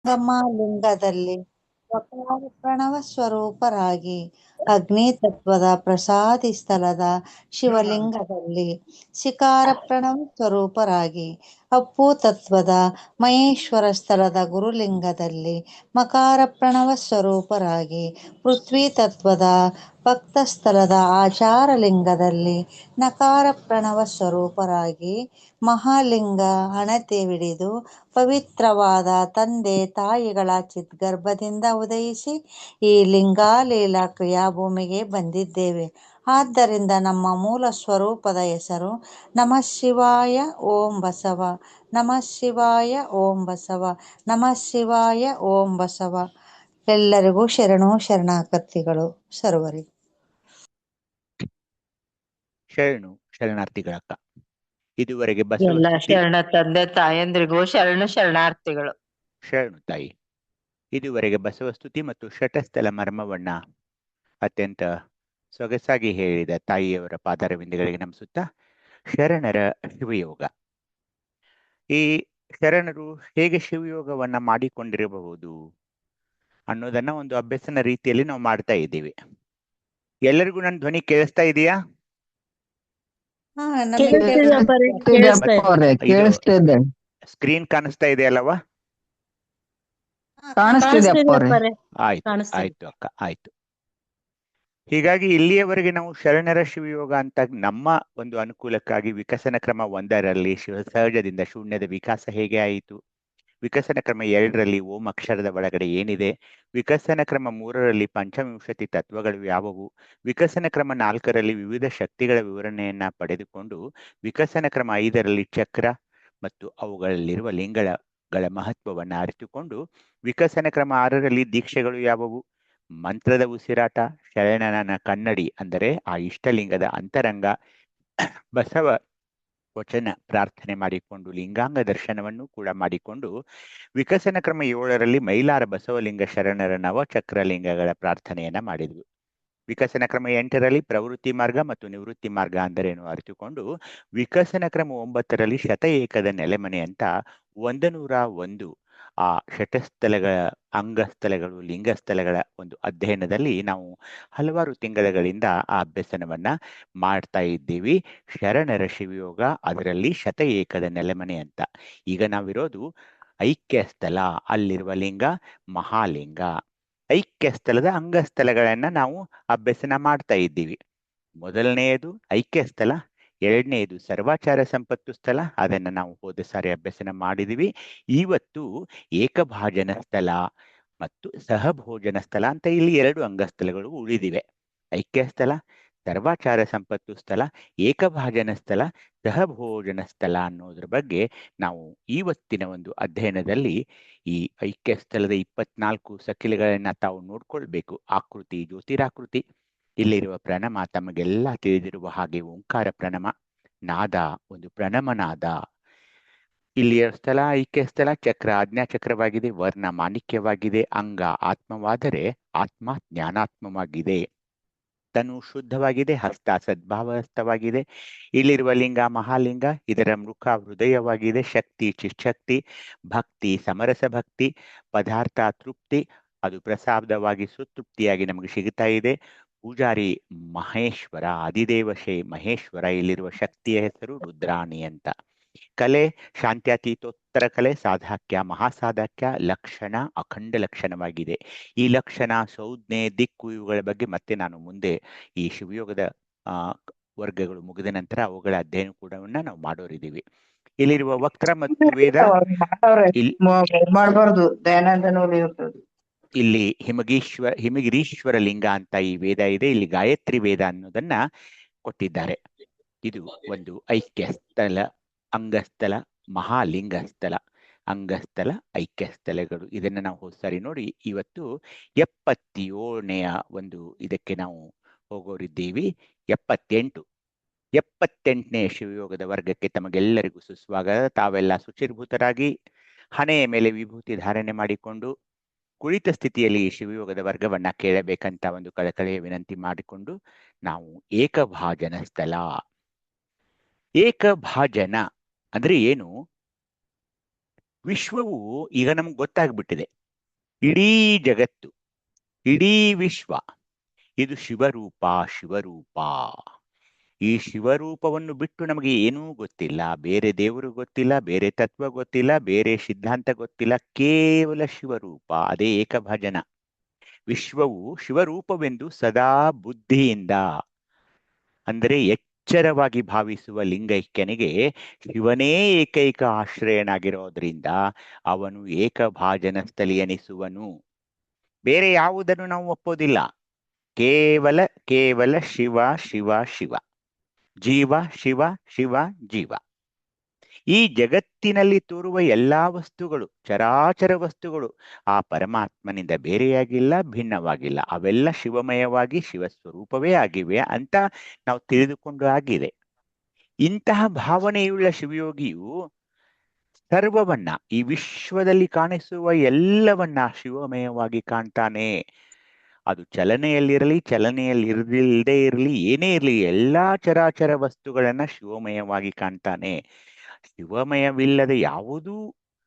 ಲಿಂಗದಲ್ಲಿ ವಕಾರ ಪ್ರಣವ ಸ್ವರೂಪರಾಗಿ ಅಗ್ನಿ ತತ್ವದ ಪ್ರಸಾದಿ ಸ್ಥಳದ ಶಿವಲಿಂಗದಲ್ಲಿ ಶಿಕಾರ ಪ್ರಣವ ಸ್ವರೂಪರಾಗಿ ಅಪ್ಪು ತತ್ವದ ಮಹೇಶ್ವರ ಸ್ಥಳದ ಗುರುಲಿಂಗದಲ್ಲಿ ಮಕಾರ ಪ್ರಣವ ಸ್ವರೂಪರಾಗಿ ಪೃಥ್ವಿ ತತ್ವದ ಭಕ್ತ ಸ್ಥಳದ ಆಚಾರ ಲಿಂಗದಲ್ಲಿ ನಕಾರ ಪ್ರಣವ ಸ್ವರೂಪರಾಗಿ ಮಹಾಲಿಂಗ ಹಣತೆ ಹಿಡಿದು ಪವಿತ್ರವಾದ ತಂದೆ ತಾಯಿಗಳ ಚಿದ್ಗರ್ಭದಿಂದ ಉದಯಿಸಿ ಈ ಲಿಂಗಾಲೀಲಾ ಕ್ರಿಯಾಭೂಮಿಗೆ ಬಂದಿದ್ದೇವೆ. ಆದ್ದರಿಂದ ನಮ್ಮ ಮೂಲ ಸ್ವರೂಪದ ಹೆಸರು ನಮಃ ಶಿವಾಯ ಓಂ ಬಸವ, ನಮಃ ಶಿವಾಯ ಓಂ ಬಸವ, ನಮಃ ಶಿವಾಯ ಓಂ ಬಸವ. ಎಲ್ಲರಿಗೂ ಶರಣು ಶರಣಾರ್ಥಿಗಳು ಸರ್ವರಿ. ಶರಣು ಶರಣಾರ್ಥಿಗಳಕ್ಕ. ಇದುವರೆಗೆ ಎಲ್ಲ ಬಸವಸ್ತುತಿ ಶರಣ ತಂದೆ ತಾಯಂದ್ರಿಗೂ ಶರಣು ಶರಣಾರ್ಥಿಗಳು. ಶರಣು ತಾಯಿ. ಇದುವರೆಗೆ ಬಸವಸ್ತುತಿ ಮತ್ತು ಶಟಸ್ಥಲ ಮರ್ಮವನ್ನ ಅತ್ಯಂತ ಸೊಗಸಾಗಿ ಹೇಳಿದ ತಾಯಿಯವರ ಪಾದಾರವಿಂದಗಳಿಗೆ ನಮಿಸುತ್ತಾ ಶರಣರ ಶಿವಯೋಗ. ಈ ಶರಣರು ಹೇಗೆ ಶಿವಯೋಗವನ್ನ ಮಾಡಿಕೊಂಡಿರಬಹುದು ಅನ್ನೋದನ್ನ ಒಂದು ಅಭ್ಯಸನ ರೀತಿಯಲ್ಲಿ ನಾವು ಮಾಡ್ತಾ ಇದ್ದೀವಿ. ಎಲ್ಲರಿಗೂ ನನ್ನ ಧ್ವನಿ ಕೇಳಿಸ್ತಾ ಇದೆಯಾ? ಸ್ಕ್ರೀನ್ ಕಾಣಿಸ್ತಾ ಇದೆ ಅಲ್ಲವಾ? ಆಯ್ತು ಆಯ್ತು ಅಕ್ಕ, ಆಯ್ತು. ಹೀಗಾಗಿ ಇಲ್ಲಿಯವರೆಗೆ ನಾವು ಶರಣರ ಶಿವಯೋಗ ಅಂತ ನಮ್ಮ ಒಂದು ಅನುಕೂಲಕ್ಕಾಗಿ ವಿಕಸನ ಕ್ರಮ 1ರಲ್ಲಿ ಸಹಜದಿಂದ ಶೂನ್ಯದ ವಿಕಾಸ ಹೇಗೆ ಆಯಿತು, ವಿಕಸನ ಕ್ರಮ 2ರಲ್ಲಿ ಓಂ ಅಕ್ಷರದ ಒಳಗಡೆ ಏನಿದೆ, ವಿಕಸನ ಕ್ರಮ 3ರಲ್ಲಿ ಪಂಚವಿಂಶತಿ ತತ್ವಗಳು ಯಾವುವು, ವಿಕಸನ ಕ್ರಮ 4ರಲ್ಲಿ ವಿವಿಧ ಶಕ್ತಿಗಳ ವಿವರಣೆಯನ್ನ ಪಡೆದುಕೊಂಡು ವಿಕಸನ ಕ್ರಮ 5ರಲ್ಲಿ ಚಕ್ರ ಮತ್ತು ಅವುಗಳಲ್ಲಿರುವ ಲಿಂಗಗಳ ಮಹತ್ವವನ್ನು ಅರಿತುಕೊಂಡು ವಿಕಸನ ಕ್ರಮ 6ರಲ್ಲಿ ದೀಕ್ಷೆಗಳು ಯಾವುವು, ಮಂತ್ರದ ಉಸಿರಾಟ, ಶರಣನ ಕನ್ನಡಿ ಅಂದರೆ ಆ ಇಷ್ಟಲಿಂಗದ ಅಂತರಂಗ, ಬಸವ ವಚನ ಪ್ರಾರ್ಥನೆ ಮಾಡಿಕೊಂಡು ಲಿಂಗಾಂಗ ದರ್ಶನವನ್ನು ಕೂಡ ಮಾಡಿಕೊಂಡು ವಿಕಸನ ಕ್ರಮ 7ರಲ್ಲಿ ಮೈಲಾರ ಬಸವಲಿಂಗ ಶರಣರ ನವಚಕ್ರ ಲಿಂಗಗಳ ಪ್ರಾರ್ಥನೆಯನ್ನ ಮಾಡಿದ್ವಿ. ವಿಕಸನ ಕ್ರಮ 8ರಲ್ಲಿ ಪ್ರವೃತ್ತಿ ಮಾರ್ಗ ಮತ್ತು ನಿವೃತ್ತಿ ಮಾರ್ಗ ಅಂದರೇನು ಅರಿತುಕೊಂಡು ವಿಕಸನ ಕ್ರಮ 9ರಲ್ಲಿ ಶತ ಏಕದ ನೆಲೆಮನೆ ಅಂತ 101 ಆ ಶಟಸ್ಥಲಗಳ ಅಂಗಸ್ಥಲಗಳು ಲಿಂಗಸ್ಥಲಗಳ ಒಂದು ಅಧ್ಯಯನದಲ್ಲಿ ನಾವು ಹಲವಾರು ತಿಂಗಳುಗಳಿಂದ ಆ ಅಭ್ಯಸನವನ್ನ ಮಾಡ್ತಾ ಇದ್ದೀವಿ. ಶರಣರ ಶಿವಯೋಗ, ಅದರಲ್ಲಿ ಶತ ಏಕದ ನೆಲೆಮನೆ ಅಂತ. ಈಗ ನಾವಿರೋದು ಐಕ್ಯ ಸ್ಥಳ, ಅಲ್ಲಿರುವ ಲಿಂಗ ಮಹಾಲಿಂಗ. ಐಕ್ಯ ಸ್ಥಳದ ಅಂಗಸ್ಥಳಗಳನ್ನ ನಾವು ಅಭ್ಯಸನ ಮಾಡ್ತಾ ಇದ್ದೀವಿ. ಮೊದಲನೆಯದು ಐಕ್ಯ ಸ್ಥಳ, 2ನೇದು ಸರ್ವಾಚಾರ ಸಂಪತ್ತು ಸ್ಥಳ, ಅದನ್ನ ನಾವು ಹೋದ ಸಾರಿ ಅಭ್ಯಸನ ಮಾಡಿದೀವಿ. ಇವತ್ತು ಏಕಭಾಜನ ಸ್ಥಳ ಮತ್ತು ಸಹಭೋಜನ ಸ್ಥಳ ಅಂತ ಇಲ್ಲಿ 2 ಅಂಗಸ್ಥಳಗಳು ಉಳಿದಿವೆ. ಐಕ್ಯ ಸ್ಥಳ, ಸರ್ವಾಚಾರ ಸಂಪತ್ತು ಸ್ಥಳ, ಏಕಭಾಜನ ಸ್ಥಳ, ಸಹಭೋಜನ ಸ್ಥಳ ಅನ್ನೋದ್ರ ಬಗ್ಗೆ ನಾವು ಇವತ್ತಿನ ಒಂದು ಅಧ್ಯಯನದಲ್ಲಿ ಈ ಐಕ್ಯ ಸ್ಥಳದ 24 ಸಕಿಲುಗಳನ್ನ ತಾವು ನೋಡ್ಕೊಳ್ಬೇಕು. ಆಕೃತಿ, ಜ್ಯೋತಿರಾಕೃತಿ, ಇಲ್ಲಿರುವ ಪ್ರಣಮ ತಮಗೆಲ್ಲ ತಿಳಿದಿರುವ ಹಾಗೆ ಓಂಕಾರ ಪ್ರಣಮ ನಾದ, ಒಂದು ಪ್ರಣಮ ನಾದ. ಇಲ್ಲಿಯ ಸ್ಥಳ ಐಕ್ಯ ಸ್ಥಳ, ಚಕ್ರ ಆಜ್ಞಾಚಕ್ರವಾಗಿದೆ, ವರ್ಣ ಮಾಣಿಕ್ಯವಾಗಿದೆ, ಅಂಗ ಆತ್ಮವಾದರೆ ಆತ್ಮ ಜ್ಞಾನಾತ್ಮವಾಗಿದೆ, ತನು ಶುದ್ಧವಾಗಿದೆ, ಹಸ್ತ ಸದ್ಭಾವಸ್ಥವಾಗಿದೆ. ಇಲ್ಲಿರುವ ಲಿಂಗ ಮಹಾಲಿಂಗ, ಇದರ ಮುಖ ಹೃದಯವಾಗಿದೆ, ಶಕ್ತಿ ಚಿಶಕ್ತಿ, ಭಕ್ತಿ ಸಮರಸ ಭಕ್ತಿ, ಪದಾರ್ಥ ತೃಪ್ತಿ, ಅದು ಪ್ರಸಾದವಾಗಿ ಸುತೃಪ್ತಿಯಾಗಿ ನಮಗೆ ಸಿಗುತ್ತಾ ಇದೆ. ಪೂಜಾರಿ ಮಹೇಶ್ವರ, ಅಧಿದೇವಶೇ ಮಹೇಶ್ವರ. ಇಲ್ಲಿರುವ ಶಕ್ತಿಯ ಹೆಸರು ರುದ್ರಾಣಿ ಅಂತ. ಕಲೆ ಶಾಂತ್ಯಾತೀತೋತ್ತರ ಕಲೆ, ಸಾಧಾಕ್ಯ ಮಹಾಸಾಧಾಕ್ಯ, ಲಕ್ಷಣ ಅಖಂಡ ಲಕ್ಷಣವಾಗಿದೆ. ಈ ಲಕ್ಷಣ, ಸಂಜ್ಞೆ, ದಿಕ್ಕು ಇವುಗಳ ಬಗ್ಗೆ ಮತ್ತೆ ನಾನು ಮುಂದೆ ಈ ಶಿವಯೋಗದ ವರ್ಗಗಳು ಮುಗಿದ ನಂತರ ಅವುಗಳ ಅಧ್ಯಯನ ಕೂಡ ನಾವು ಮಾಡೋರಿದ್ದೀವಿ. ಇಲ್ಲಿರುವ ವಕ್ರ ಮತ್ತು ವೇದ, ಇಲ್ಲಿ ಹಿಮಗಿರೀಶ್ವರ ಲಿಂಗ ಅಂತ ಈ ವೇದ ಇದೆ. ಇಲ್ಲಿ ಗಾಯತ್ರಿ ವೇದ ಅನ್ನೋದನ್ನ ಕೊಟ್ಟಿದ್ದಾರೆ. ಇದು ಒಂದು ಐಕ್ಯ ಸ್ಥಳ, ಅಂಗಸ್ಥಳ, ಮಹಾಲಿಂಗ ಸ್ಥಳ, ಅಂಗಸ್ಥಳ, ಐಕ್ಯ ಸ್ಥಳಗಳು. ಇದನ್ನ ನಾವು ಹೋದ ಸಾರಿ ನೋಡಿ ಇವತ್ತು 77ನೆಯ ಒಂದು ಇದಕ್ಕೆ ನಾವು ಹೋಗೋರಿದ್ದೀವಿ. 78ನೇ ಶಿವಯೋಗದ ವರ್ಗಕ್ಕೆ ತಮಗೆಲ್ಲರಿಗೂ ಸುಸ್ವಾಗತ. ತಾವೆಲ್ಲ ಶುಚಿರ್ಭೂತರಾಗಿ ಹಣೆಯ ಮೇಲೆ ವಿಭೂತಿ ಧಾರಣೆ ಮಾಡಿಕೊಂಡು ಕುಳಿತ ಸ್ಥಿತಿಯಲ್ಲಿ ಶಿವಯೋಗದ ವರ್ಗವನ್ನ ಕೇಳಬೇಕಂತ ಒಂದು ಕಳಕಳಿಯ ವಿನಂತಿ ಮಾಡಿಕೊಂಡು ನಾವು ಏಕಭಾಜನ ಸ್ಥಳ. ಏಕಭಾಜನ ಅಂದ್ರೆ ಏನು? ವಿಶ್ವವು ಈಗ ನಮ್ಗೆ ಗೊತ್ತಾಗ್ಬಿಟ್ಟಿದೆ. ಇಡೀ ಜಗತ್ತು, ಇಡೀ ವಿಶ್ವ ಇದು ಶಿವರೂಪ, ಶಿವರೂಪ. ಈ ಶಿವರೂಪವನ್ನು ಬಿಟ್ಟು ನಮಗೆ ಏನೂ ಗೊತ್ತಿಲ್ಲ, ಬೇರೆ ದೇವರು ಗೊತ್ತಿಲ್ಲ, ಬೇರೆ ತತ್ವ ಗೊತ್ತಿಲ್ಲ, ಬೇರೆ ಸಿದ್ಧಾಂತ ಗೊತ್ತಿಲ್ಲ, ಕೇವಲ ಶಿವರೂಪ. ಅದೇ ಏಕಭಜನ. ವಿಶ್ವವು ಶಿವರೂಪವೆಂದು ಸದಾ ಬುದ್ಧಿಯಿಂದ ಅಂದರೆ ಎಚ್ಚರವಾಗಿ ಭಾವಿಸುವ ಲಿಂಗೈಕ್ಯನಿಗೆ ಶಿವನೇ ಏಕೈಕ ಆಶ್ರಯನಾಗಿರೋದ್ರಿಂದ ಅವನು ಏಕಭಾಜನ ಸ್ಥಳೀಯನಿಸುವನು. ಬೇರೆ ಯಾವುದನ್ನು ನಾವು ಒಪ್ಪೋದಿಲ್ಲ. ಕೇವಲ ಕೇವಲ ಶಿವ ಶಿವ ಶಿವ, ಜೀವ ಶಿವ ಶಿವ ಜೀವ. ಈ ಜಗತ್ತಿನಲ್ಲಿ ತೋರುವ ಎಲ್ಲಾ ವಸ್ತುಗಳು, ಚರಾಚರ ವಸ್ತುಗಳು ಆ ಪರಮಾತ್ಮನಿಂದ ಬೇರೆಯಾಗಿಲ್ಲ, ಭಿನ್ನವಾಗಿಲ್ಲ. ಅವೆಲ್ಲ ಶಿವಮಯವಾಗಿ ಶಿವಸ್ವರೂಪವೇ ಆಗಿವೆ ಅಂತ ನಾವು ತಿಳಿದುಕೊಂಡು ಆಗಿದೆ. ಇಂತಹ ಭಾವನೆಯುಳ್ಳ ಶಿವಯೋಗಿಯು ಸರ್ವವನ್ನ, ಈ ವಿಶ್ವದಲ್ಲಿ ಕಾಣಿಸುವ ಎಲ್ಲವನ್ನ ಶಿವಮಯವಾಗಿ ಕಾಣ್ತಾನೆ. ಅದು ಚಲನೆಯಲ್ಲಿರಲಿ, ಚಲನೆಯಲ್ಲಿ ಇರಲಿ, ಏನೇ ಇರಲಿ, ಎಲ್ಲಾ ಚರಾಚರ ವಸ್ತುಗಳನ್ನ ಶಿವಮಯವಾಗಿ ಕಾಣ್ತಾನೆ. ಶಿವಮಯವಿಲ್ಲದೆ ಯಾವುದೂ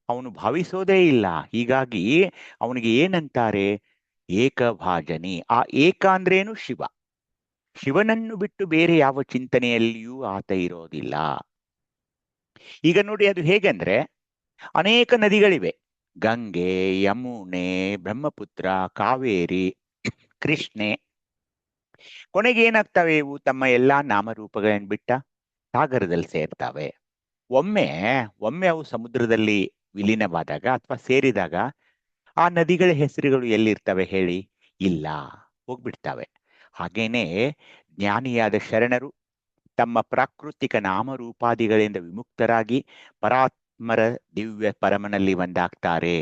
ಅವನು ಭಾವಿಸೋದೇ ಇಲ್ಲ. ಹೀಗಾಗಿ ಅವನಿಗೆ ಏನಂತಾರೆ? ಏಕಭಾಜನಿ. ಆ ಏಕ ಅಂದ್ರೇನು? ಶಿವ. ಶಿವನನ್ನು ಬಿಟ್ಟು ಬೇರೆ ಯಾವ ಚಿಂತನೆಯಲ್ಲಿಯೂ ಆತ ಇರೋದಿಲ್ಲ. ಈಗ ನೋಡಿ, ಅದು ಹೇಗೆಂದ್ರೆ ಅನೇಕ ನದಿಗಳಿವೆ. ಗಂಗೆ, ಯಮುನೆ, ಬ್ರಹ್ಮಪುತ್ರ, ಕಾವೇರಿ, ಕೃಷ್ಣೆ. ಕೊನೆಗೆ ಏನಾಗ್ತವೆ? ಇವು ತಮ್ಮ ಎಲ್ಲಾ ನಾಮರೂಪಗಳನ್ನು ಬಿಟ್ಟ ಸಾಗರದಲ್ಲಿ ಸೇರ್ತಾವೆ. ಒಮ್ಮೆ ಅವು ಸಮುದ್ರದಲ್ಲಿ ವಿಲೀನವಾದಾಗ ಅಥವಾ ಸೇರಿದಾಗ ಆ ನದಿಗಳ ಹೆಸರುಗಳು ಎಲ್ಲಿರ್ತವೆ ಹೇಳಿ? ಇಲ್ಲ, ಹೋಗ್ಬಿಡ್ತವೆ. ಹಾಗೇನೆ ಜ್ಞಾನಿಯಾದ ಶರಣರು ತಮ್ಮ ಪ್ರಾಕೃತಿಕ ನಾಮರೂಪಾದಿಗಳಿಂದ ವಿಮುಕ್ತರಾಗಿ ಪರಾತ್ಮರ ದಿವ್ಯ ಪರಮನಲ್ಲಿ ಒಂದಾಗ್ತಾರೆ.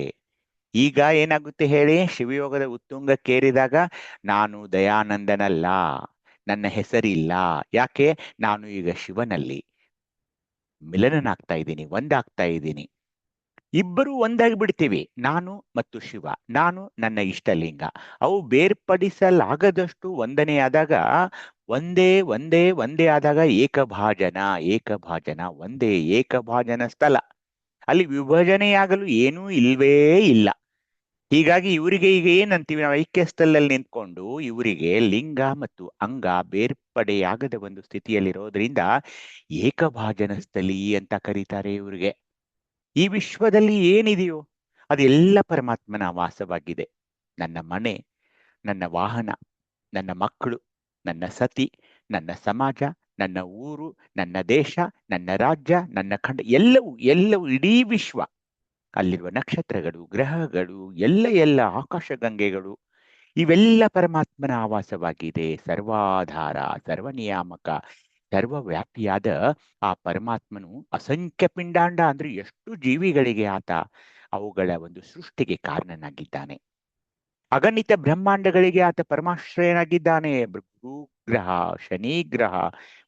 ಈಗ ಏನಾಗುತ್ತೆ ಹೇಳಿ? ಶಿವಯೋಗದ ಉತ್ತುಂಗಕ್ಕೇರಿದಾಗ ನಾನು ದಯಾನಂದನಲ್ಲ, ನನ್ನ ಹೆಸರಿಲ್ಲ. ಯಾಕೆ? ನಾನು ಈಗ ಶಿವನಲ್ಲಿ ಮಿಲನನಾಗ್ತಾ ಇದ್ದೀನಿ, ಒಂದಾಗ್ತಾ ಇದ್ದೀನಿ. ಇಬ್ಬರು ಒಂದಾಗಿ ಬಿಡ್ತೀವಿ, ನಾನು ಮತ್ತು ಶಿವ, ನಾನು ನನ್ನ ಇಷ್ಟಲಿಂಗ. ಅವು ಬೇರ್ಪಡಿಸಲಾಗದಷ್ಟು ಒಂದನೆಯಾದಾಗ ಒಂದೇ ಒಂದೇ ಒಂದೇ ಆದಾಗ ಏಕಭಾಜನ, ಏಕಭಾಜನ, ಒಂದೇ ಏಕಭಾಜನ ಸ್ಥಳ. ಅಲ್ಲಿ ವಿಭಜನೆಯಾಗಲು ಏನೂ ಇಲ್ವೇ ಇಲ್ಲ. ಹೀಗಾಗಿ ಇವರಿಗೆ ಈಗ ಏನಂತೀವಿ ನಾವು? ಐಕ್ಯ ಸ್ಥಳದಲ್ಲಿ ನಿಂತ್ಕೊಂಡು ಇವರಿಗೆ ಲಿಂಗ ಮತ್ತು ಅಂಗ ಬೇರ್ಪಡೆಯಾಗದ ಒಂದು ಸ್ಥಿತಿಯಲ್ಲಿರೋದ್ರಿಂದ ಏಕಭಾಜನ ಸ್ಥಳಿ ಅಂತ ಕರೀತಾರೆ ಇವರಿಗೆ. ಈ ವಿಶ್ವದಲ್ಲಿ ಏನಿದೆಯೋ ಅದೆಲ್ಲ ಪರಮಾತ್ಮನ ವಾಸವಾಗಿದೆ. ನನ್ನ ಮನೆ, ನನ್ನ ವಾಹನ, ನನ್ನ ಮಕ್ಕಳು, ನನ್ನ ಸತಿ, ನನ್ನ ಸಮಾಜ, ನನ್ನ ಊರು, ನನ್ನ ದೇಶ, ನನ್ನ ರಾಜ್ಯ, ನನ್ನ ಖಂಡ, ಎಲ್ಲವೂ ಎಲ್ಲವೂ ಇಡೀ ವಿಶ್ವ, ಅಲ್ಲಿರುವ ನಕ್ಷತ್ರಗಳು, ಗ್ರಹಗಳು, ಎಲ್ಲ ಆಕಾಶಗಂಗೆಗಳು, ಇವೆಲ್ಲ ಪರಮಾತ್ಮನ ಆವಾಸವಾಗಿದೆ. ಸರ್ವಾಧಾರ, ಸರ್ವನಿಯಾಮಕ, ಸರ್ವವ್ಯಾಪಿಯಾದ ಆ ಪರಮಾತ್ಮನು ಅಸಂಖ್ಯ ಪಿಂಡಾಂಡ ಅಂದ್ರೆ ಎಷ್ಟು ಜೀವಿಗಳಿಗೆ ಆತ ಅವುಗಳ ಒಂದು ಸೃಷ್ಟಿಗೆ ಕಾರಣನಾಗಿದ್ದಾನೆ. ಅಗಣಿತ ಬ್ರಹ್ಮಾಂಡಗಳಿಗೆ ಆತ ಪರಮಾಶ್ರಯನಾಗಿದ್ದಾನೆ. ಗುರುಗ್ರಹ, ಶನಿ ಗ್ರಹ,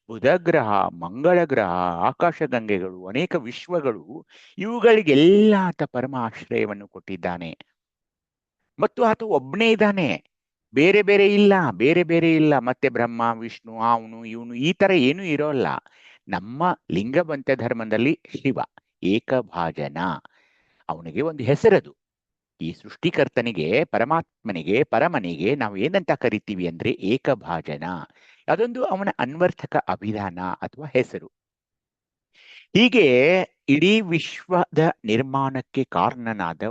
ಬುಧ ಗ್ರಹ, ಮಂಗಳ ಗ್ರಹ, ಆಕಾಶಗಂಗೆಗಳು, ಅನೇಕ ವಿಶ್ವಗಳು, ಇವುಗಳಿಗೆಲ್ಲ ಆತ ಪರಮ ಆಶ್ರಯವನ್ನು ಕೊಟ್ಟಿದ್ದಾನೆ. ಮತ್ತು ಆತ ಒಬ್ಬನೇ ಇದ್ದಾನೆ, ಬೇರೆ ಬೇರೆ ಇಲ್ಲ, ಬೇರೆ ಬೇರೆ ಇಲ್ಲ. ಮತ್ತೆ ಬ್ರಹ್ಮ, ವಿಷ್ಣು, ಅವನು ಇವನು ಈ ತರ ಏನೂ ಇರೋಲ್ಲ. ನಮ್ಮ ಲಿಂಗವಂತ ಧರ್ಮದಲ್ಲಿ ಶಿವ ಏಕಭಾಜನ, ಅವನಿಗೆ ಒಂದು ಹೆಸರದು. ಈ ಸೃಷ್ಟಿಕರ್ತನಿಗೆ, ಪರಮಾತ್ಮನಿಗೆ, ಪರಮನಿಗೆ ನಾವು ಏನಂತ ಕರಿತೀವಿ ಅಂದ್ರೆ ಏಕಭಾಜನ. ಅದೊಂದು ಅವನ ಅನ್ವರ್ಥಕ ಅಭಿಧಾನ ಅಥವಾ ಹೆಸರು. ಹೀಗೆ ಇಡೀ ವಿಶ್ವದ ನಿರ್ಮಾಣಕ್ಕೆ ಕಾರಣನಾದ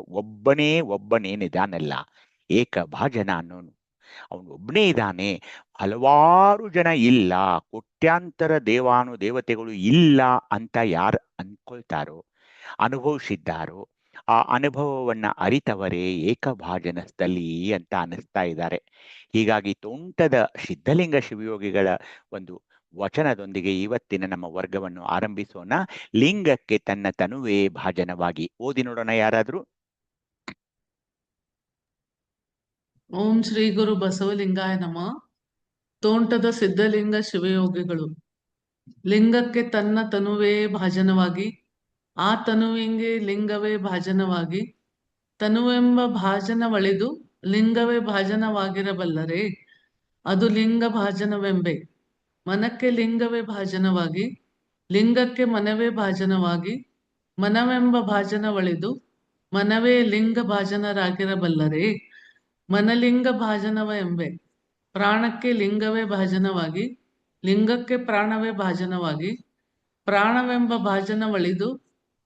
ಒಬ್ಬನೇನಿದಾನಲ್ಲ, ಏಕಭಾಜನ ಅನ್ನೋನು, ಅವನು ಒಬ್ಬನೇ ಇದ್ದಾನೆ. ಹಲವಾರು ಜನ ಇಲ್ಲ, ಕೋಟ್ಯಾಂತರ ದೇವತೆಗಳು ಇಲ್ಲ ಅಂತ ಯಾರು ಅನ್ಕೊಳ್ತಾರೋ, ಅನುಭವಿಸಿದ್ದಾರೋ, ಆ ಅನುಭವವನ್ನ ಅರಿತವರೇ ಏಕಭಾಜನ ಸ್ಥಳಿ ಅಂತ ಅನಿಸ್ತಾ ಇದ್ದಾರೆ. ಹೀಗಾಗಿ ತೋಂಟದ ಸಿದ್ಧಲಿಂಗ ಶಿವಯೋಗಿಗಳ ಒಂದು ವಚನದೊಂದಿಗೆ ಇವತ್ತಿನ ನಮ್ಮ ವರ್ಗವನ್ನು ಆರಂಭಿಸೋಣ. ಲಿಂಗಕ್ಕೆ ತನ್ನ ತನುವೇ ಭಾಜನವಾಗಿ. ಓದಿ ನೋಡೋಣ ಯಾರಾದ್ರೂ. ಓಂ ಶ್ರೀ ಗುರು ಬಸವಲಿಂಗಾಯ ನಮಃ. ತೋಂಟದ ಸಿದ್ಧಲಿಂಗ ಶಿವಯೋಗಿಗಳು. ಲಿಂಗಕ್ಕೆ ತನ್ನ ತನುವೇ ಭಾಜನವಾಗಿ, ಆ ತನುವಿಗೆ ಲಿಂಗವೇ ಭಾಜನವಾಗಿ, ತನುವೆಂಬ ಭಾಜನವಳಿದು ಲಿಂಗವೇ ಭಾಜನವಾಗಿರಬಲ್ಲರೆ ಅದು ಲಿಂಗ ಭಾಜನವೆಂಬೆ. ಮನಕ್ಕೆ ಲಿಂಗವೇ ಭಾಜನವಾಗಿ, ಲಿಂಗಕ್ಕೆ ಮನವೇ ಭಾಜನವಾಗಿ, ಮನವೆಂಬ ಭಾಜನವಳಿದು ಮನವೇ ಲಿಂಗ ಭಾಜನರಾಗಿರಬಲ್ಲರೇ? ಮನಲಿಂಗ ಭಾಜನವ ಎಂಬೆ. ಪ್ರಾಣಕ್ಕೆ ಲಿಂಗವೇ ಭಾಜನವಾಗಿ, ಲಿಂಗಕ್ಕೆ ಪ್ರಾಣವೇ ಭಾಜನವಾಗಿ, ಪ್ರಾಣವೆಂಬ ಭಾಜನವಳಿದು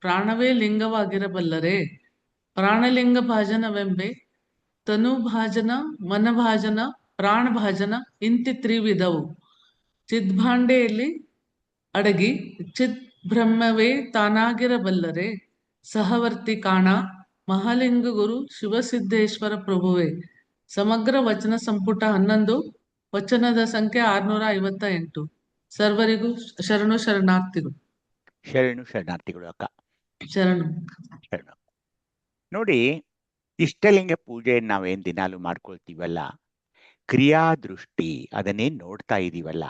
ಪ್ರಾಣವೇ ಲಿಂಗವಾಗಿರಬಲ್ಲರೇ? ಪ್ರಾಣಲಿಂಗ ಭಾಜನವೆಂಬೆ. ತನುಭಾಜನ, ಮನಭಾಜನ, ಪ್ರಾಣಭಾಜನ ಇಂತಿ ತ್ರಿವಿಧವು. ಚಿದ್ಭಾಂಡೆಯಲ್ಲಿ ಅಡಗಿ ಚಿತ್ ಬ್ರಹ್ಮವೇ ತಾನಾಗಿರಬಲ್ಲರೆ ಸಹವರ್ತಿ ಕಾಣ ಮಹಾಲಿಂಗ ಗುರು ಶಿವಸಿದ್ದೇಶ್ವರ ಪ್ರಭುವೇ. ಸಮಗ್ರ ವಚನ ಸಂಪುಟ 11, ವಚನದ ಸಂಖ್ಯೆ 658. ಸರ್ವರಿಗೂ ಶರಣು ಶರಣಾರ್ಥಿಗಳು. ಶರಣು ಶರಣಾರ್ಥಿಗಳು ಅಕ್ಕ. ಶರಣು. ಶರಣು. ನೋಡಿ, ಇಷ್ಟಲಿಂಗ ಪೂಜೆಯನ್ನು ನಾವೇನ್ ದಿನಾಲು ಮಾಡ್ಕೊಳ್ತೀವಲ್ಲ, ಕ್ರಿಯಾದೃಷ್ಟಿ ಅದನ್ನೇನ್ ನೋಡ್ತಾ ಇದೀವಲ್ಲ,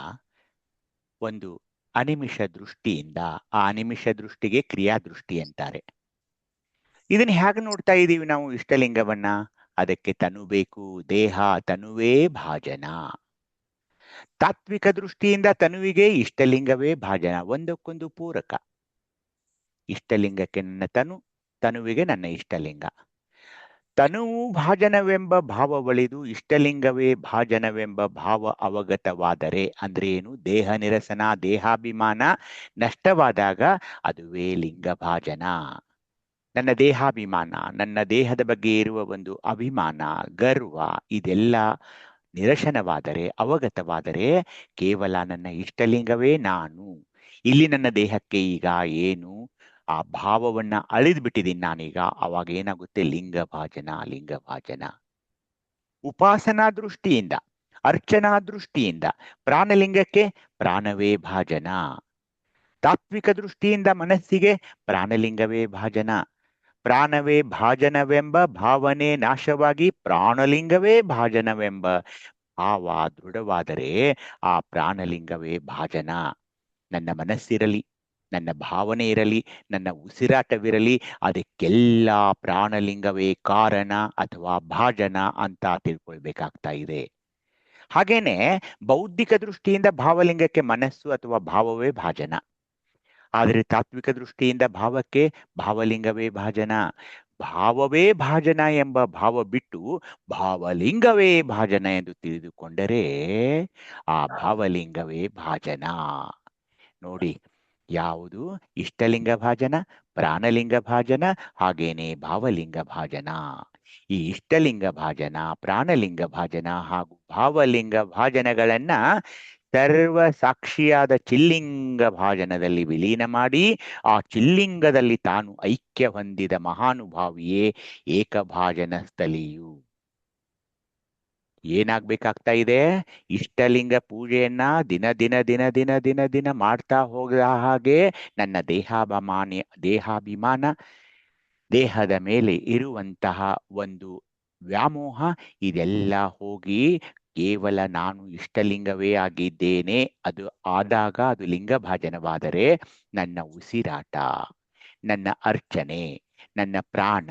ಒಂದು ಅನಿಮಿಷ ದೃಷ್ಟಿಯಿಂದ, ಆ ಅನಿಮಿಷ ದೃಷ್ಟಿಗೆ ಕ್ರಿಯಾದೃಷ್ಟಿ ಅಂತಾರೆ. ಇದನ್ನ ಹೇಗೆ ನೋಡ್ತಾ ಇದೀವಿ ನಾವು ಇಷ್ಟಲಿಂಗವನ್ನ? ಅದಕ್ಕೆ ತನು ಬೇಕು, ದೇಹ, ತನುವೇ ಭಾಜನ. ತಾತ್ವಿಕ ದೃಷ್ಟಿಯಿಂದ ತನುವಿಗೆ ಇಷ್ಟಲಿಂಗವೇ ಭಾಜನ, ಒಂದಕ್ಕೊಂದು ಪೂರಕ. ಇಷ್ಟಲಿಂಗಕ್ಕೆ ನನ್ನ ತನು, ತನುವಿಗೆ ನನ್ನ ಇಷ್ಟಲಿಂಗ. ತನುವು ಭಾಜನವೆಂಬ ಭಾವ ಒಳಿದು ಇಷ್ಟಲಿಂಗವೇ ಭಾಜನವೆಂಬ ಭಾವ ಅವಗತವಾದರೆ ಅಂದ್ರೆ ಏನು? ದೇಹ ನಿರಸನ, ದೇಹಾಭಿಮಾನ ನಷ್ಟವಾದಾಗ ಅದುವೇ ಲಿಂಗ ಭಾಜನ. ನನ್ನ ದೇಹಾಭಿಮಾನ, ನನ್ನ ದೇಹದ ಬಗ್ಗೆ ಇರುವ ಒಂದು ಅಭಿಮಾನ, ಗರ್ವ, ಇದೆಲ್ಲ ನಿರಶನವಾದರೆ, ಅವಗತವಾದರೆ ಕೇವಲ ನನ್ನ ಇಷ್ಟಲಿಂಗವೇ ನಾನು. ಇಲ್ಲಿ ನನ್ನ ದೇಹಕ್ಕೆ ಈಗ ಏನು ಆ ಭಾವವನ್ನ ಅಳಿದು ಬಿಟ್ಟಿದ್ದೀನಿ ನಾನೀಗ. ಅವಾಗ ಏನಾಗುತ್ತೆ? ಲಿಂಗ ಭಾಜನ, ಲಿಂಗ ಭಾಜನ. ಉಪಾಸನಾ ದೃಷ್ಟಿಯಿಂದ, ಅರ್ಚನಾ ದೃಷ್ಟಿಯಿಂದ ಪ್ರಾಣಲಿಂಗಕ್ಕೆ ಪ್ರಾಣವೇ ಭಾಜನ. ತಾತ್ವಿಕ ದೃಷ್ಟಿಯಿಂದ ಮನಸ್ಸಿಗೆ ಪ್ರಾಣಲಿಂಗವೇ ಭಾಜನ. ಪ್ರಾಣವೇ ಭಾಜನವೆಂಬ ಭಾವನೆ ನಾಶವಾಗಿ ಪ್ರಾಣಲಿಂಗವೇ ಭಾಜನವೆಂಬ ಭಾವ ದೃಢವಾದರೆ ಆ ಪ್ರಾಣಲಿಂಗವೇ ಭಾಜನ. ನನ್ನ ಮನಸ್ಸಿರಲಿ, ನನ್ನ ಭಾವನೆ ಇರಲಿ, ನನ್ನ ಉಸಿರಾಟವಿರಲಿ, ಅದಕ್ಕೆಲ್ಲ ಪ್ರಾಣಲಿಂಗವೇ ಕಾರಣ ಅಥವಾ ಭಾಜನ ಅಂತ ತಿಳ್ಕೊಳ್ಬೇಕಾಗ್ತಾ ಇದೆ. ಹಾಗೇನೆ ಬೌದ್ಧಿಕ ದೃಷ್ಟಿಯಿಂದ ಭಾವಲಿಂಗಕ್ಕೆ ಮನಸ್ಸು ಅಥವಾ ಭಾವವೇ ಭಾಜನ. ಆದರೆ ತಾತ್ವಿಕ ದೃಷ್ಟಿಯಿಂದ ಭಾವಕ್ಕೆ ಭಾವಲಿಂಗವೇ ಭಾಜನ. ಭಾವವೇ ಭಾಜನ ಎಂಬ ಭಾವ ಬಿಟ್ಟು ಭಾವಲಿಂಗವೇ ಭಾಜನ ಎಂದು ತಿಳಿದುಕೊಂಡರೆ ಆ ಭಾವಲಿಂಗವೇ ಭಾಜನ. ನೋಡಿ, ಯಾವುದು ಇಷ್ಟಲಿಂಗ ಭಾಜನ, ಪ್ರಾಣಲಿಂಗ ಭಾಜನ, ಹಾಗೇನೆ ಭಾವಲಿಂಗ ಭಾಜನ. ಈ ಇಷ್ಟಲಿಂಗ ಭಾಜನ, ಪ್ರಾಣಲಿಂಗ ಭಾಜನ ಹಾಗೂ ಭಾವಲಿಂಗ ಭಾಜನಗಳನ್ನ ಸರ್ವ ಸಾಕ್ಷಿಯಾದ ಚಿಲ್ಲಿಂಗ ಭಾಜನದಲ್ಲಿ ವಿಲೀನ ಮಾಡಿ ಆ ಚಿಲ್ಲಿಂಗದಲ್ಲಿ ತಾನು ಐಕ್ಯ ಹೊಂದಿದ ಮಹಾನುಭಾವಿಯೇ ಏಕಭಾಜನ ಸ್ಥಳೀಯು. ಏನಾಗ್ಬೇಕಾಗ್ತಾ ಇದೆ? ಇಷ್ಟಲಿಂಗ ಪೂಜೆಯನ್ನ ದಿನ ದಿನ ದಿನ ದಿನ ದಿನ ದಿನ ಮಾಡ್ತಾ ಹೋದ ಹಾಗೆ ನನ್ನ ದೇಹಾಭಿಮಾನ, ದೇಹದ ಮೇಲೆ ಇರುವಂತಹ ಒಂದು ವ್ಯಾಮೋಹ ಇದೆಲ್ಲ ಹೋಗಿ ಕೇವಲ ನಾನು ಇಷ್ಟಲಿಂಗವೇ ಆಗಿದ್ದೇನೆ ಅದು ಆದಾಗ ಅದು ಲಿಂಗ ಭಾಜನವಾದರೆ ನನ್ನ ಉಸಿರಾಟ, ನನ್ನ ಅರ್ಚನೆ, ನನ್ನ ಪ್ರಾಣ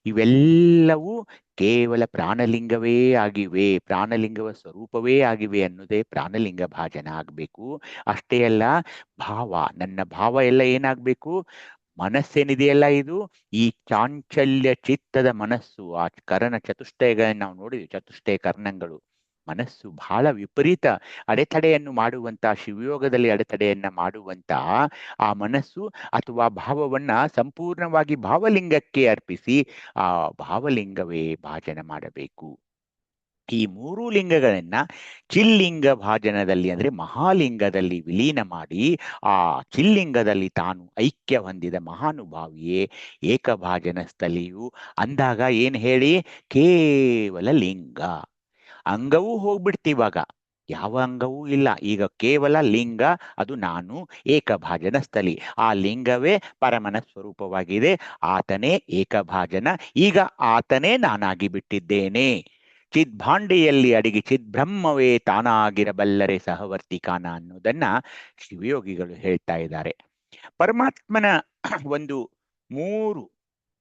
ಇವೆಲ್ಲವೂ ಕೇವಲ ಪ್ರಾಣಲಿಂಗವೇ ಆಗಿವೆ, ಪ್ರಾಣಲಿಂಗವ ಸ್ವರೂಪವೇ ಆಗಿವೆ ಅನ್ನೋದೇ ಪ್ರಾಣಲಿಂಗ ಭಾಜನ ಆಗಬೇಕು. ಅಷ್ಟೇ ಅಲ್ಲ, ಭಾವ, ನನ್ನ ಭಾವ ಎಲ್ಲ ಏನಾಗಬೇಕು? ಮನಸ್ಸೇನಿದೆಯಲ್ಲ, ಇದು ಈ ಚಾಂಚಲ್ಯ ಚಿತ್ತದ ಮನಸ್ಸು, ಆ ಕರ್ಣ ಚತುಷ್ಟಯಗಳನ್ನು ನಾವು ನೋಡಿದ್ವಿ, ಚತುಷ್ಟಯ ಕರ್ಣಗಳು. ಮನಸ್ಸು ಬಹಳ ವಿಪರೀತ ಅಡೆತಡೆಯನ್ನು ಮಾಡುವಂತ, ಶಿವಯೋಗದಲ್ಲಿ ಅಡೆತಡೆಯನ್ನ ಮಾಡುವಂತ ಆ ಮನಸ್ಸು ಅಥವಾ ಭಾವವನ್ನ ಸಂಪೂರ್ಣವಾಗಿ ಭಾವಲಿಂಗಕ್ಕೆ ಅರ್ಪಿಸಿ ಆ ಭಾವಲಿಂಗವೇ ಭಾಜನ ಮಾಡಬೇಕು. ಈ ಮೂರು ಲಿಂಗಗಳನ್ನ ಚಿಲ್ಲಿಂಗ ಭಾಜನದಲ್ಲಿ ಅಂದ್ರೆ ಮಹಾಲಿಂಗದಲ್ಲಿ ವಿಲೀನ ಮಾಡಿ ಆ ಚಿಲ್ಲಿಂಗದಲ್ಲಿ ತಾನು ಐಕ್ಯ ಹೊಂದಿದ ಮಹಾನುಭಾವಿಯೇ ಏಕಭಾಜನ ಸ್ಥಳೀಯು ಅಂದಾಗ ಏನ್ ಹೇಳಿ? ಕೇವಲ ಲಿಂಗ. ಅಂಗವೂ ಹೋಗ್ಬಿಡ್ತೀವಾಗ, ಯಾವ ಅಂಗವೂ ಇಲ್ಲ, ಈಗ ಕೇವಲ ಲಿಂಗ, ಅದು ನಾನು ಏಕಭಾಜನ ಸ್ಥಳಿ. ಆ ಲಿಂಗವೇ ಪರಮನ ಸ್ವರೂಪವಾಗಿದೆ, ಆತನೇ ಏಕಭಾಜನ. ಈಗ ಆತನೇ ನಾನಾಗಿ ಬಿಟ್ಟಿದ್ದೇನೆ. ಚಿದ್ಭಾಂಡೆಯಲ್ಲಿ ಅಡಿಗೆ ಚಿದ್ಬ್ರಹ್ಮವೇ ತಾನಾಗಿರಬಲ್ಲರೆ ಸಹವರ್ತಿಕಾನ ಅನ್ನೋದನ್ನ ಶಿವಯೋಗಿಗಳು ಹೇಳ್ತಾ ಇದ್ದಾರೆ. ಪರಮಾತ್ಮನ ಒಂದು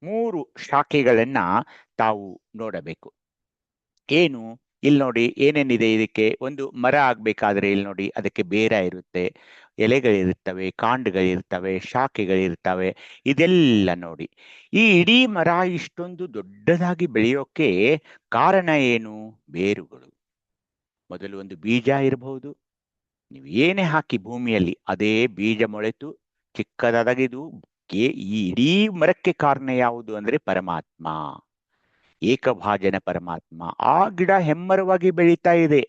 ಮೂರು ಶಾಖೆಗಳನ್ನ ತಾವು ನೋಡಬೇಕು. ಏನು? ಇಲ್ಲಿ ನೋಡಿ ಏನೇನಿದೆ. ಇದಕ್ಕೆ ಒಂದು ಮರ ಆಗ್ಬೇಕಾದ್ರೆ ಇಲ್ಲಿ ನೋಡಿ ಅದಕ್ಕೆ ಬೇರ ಇರುತ್ತೆ, ಎಲೆಗಳಿರ್ತವೆ, ಕಾಂಡಗಳಿರ್ತವೆ, ಶಾಖೆಗಳಿರ್ತವೆ. ಇದೆಲ್ಲ ನೋಡಿ ಈ ಇಡೀ ಮರ ಇಷ್ಟೊಂದು ದೊಡ್ಡದಾಗಿ ಬೆಳೆಯೋಕೆ ಕಾರಣ ಏನು? ಬೇರುಗಳು. ಮೊದಲು ಒಂದು ಬೀಜ ಇರಬಹುದು, ನೀವು ಏನೇ ಹಾಕಿ ಭೂಮಿಯಲ್ಲಿ ಅದೇ ಬೀಜ ಮೊಳೆತು ಚಿಕ್ಕದಾಗಿದು. ಈ ಇಡೀ ಮರಕ್ಕೆ ಕಾರಣ ಯಾವುದು ಅಂದ್ರೆ ಪರಮಾತ್ಮ, ಏಕಭಾಜನ ಪರಮಾತ್ಮ. ಆ ಗಿಡ ಹೆಮ್ಮರವಾಗಿ ಬೆಳೀತಾ ಇದೆ,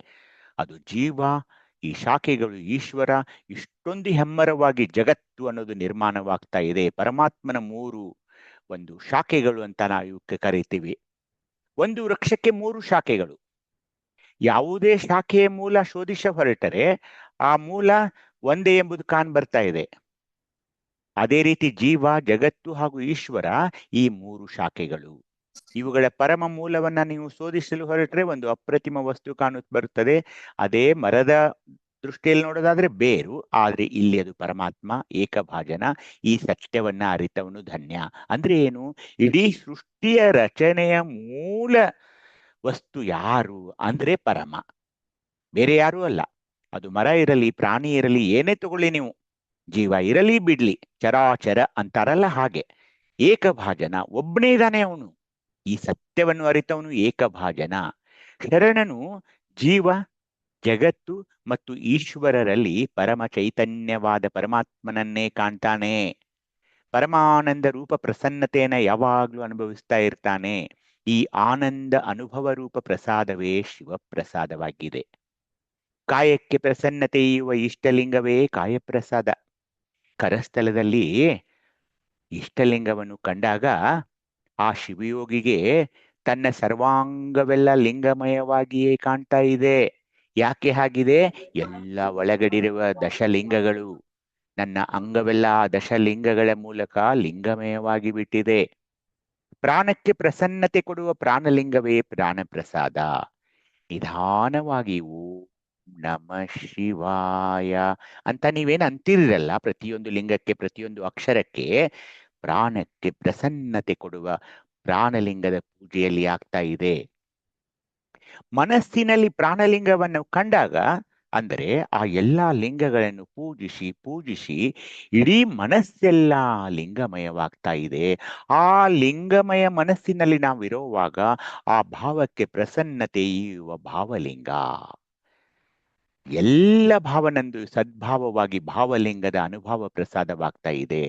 ಅದು ಜೀವ. ಈ ಶಾಖೆಗಳು ಈಶ್ವರ. ಇಷ್ಟೊಂದು ಹೆಮ್ಮರವಾಗಿ ಜಗತ್ತು ಅನ್ನೋದು ನಿರ್ಮಾಣವಾಗ್ತಾ ಇದೆ. ಪರಮಾತ್ಮನ ಮೂರು ಒಂದು ಶಾಖೆಗಳು ಅಂತ ನಾವು ಇವಕ್ಕೆ ಕರಿತೀವಿ. ಒಂದು ವೃಕ್ಷಕ್ಕೆ 3 ಶಾಖೆಗಳು. ಯಾವುದೇ ಶಾಖೆಯ ಮೂಲ ಶೋಧಿಸ ಹೊರಟರೆ ಆ ಮೂಲ ಒಂದೇ ಎಂಬುದು ಕಾಣ್ ಬರ್ತಾ ಇದೆ. ಅದೇ ರೀತಿ ಜೀವ, ಜಗತ್ತು ಹಾಗೂ ಈಶ್ವರ ಈ 3 ಶಾಖೆಗಳು. ಇವುಗಳ ಪರಮ ಮೂಲವನ್ನ ನೀವು ಶೋಧಿಸಲು ಹೊರಟ್ರೆ ಒಂದು ಅಪ್ರತಿಮ ವಸ್ತು ಬರುತ್ತದೆ. ಅದೇ ಮರದ ದೃಷ್ಟಿಯಲ್ಲಿ ನೋಡೋದಾದ್ರೆ ಬೇರು, ಆದ್ರೆ ಇಲ್ಲಿ ಅದು ಪರಮಾತ್ಮ, ಏಕಭಾಜನ. ಈ ಸತ್ಯವನ್ನ ಅರಿತವನು ಧನ್ಯ. ಅಂದ್ರೆ ಏನು? ಇಡೀ ಸೃಷ್ಟಿಯ ರಚನೆಯ ಮೂಲ ವಸ್ತು ಯಾರು ಅಂದ್ರೆ ಪರಮ, ಬೇರೆ ಯಾರೂ ಅಲ್ಲ. ಅದು ಮರ ಇರಲಿ, ಪ್ರಾಣಿ ಇರಲಿ, ಏನೇ ತಗೊಳ್ಳಿ ನೀವು, ಜೀವ ಇರಲಿ ಬಿಡ್ಲಿ, ಚರಾಚರ ಅಂತಾರಲ್ಲ ಹಾಗೆ ಏಕಭಾಜನ ಒಬ್ಬನೇ ಇದ್ದಾನೆ ಅವನು. ಈ ಸತ್ಯವನ್ನು ಅರಿತವನು ಏಕಭಾಜನ. ಶರಣನು ಜೀವ, ಜಗತ್ತು ಮತ್ತು ಈಶ್ವರರಲ್ಲಿ ಪರಮ ಚೈತನ್ಯವಾದ ಪರಮಾತ್ಮನನ್ನೇ ಕಾಣ್ತಾನೆ. ಪರಮಾನಂದ ರೂಪ ಪ್ರಸನ್ನತೆಯನ್ನ ಯಾವಾಗ್ಲೂ ಅನುಭವಿಸ್ತಾ ಇರ್ತಾನೆ. ಈ ಆನಂದ ಅನುಭವ ರೂಪ ಪ್ರಸಾದವೇ ಶಿವಪ್ರಸಾದವಾಗಿದೆ. ಕಾಯಕ್ಕೆ ಪ್ರಸನ್ನತೆ ಇರುವ ಇಷ್ಟಲಿಂಗವೇ ಕಾಯಪ್ರಸಾದ. ಕರಸ್ಥಲದಲ್ಲಿ ಇಷ್ಟಲಿಂಗವನ್ನು ಕಂಡಾಗ ಆ ಶಿವಯೋಗಿಗೆ ತನ್ನ ಸರ್ವಾಂಗವೆಲ್ಲ ಲಿಂಗಮಯವಾಗಿಯೇ ಕಾಣ್ತಾ ಇದೆ. ಯಾಕೆ ಹಾಗಿದೆ? ಎಲ್ಲ ಒಳಗಡಿರುವ ದಶಲಿಂಗಗಳು, ನನ್ನ ಅಂಗವೆಲ್ಲ ದಶಲಿಂಗಗಳ ಮೂಲಕ ಲಿಂಗಮಯವಾಗಿ ಬಿಟ್ಟಿದೆ. ಪ್ರಾಣಕ್ಕೆ ಪ್ರಸನ್ನತೆ ಕೊಡುವ ಪ್ರಾಣಲಿಂಗವೇ ಪ್ರಾಣಪ್ರಸಾದ. ನಿಧಾನವಾಗಿ ಓಂ ನಮಃ ಶಿವಾಯ ಅಂತ ನೀವೇನು ಅಂತಿರಲ್ಲ, ಪ್ರತಿಯೊಂದು ಲಿಂಗಕ್ಕೆ, ಪ್ರತಿಯೊಂದು ಅಕ್ಷರಕ್ಕೆ ಪ್ರಾಣಕ್ಕೆ ಪ್ರಸನ್ನತೆ ಕೊಡುವ ಪ್ರಾಣಲಿಂಗದ ಪೂಜೆಯಲ್ಲಿ ಆಗ್ತಾ ಇದೆ. ಮನಸ್ಸಿನಲ್ಲಿ ಪ್ರಾಣಲಿಂಗವನ್ನು ಕಂಡಾಗ, ಅಂದರೆ ಆ ಎಲ್ಲಾ ಲಿಂಗಗಳನ್ನು ಪೂಜಿಸಿ ಪೂಜಿಸಿ ಇಡೀ ಮನಸ್ಸೆಲ್ಲ ಲಿಂಗಮಯವಾಗ್ತಾ ಇದೆ. ಆ ಲಿಂಗಮಯ ಮನಸ್ಸಿನಲ್ಲಿ ನಾವಿರುವಾಗ ಆ ಭಾವಕ್ಕೆ ಪ್ರಸನ್ನತೆ ಇರುವ ಭಾವಲಿಂಗ. ಎಲ್ಲ ಭಾವನಂದು ಸದ್ಭಾವವಾಗಿ ಭಾವಲಿಂಗದ ಅನುಭವ ಪ್ರಸಾದವಾಗ್ತಾ ಇದೆ.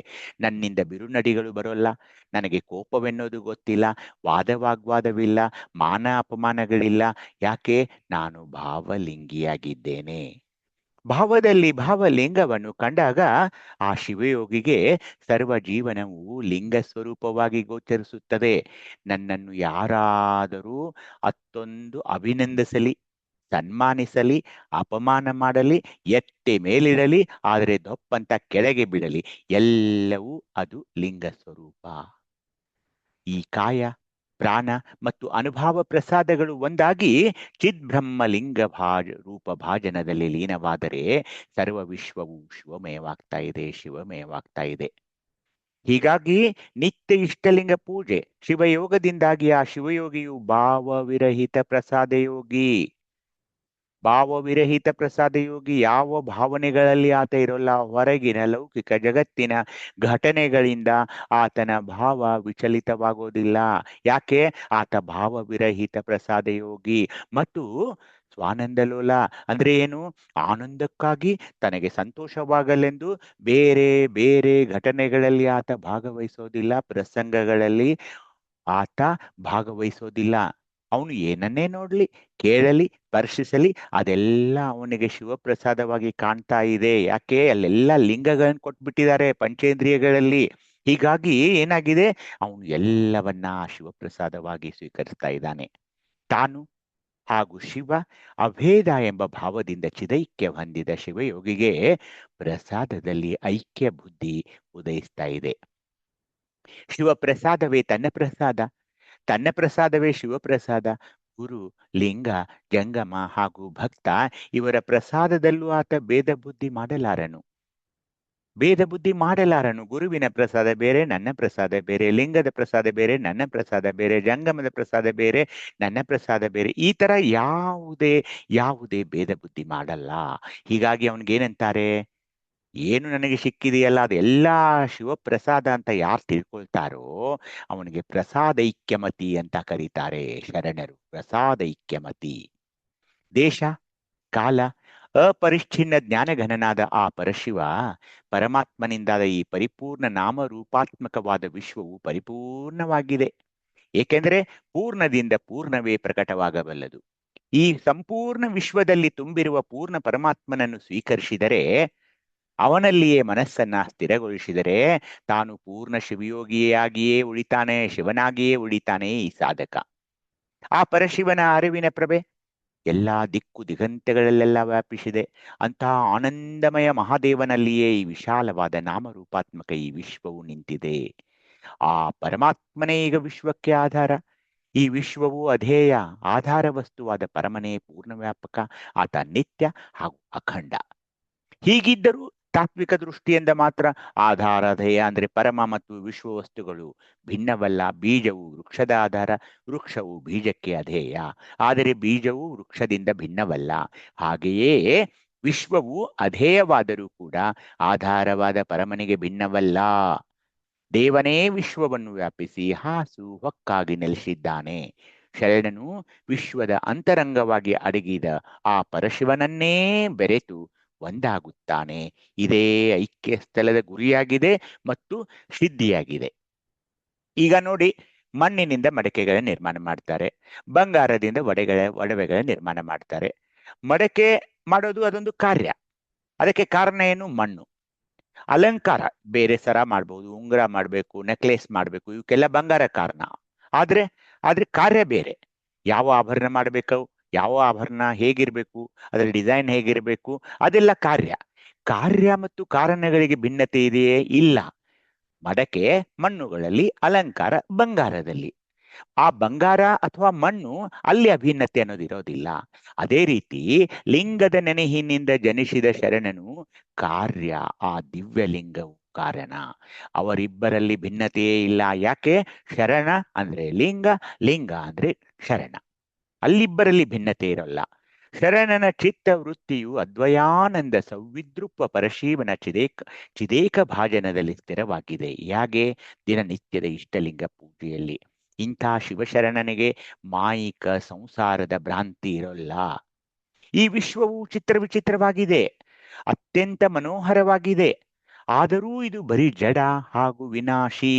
ನನ್ನಿಂದ ಬಿರುನಡಿಗಳು ಬರೋಲ್ಲ, ನನಗೆ ಕೋಪವೆನ್ನೋದು ಗೊತ್ತಿಲ್ಲ, ವಾದವಾಗ್ವಾದವಿಲ್ಲ, ಮಾನ ಅಪಮಾನಗಳಿಲ್ಲ. ಯಾಕೆ? ನಾನು ಭಾವಲಿಂಗಿಯಾಗಿದ್ದೇನೆ. ಭಾವದಲ್ಲಿ ಭಾವಲಿಂಗವನ್ನು ಕಂಡಾಗ ಆ ಶಿವಯೋಗಿಗೆ ಸರ್ವ ಜೀವನವು ಲಿಂಗ ಸ್ವರೂಪವಾಗಿ ಗೋಚರಿಸುತ್ತದೆ. ನನ್ನನ್ನು ಯಾರಾದರೂ ಅತ್ತೊಂದು ಅಭಿನಂದಿಸಲಿ, ಸನ್ಮಾನಿಸಲಿ, ಅಪಮಾನ ಮಾಡಲಿ, ಎತ್ತೆ ಮೇಲಿಡಲಿ, ಆದರೆ ದೊಪ್ಪಂತ ಕೆಳಗೆ ಬಿಡಲಿ, ಎಲ್ಲವೂ ಅದು ಲಿಂಗ ಸ್ವರೂಪ. ಈ ಕಾಯ, ಪ್ರಾಣ ಮತ್ತು ಅನುಭವ ಪ್ರಸಾದಗಳು ಒಂದಾಗಿ ಚಿದ್ಬ್ರಹ್ಮ ಲಿಂಗ ರೂಪ ಭಾಜನದಲ್ಲಿ ಲೀನವಾದರೆ ಸರ್ವ ವಿಶ್ವವು ಶಿವಮಯವಾಗ್ತಾ ಇದೆ, ಶಿವಮಯವಾಗ್ತಾ ಇದೆ. ಹೀಗಾಗಿ ನಿತ್ಯ ಇಷ್ಟಲಿಂಗ ಪೂಜೆ ಶಿವಯೋಗದಿಂದಾಗಿ ಆ ಶಿವಯೋಗಿಯು ಭಾವವಿರಹಿತ ಪ್ರಸಾದ ಯೋಗಿ. ಭಾವವಿರಹಿತ ಪ್ರಸಾದ ಯೋಗಿ ಯಾವ ಭಾವನೆಗಳಲ್ಲಿ ಆತ ಇರೋಲ್ಲ. ಹೊರಗಿನ ಲೌಕಿಕ ಜಗತ್ತಿನ ಘಟನೆಗಳಿಂದ ಆತನ ಭಾವ ವಿಚಲಿತವಾಗೋದಿಲ್ಲ. ಯಾಕೆ? ಆತ ಭಾವವಿರಹಿತ ಪ್ರಸಾದ ಯೋಗಿ. ಮತ್ತು ಸ್ವಾನಂದಲೋಲ ಅಂದ್ರೆ ಏನು? ಆನಂದಕ್ಕಾಗಿ ತನಗೆ ಸಂತೋಷವಾಗಲೆಂದು ಬೇರೆ ಬೇರೆ ಘಟನೆಗಳಲ್ಲಿ ಆತ ಭಾಗವಹಿಸೋದಿಲ್ಲ, ಪ್ರಸಂಗಗಳಲ್ಲಿ ಆತ ಭಾಗವಹಿಸೋದಿಲ್ಲ. ಅವನು ಏನನ್ನೇ ನೋಡ್ಲಿ, ಕೇಳಲಿ, ಸ್ಪರ್ಶಿಸಲಿ, ಅದೆಲ್ಲ ಅವನಿಗೆ ಶಿವಪ್ರಸಾದವಾಗಿ ಕಾಣ್ತಾ ಇದೆ. ಯಾಕೆ? ಅಲ್ಲೆಲ್ಲ ಲಿಂಗಗಳನ್ನು ಕೊಟ್ಬಿಟ್ಟಿದ್ದಾರೆ ಪಂಚೇಂದ್ರಿಯಗಳಲ್ಲಿ. ಹೀಗಾಗಿ ಏನಾಗಿದೆ? ಅವನು ಎಲ್ಲವನ್ನ ಶಿವಪ್ರಸಾದವಾಗಿ ಸ್ವೀಕರಿಸ್ತಾ ಇದ್ದಾನೆ. ತಾನು ಹಾಗೂ ಶಿವ ಅಭೇದ ಎಂಬ ಭಾವದಿಂದ ಚಿದೈಕ್ಯ ಹೊಂದಿದ ಶಿವಯೋಗಿಗೆ ಪ್ರಸಾದದಲ್ಲಿ ಐಕ್ಯ ಬುದ್ಧಿ ಉದಯಿಸ್ತಾ ಇದೆ. ಶಿವಪ್ರಸಾದವೇ ತನ್ನ ಪ್ರಸಾದ, ತನ್ನ ಪ್ರಸಾದವೇ ಶಿವಪ್ರಸಾದ. ಗುರು, ಲಿಂಗ, ಜಂಗಮ ಹಾಗೂ ಭಕ್ತ ಇವರ ಪ್ರಸಾದದಲ್ಲೂ ಆತ ಭೇದ ಬುದ್ಧಿ ಮಾಡಲಾರನು. ಭೇದ ಬುದ್ಧಿ ಮಾಡಲಾರನು. ಗುರುವಿನ ಪ್ರಸಾದ ಬೇರೆ, ನನ್ನ ಪ್ರಸಾದ ಬೇರೆ, ಲಿಂಗದ ಪ್ರಸಾದ ಬೇರೆ, ನನ್ನ ಪ್ರಸಾದ ಬೇರೆ, ಜಂಗಮದ ಪ್ರಸಾದ ಬೇರೆ, ನನ್ನ ಪ್ರಸಾದ ಬೇರೆ. ಈ ತರ ಯಾವುದೇ ಭೇದ ಬುದ್ಧಿ ಮಾಡಲ್ಲ. ಹೀಗಾಗಿ ಅವನಿಗೇನಂತಾರೆ, ಏನು ನನಗೆ ಸಿಕ್ಕಿದೆಯಲ್ಲ ಅದೆಲ್ಲ ಶಿವಪ್ರಸಾದ ಅಂತ ಯಾರು ತಿಳ್ಕೊಳ್ತಾರೋ ಅವನಿಗೆ ಪ್ರಸಾದೈಕ್ಯಮತಿ ಅಂತ ಕರೀತಾರೆ ಶರಣರು. ಪ್ರಸಾದೈಕ್ಯಮತಿ. ದೇಶ ಕಾಲ ಅಪರಿಚ್ಛಿನ್ನ ಜ್ಞಾನಘನನಾದ ಆ ಪರಶಿವ ಪರಮಾತ್ಮನಿಂದಾದ ಈ ಪರಿಪೂರ್ಣ ನಾಮರೂಪಾತ್ಮಕವಾದ ವಿಶ್ವವು ಪರಿಪೂರ್ಣವಾಗಿದೆ. ಏಕೆಂದರೆ ಪೂರ್ಣದಿಂದ ಪೂರ್ಣವೇ ಪ್ರಕಟವಾಗಬಲ್ಲದು. ಈ ಸಂಪೂರ್ಣ ವಿಶ್ವದಲ್ಲಿ ತುಂಬಿರುವ ಪೂರ್ಣ ಪರಮಾತ್ಮನನ್ನು ಸ್ವೀಕರಿಸಿದರೆ, ಅವನಲ್ಲಿಯೇ ಮನಸ್ಸನ್ನ ಸ್ಥಿರಗೊಳಿಸಿದರೆ ತಾನು ಪೂರ್ಣ ಶಿವಯೋಗಿಯಾಗಿಯೇ ಉಳಿತಾನೆ, ಶಿವನಾಗಿಯೇ ಉಳಿತಾನೆ ಈ ಸಾಧಕ. ಆ ಪರಶಿವನ ಅರಿವಿನ ಪ್ರಭೆ ಎಲ್ಲಾ ದಿಕ್ಕು ದಿಗಂತಗಳಲ್ಲೆಲ್ಲ ವ್ಯಾಪಿಸಿದೆ. ಅಂತಹ ಆನಂದಮಯ ಮಹಾದೇವನಲ್ಲಿಯೇ ಈ ವಿಶಾಲವಾದ ನಾಮರೂಪಾತ್ಮಕ ಈ ವಿಶ್ವವು ನಿಂತಿದೆ. ಆ ಪರಮಾತ್ಮನೇ ಈಗ ವಿಶ್ವಕ್ಕೆ ಆಧಾರ. ಈ ವಿಶ್ವವು ಅಧೇಯ, ಆಧಾರ ವಸ್ತುವಾದ ಪರಮನೇ ಪೂರ್ಣವ್ಯಾಪಕ. ಆತ ನಿತ್ಯ ಹಾಗೂ ಅಖಂಡ. ಹೀಗಿದ್ದರೂ ತಾತ್ವಿಕ ದೃಷ್ಟಿಯಿಂದ ಮಾತ್ರ ಆಧಾರ ಧ್ಯೇಯ ಅಂದ್ರೆ ಪರಮ ಮತ್ತು ವಿಶ್ವ ವಸ್ತುಗಳು ಭಿನ್ನವಲ್ಲ. ಬೀಜವು ವೃಕ್ಷದ ಆಧಾರ, ವೃಕ್ಷವು ಬೀಜಕ್ಕೆ ಅಧೇಯ. ಆದರೆ ಬೀಜವು ವೃಕ್ಷದಿಂದ ಭಿನ್ನವಲ್ಲ. ಹಾಗೆಯೇ ವಿಶ್ವವು ಅಧೇಯವಾದರೂ ಕೂಡ ಆಧಾರವಾದ ಪರಮನಿಗೆ ಭಿನ್ನವಲ್ಲ. ದೇವನೇ ವಿಶ್ವವನ್ನು ವ್ಯಾಪಿಸಿ ಹಾಸು ಹೊಕ್ಕಾಗಿ ನೆಲೆಸಿದ್ದಾನೆ. ಶರಣನು ವಿಶ್ವದ ಅಂತರಂಗವಾಗಿ ಅಡಗಿದ ಆ ಪರಶಿವನನ್ನೇ ಬೆರೆತು ಒಂದಾಗುತ್ತಾನೆ. ಇದೇ ಐಕ್ಯ ಸ್ಥಳದ ಗುರಿಯಾಗಿದೆ ಮತ್ತು ಸಿದ್ಧಿಯಾಗಿದೆ. ಈಗ ನೋಡಿ, ಮಣ್ಣಿನಿಂದ ಮಡಕೆಗಳ ನಿರ್ಮಾಣ ಮಾಡ್ತಾರೆ, ಬಂಗಾರದಿಂದ ಒಡವೆಗಳ ನಿರ್ಮಾಣ ಮಾಡ್ತಾರೆ. ಮಡಕೆ ಮಾಡೋದು ಅದೊಂದು ಕಾರ್ಯ. ಅದಕ್ಕೆ ಕಾರಣ ಏನು? ಮಣ್ಣು. ಅಲಂಕಾರ ಬೇರೆ ಸರ ಮಾಡ್ಬೋದು, ಉಂಗುರ ಮಾಡಬೇಕು, ನೆಕ್ಲೆಸ್ ಮಾಡಬೇಕು, ಇವಕ್ಕೆಲ್ಲ ಬಂಗಾರ ಕಾರಣ. ಆದ್ರೆ ಕಾರ್ಯ ಬೇರೆ. ಯಾವ ಆಭರಣ ಮಾಡಬೇಕು, ಯಾವ ಆಭರಣ ಹೇಗಿರ್ಬೇಕು, ಅದರ ಡಿಸೈನ್ ಹೇಗಿರ್ಬೇಕು, ಅದೆಲ್ಲ ಕಾರ್ಯ ಮತ್ತು ಕಾರಣಗಳಿಗೆ ಭಿನ್ನತೆ ಇದೆಯೇ? ಇಲ್ಲ. ಮಡಕೆ ಮಣ್ಣುಗಳಲ್ಲಿ, ಅಲಂಕಾರ ಬಂಗಾರದಲ್ಲಿ. ಆ ಬಂಗಾರ ಅಥವಾ ಮಣ್ಣು ಅಲ್ಲಿ ಅಭಿನ್ನತೆ ಅನ್ನೋದಿರೋದಿಲ್ಲ. ಅದೇ ರೀತಿ ಲಿಂಗದ ನೆನೆಹಿನಿಂದ ಜನಿಸಿದ ಶರಣನು ಕಾರ್ಯ, ಆ ದಿವ್ಯಲಿಂಗವು ಕಾರಣ. ಅವರಿಬ್ಬರಲ್ಲಿ ಭಿನ್ನತೆಯೇ ಇಲ್ಲ. ಯಾಕೆ? ಶರಣ ಅಂದ್ರೆ ಲಿಂಗ, ಲಿಂಗ ಅಂದ್ರೆ ಶರಣ. ಅಲ್ಲಿಬ್ಬರಲ್ಲಿ ಭಿನ್ನತೆ ಇರಲ್ಲ. ಶರಣನ ಚಿತ್ತ ವೃತ್ತಿಯು ಅದ್ವಯಾನಂದ ಸೌವಿದೃಪ್ಪ ಪರಶಿವನ ಚಿದೇಕ ಭಾಜನದಲ್ಲಿ ಸ್ಥಿರವಾಗಿದೆ. ಹೇಗೆ? ದಿನನಿತ್ಯದ ಇಷ್ಟಲಿಂಗ ಪೂಜೆಯಲ್ಲಿ. ಇಂಥ ಶಿವಶರಣನಿಗೆ ಮಾಯಿಕ ಸಂಸಾರದ ಭ್ರಾಂತಿ ಇರೋಲ್ಲ. ಈ ವಿಶ್ವವು ವಿಚಿತ್ರವಾಗಿದೆ, ಅತ್ಯಂತ ಮನೋಹರವಾಗಿದೆ. ಆದರೂ ಇದು ಬರೀ ಜಡ ಹಾಗೂ ವಿನಾಶಿ.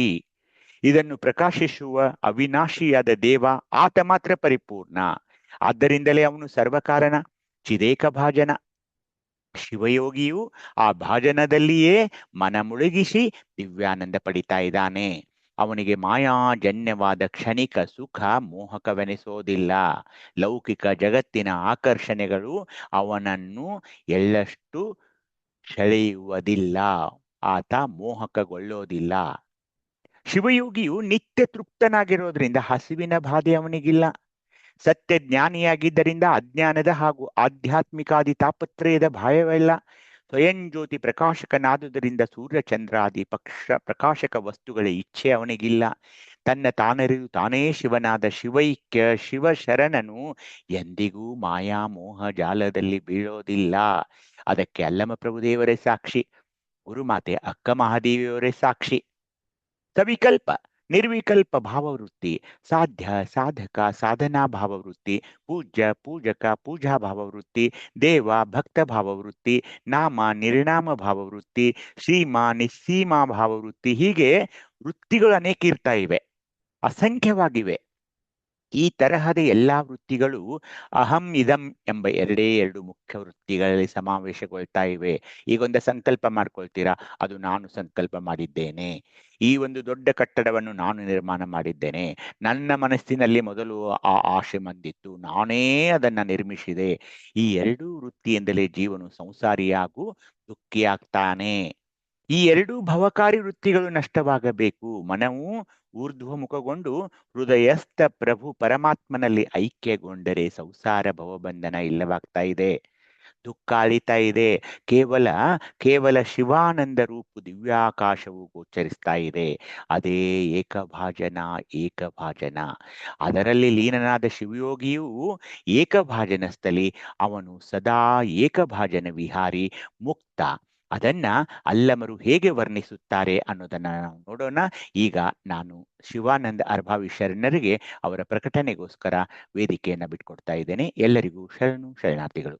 ಇದನ್ನು ಪ್ರಕಾಶಿಸುವ ಅವಿನಾಶಿಯಾದ ದೇವ ಆತ ಮಾತ್ರ ಪರಿಪೂರ್ಣ. ಆದ್ದರಿಂದಲೇ ಅವನು ಸರ್ವಕಾರಣ, ಚಿದೇಕ ಭಾಜನ. ಶಿವಯೋಗಿಯು ಆ ಭಾಜನದಲ್ಲಿಯೇ ಮನ ಮುಳುಗಿಸಿ ದಿವ್ಯಾನಂದ ಪಡಿತಾ ಇದ್ದಾನೆ. ಅವನಿಗೆ ಮಾಯಾಜನ್ಯವಾದ ಕ್ಷಣಿಕ ಸುಖ ಮೋಹಕವೆನಿಸೋದಿಲ್ಲ. ಲೌಕಿಕ ಜಗತ್ತಿನ ಆಕರ್ಷಣೆಗಳು ಅವನನ್ನು ಎಳ್ಳಷ್ಟು ಸೆಳೆಯುವುದಿಲ್ಲ. ಆತ ಮೋಹಕಗೊಳ್ಳೋದಿಲ್ಲ. ಶಿವಯೋಗಿಯು ನಿತ್ಯ ತೃಪ್ತನಾಗಿರೋದ್ರಿಂದ ಹಸಿವಿನ ಬಾಧೆ ಅವನಿಗಿಲ್ಲ. ಸತ್ಯ ಜ್ಞಾನಿಯಾಗಿದ್ದರಿಂದ ಅಜ್ಞಾನದ ಹಾಗೂ ಆಧ್ಯಾತ್ಮಿಕಾದಿ ತಾಪತ್ರಯದ ಭಯವಿಲ್ಲ. ಸ್ವಯಂ ಜ್ಯೋತಿ ಪ್ರಕಾಶಕನಾದುದರಿಂದ ಸೂರ್ಯಚಂದ್ರಾದಿ ಪ್ರಕಾಶಕ ವಸ್ತುಗಳ ಇಚ್ಛೆ ಅವನಿಗಿಲ್ಲ. ತನ್ನ ತಾನರಿದು ತಾನೇ ಶಿವನಾದ ಶಿವೈಕ್ಯ ಶಿವಶರಣನು ಎಂದಿಗೂ ಮಾಯಾ ಮೋಹ ಜಾಲದಲ್ಲಿ ಬೀಳೋದಿಲ್ಲ. ಅದಕ್ಕೆ ಅಲ್ಲಮ ಪ್ರಭುದೇವರೇ ಸಾಕ್ಷಿ, ಗುರುಮಾತೆ ಅಕ್ಕ ಮಹಾದೇವಿಯವರೇ ಸಾಕ್ಷಿ. ಸವಿಕಲ್ಪ ನಿರ್ವಿಕಲ್ಪ ಭಾವವೃತ್ತಿ, ಸಾಧ್ಯ ಸಾಧಕ ಸಾಧನಾ ಭಾವವೃತ್ತಿ, ಪೂಜ್ಯ ಪೂಜಕ ಪೂಜಾ ಭಾವವೃತ್ತಿ, ದೇವ ಭಕ್ತ ಭಾವವೃತ್ತಿ, ನಾಮ ನಿರ್ನಾಮ ಭಾವವೃತ್ತಿ, ಸೀಮಾ ನಿಸ್ಸೀಮಾ ಭಾವವೃತ್ತಿ. ಹೀಗೆ ವೃತ್ತಿಗಳು ಅನೇಕ ಇರ್ತಾ ಇವೆ, ಅಸಂಖ್ಯವಾಗಿವೆ. ಈ ತರಹದ ಎಲ್ಲಾ ವೃತ್ತಿಗಳು ಅಹಂ ಇದಂ ಎಂಬ ಎರಡು ಮುಖ್ಯ ವೃತ್ತಿಗಳಲ್ಲಿ ಸಮಾವೇಶಗೊಳ್ತಾ ಇವೆ. ಈಗೊಂದು ಸಂಕಲ್ಪ ಮಾಡ್ಕೊಳ್ತೀರಾ, ಅದು ನಾನು ಸಂಕಲ್ಪ ಮಾಡಿದ್ದೇನೆ. ಈ ಒಂದು ದೊಡ್ಡ ಕಟ್ಟಡವನ್ನು ನಾನು ನಿರ್ಮಾಣ ಮಾಡಿದ್ದೇನೆ. ನನ್ನ ಮನಸ್ಸಿನಲ್ಲಿ ಮೊದಲು ಆ ಆಶೆ ಬಂದಿತ್ತು, ನಾನೇ ಅದನ್ನ ನಿರ್ಮಿಸಿದೆ. ಈ ಎರಡೂ ವೃತ್ತಿಯಿಂದಲೇ ಜೀವನು ಸಂಸಾರಿಯಾಗೂ ದುಃಖಿಯಾಗ್ತಾನೆ. ಈ ಎರಡೂ ಭವಕಾರಿ ವೃತ್ತಿಗಳು ನಷ್ಟವಾಗಬೇಕು. ಮನವು ಊರ್ಧ್ವಮುಖಗೊಂಡು ಹೃದಯಸ್ಥ ಪ್ರಭು ಪರಮಾತ್ಮನಲ್ಲಿ ಐಕ್ಯಗೊಂಡರೆ ಸಂಸಾರ ಭವಬಂಧನ ಇಲ್ಲವಾಗ್ತಾ ಇದೆ. ದುಃಖ ಅಳಿತಾ ಇದೆ. ಕೇವಲ ಕೇವಲ ಶಿವಾನಂದ ರೂಪು ದಿವ್ಯಾಕಾಶವು ಗೋಚರಿಸ್ತಾ ಇದೆ. ಅದೇ ಏಕಭಾಜನ. ಏಕಭಾಜನ ಅದರಲ್ಲಿ ಲೀನನಾದ ಶಿವಯೋಗಿಯು ಏಕಭಾಜನ ಸ್ಥಳಿ. ಅವನು ಸದಾ ಏಕಭಾಜನ ವಿಹಾರಿ, ಮುಕ್ತ. ಅದನ್ನ ಅಲ್ಲಮರು ಹೇಗೆ ವರ್ಣಿಸುತ್ತಾರೆ ಅನ್ನೋದನ್ನ ನಾವು ನೋಡೋಣ. ಈಗ ನಾನು ಶಿವಾನಂದ ಅರ್ಭಾವಿ ಶರಣರಿಗೆ ಅವರ ಪ್ರಕಟಣೆಗೋಸ್ಕರ ವೇದಿಕೆಯನ್ನ ಬಿಟ್ಕೊಡ್ತಾ ಇದ್ದೇನೆ. ಎಲ್ಲರಿಗೂ ಶರಣು ಶರಣಾರ್ಥಿಗಳು.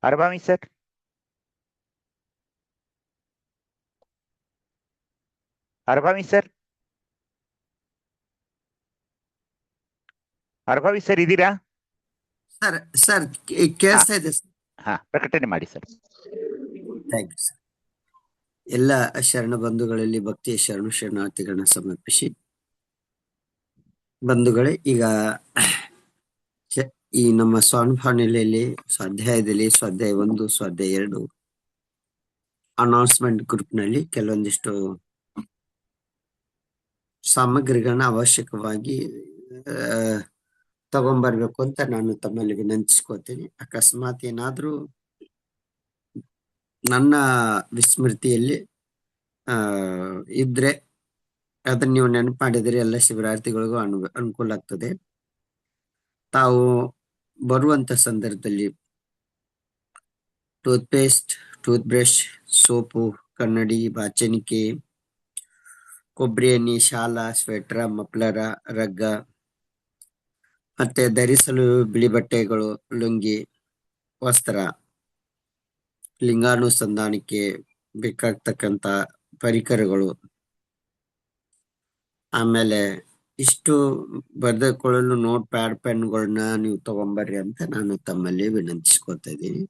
Arabhavi sir. Arabhavi sir. Arabhavi sir ಇದ್ದೀರಾ? ಸರ್ ಸರ್ ಕೇಳಿಸ್ತಾ ಇದೆ ಸರ್. ಹಾ, ಪ್ರಕಟಣೆ ಮಾಡಿ ಸರ್. Thank you sir. ಎಲ್ಲ ಶರಣ ಬಂಧುಗಳಲ್ಲಿ ಭಕ್ತಿಯ ಶರಣು ಶರಣಾರ್ಥಿಗಳನ್ನ ಸಮರ್ಪಿಸಿ, ಬಂಧುಗಳೇ, ಈಗ ಈ ನಮ್ಮ ಸ್ವಾನುಭಾವನೆಲೆಯಲ್ಲಿ ಸ್ವಾಧ್ಯಾಯದಲ್ಲಿ ಸ್ವಾಧ್ಯಾಯ 1, ಸ್ವಾಧ್ಯಾಯ 2 ಅನೌನ್ಸ್ಮೆಂಟ್ ಗ್ರೂಪ್ ನಲ್ಲಿ ಕೆಲವೊಂದಿಷ್ಟು ಸಾಮಗ್ರಿಗಳನ್ನ ಅವಶ್ಯಕವಾಗಿ ತಗೊಂಡ್ಬರ್ಬೇಕು ಅಂತ ನಾನು ತಮ್ಮಲ್ಲಿ ವಿನಂತಿಸ್ಕೋತೀನಿ. ಅಕಸ್ಮಾತ್ ಏನಾದ್ರೂ ನನ್ನ ವಿಸ್ಮೃತಿಯಲ್ಲಿ ಇದ್ರೆ ಅದನ್ನ ನೀವು ನೆನಪು ಮಾಡಿದ್ರೆ ಎಲ್ಲ ಶಿಬಿರಾರ್ಥಿಗಳಿಗೂ ಅನುಕೂಲ ಆಗ್ತದೆ. ತಾವು ಬರುವಂತ ಸಂದರ್ಭದಲ್ಲಿ ಟೂತ್ಪೇಸ್ಟ್, ಟೂತ್ ಬ್ರಷ್, ಸೋಪು, ಕನ್ನಡಿ, ಬಾಚಣಿಕೆ, ಕೊಬ್ಬರಿ ಎಣ್ಣೆ, ಶಾಲ, ಸ್ವೆಟರ್, ಮಫ್ಲರ, ರಗ್ಗ, ಮತ್ತೆ ಧರಿಸಲು ಬಿಳಿ ಬಟ್ಟೆಗಳು, ಲುಂಗಿ, ವಸ್ತ್ರ, ಲಿಂಗಾನುಸಂಧಾನಕ್ಕೆ ಬೇಕಾಗ್ತಕ್ಕಂತ ಪರಿಕರಗಳು, ಆಮೇಲೆ ಇಷ್ಟು ಬರೆದುಕೊಳ್ಳಲು ನೋಟ್ ಪ್ಯಾಡ್, ಪೆನ್ಗಳನ್ನ ನೀವು ತಗೊಂಬರ್ರಿ ಅಂತ ನಾನು ತಮ್ಮಲ್ಲಿ ವಿನಂತಿಸ್ಕೊತಾ ಇದ್ದೀನಿ.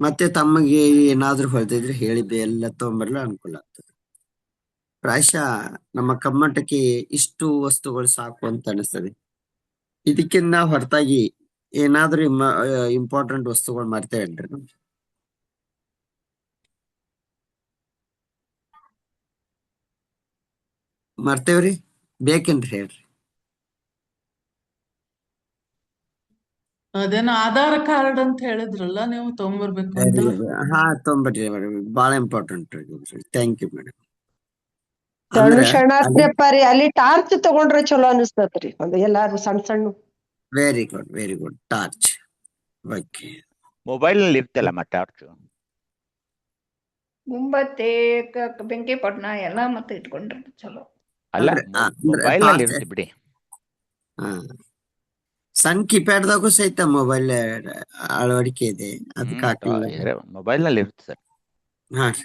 ಮತ್ತೆ ತಮಗೆ ಏನಾದ್ರೂ ಹೊಳೆದಿದ್ರೆ ಹೇಳಿ ಎಲ್ಲ ತಗೊಂಬರ್ಲು ಅನುಕೂಲ ಆಗ್ತದೆ. ಪ್ರಾಯಶಃ ನಮ್ಮ ಕರ್ನಾಟಕಕ್ಕೆ ಇಷ್ಟು ವಸ್ತುಗಳು ಸಾಕು ಅಂತ ಅನಿಸ್ತದೆ. ಇದಕ್ಕಿಂತ ಹೊರತಾಗಿ ಏನಾದ್ರೂ ಇಂಪಾರ್ಟೆಂಟ್ ವಸ್ತುಗಳು ಮಾಡ್ತೇವೇನ್ರಿ ನಾವು? ಮರ್ತೇವ್ರಿ? ಬೇಕೇನ್ರಿ ಹೇಳ್ರಿ. ಅದೇನೋ ಆಧಾರ್ ಕಾರ್ಡ್ ಅಂತ ಹೇಳಿದ್ರಲ್ಲ, ನೀವು ತಗೊಂಡ್ಬರ್ಬೇಕು ಅಂತ. ಹಾ, ತೊಂಬರ್ರಿ ಮೇಡಮ್, ಬಹಳ ಇಂಪಾರ್ಟೆಂಟ್. Thank you madam. ಶರಣಾರ್ಥಿಯಪ್ಪ ರೀ, ಅಲ್ಲಿ ಟಾರ್ಚ್ ತಗೊಂಡ್ರೆ ಚಲೋ ಅನಿಸ್ತತ್ರಿ, ಒಂದು ಎಲ್ಲಾರು ಸಣ್ಣ ಸಣ್ಣ. Very good, very good. Torch. Okay. Mobile ನಲ್ಲಿ ಇರ್ತಲ್ಲ ಟಾರ್ಚ್. ಮುಂಬತ್ತಿ, ಬೆಂಕಿ ಪಟ್ನ ಎಲ್ಲ ಮತ್ತೆ ಇಟ್ಕೊಂಡ್ರೆ ಚಲೋ. ಅಲ್ಲ, ಮೊಬೈಲ್ ನಲ್ಲಿ ಇರುತ್ತೆ ಬಿಡಿ. ಸಣ್ಣ ಕೀಪ್ಯಾಡ್ದಾಗೂ ಸಹಿತ ಮೊಬೈಲ್ ಅಳವಡಿಕೆ ಇದೆ, ಅದಕ್ಕೆ ಹಾಕಿಲ್ಲ. ಮೊಬೈಲ್ ನಲ್ಲಿ ಇರುತ್ತೆ ಸರ್. ಹಾ ರೀ.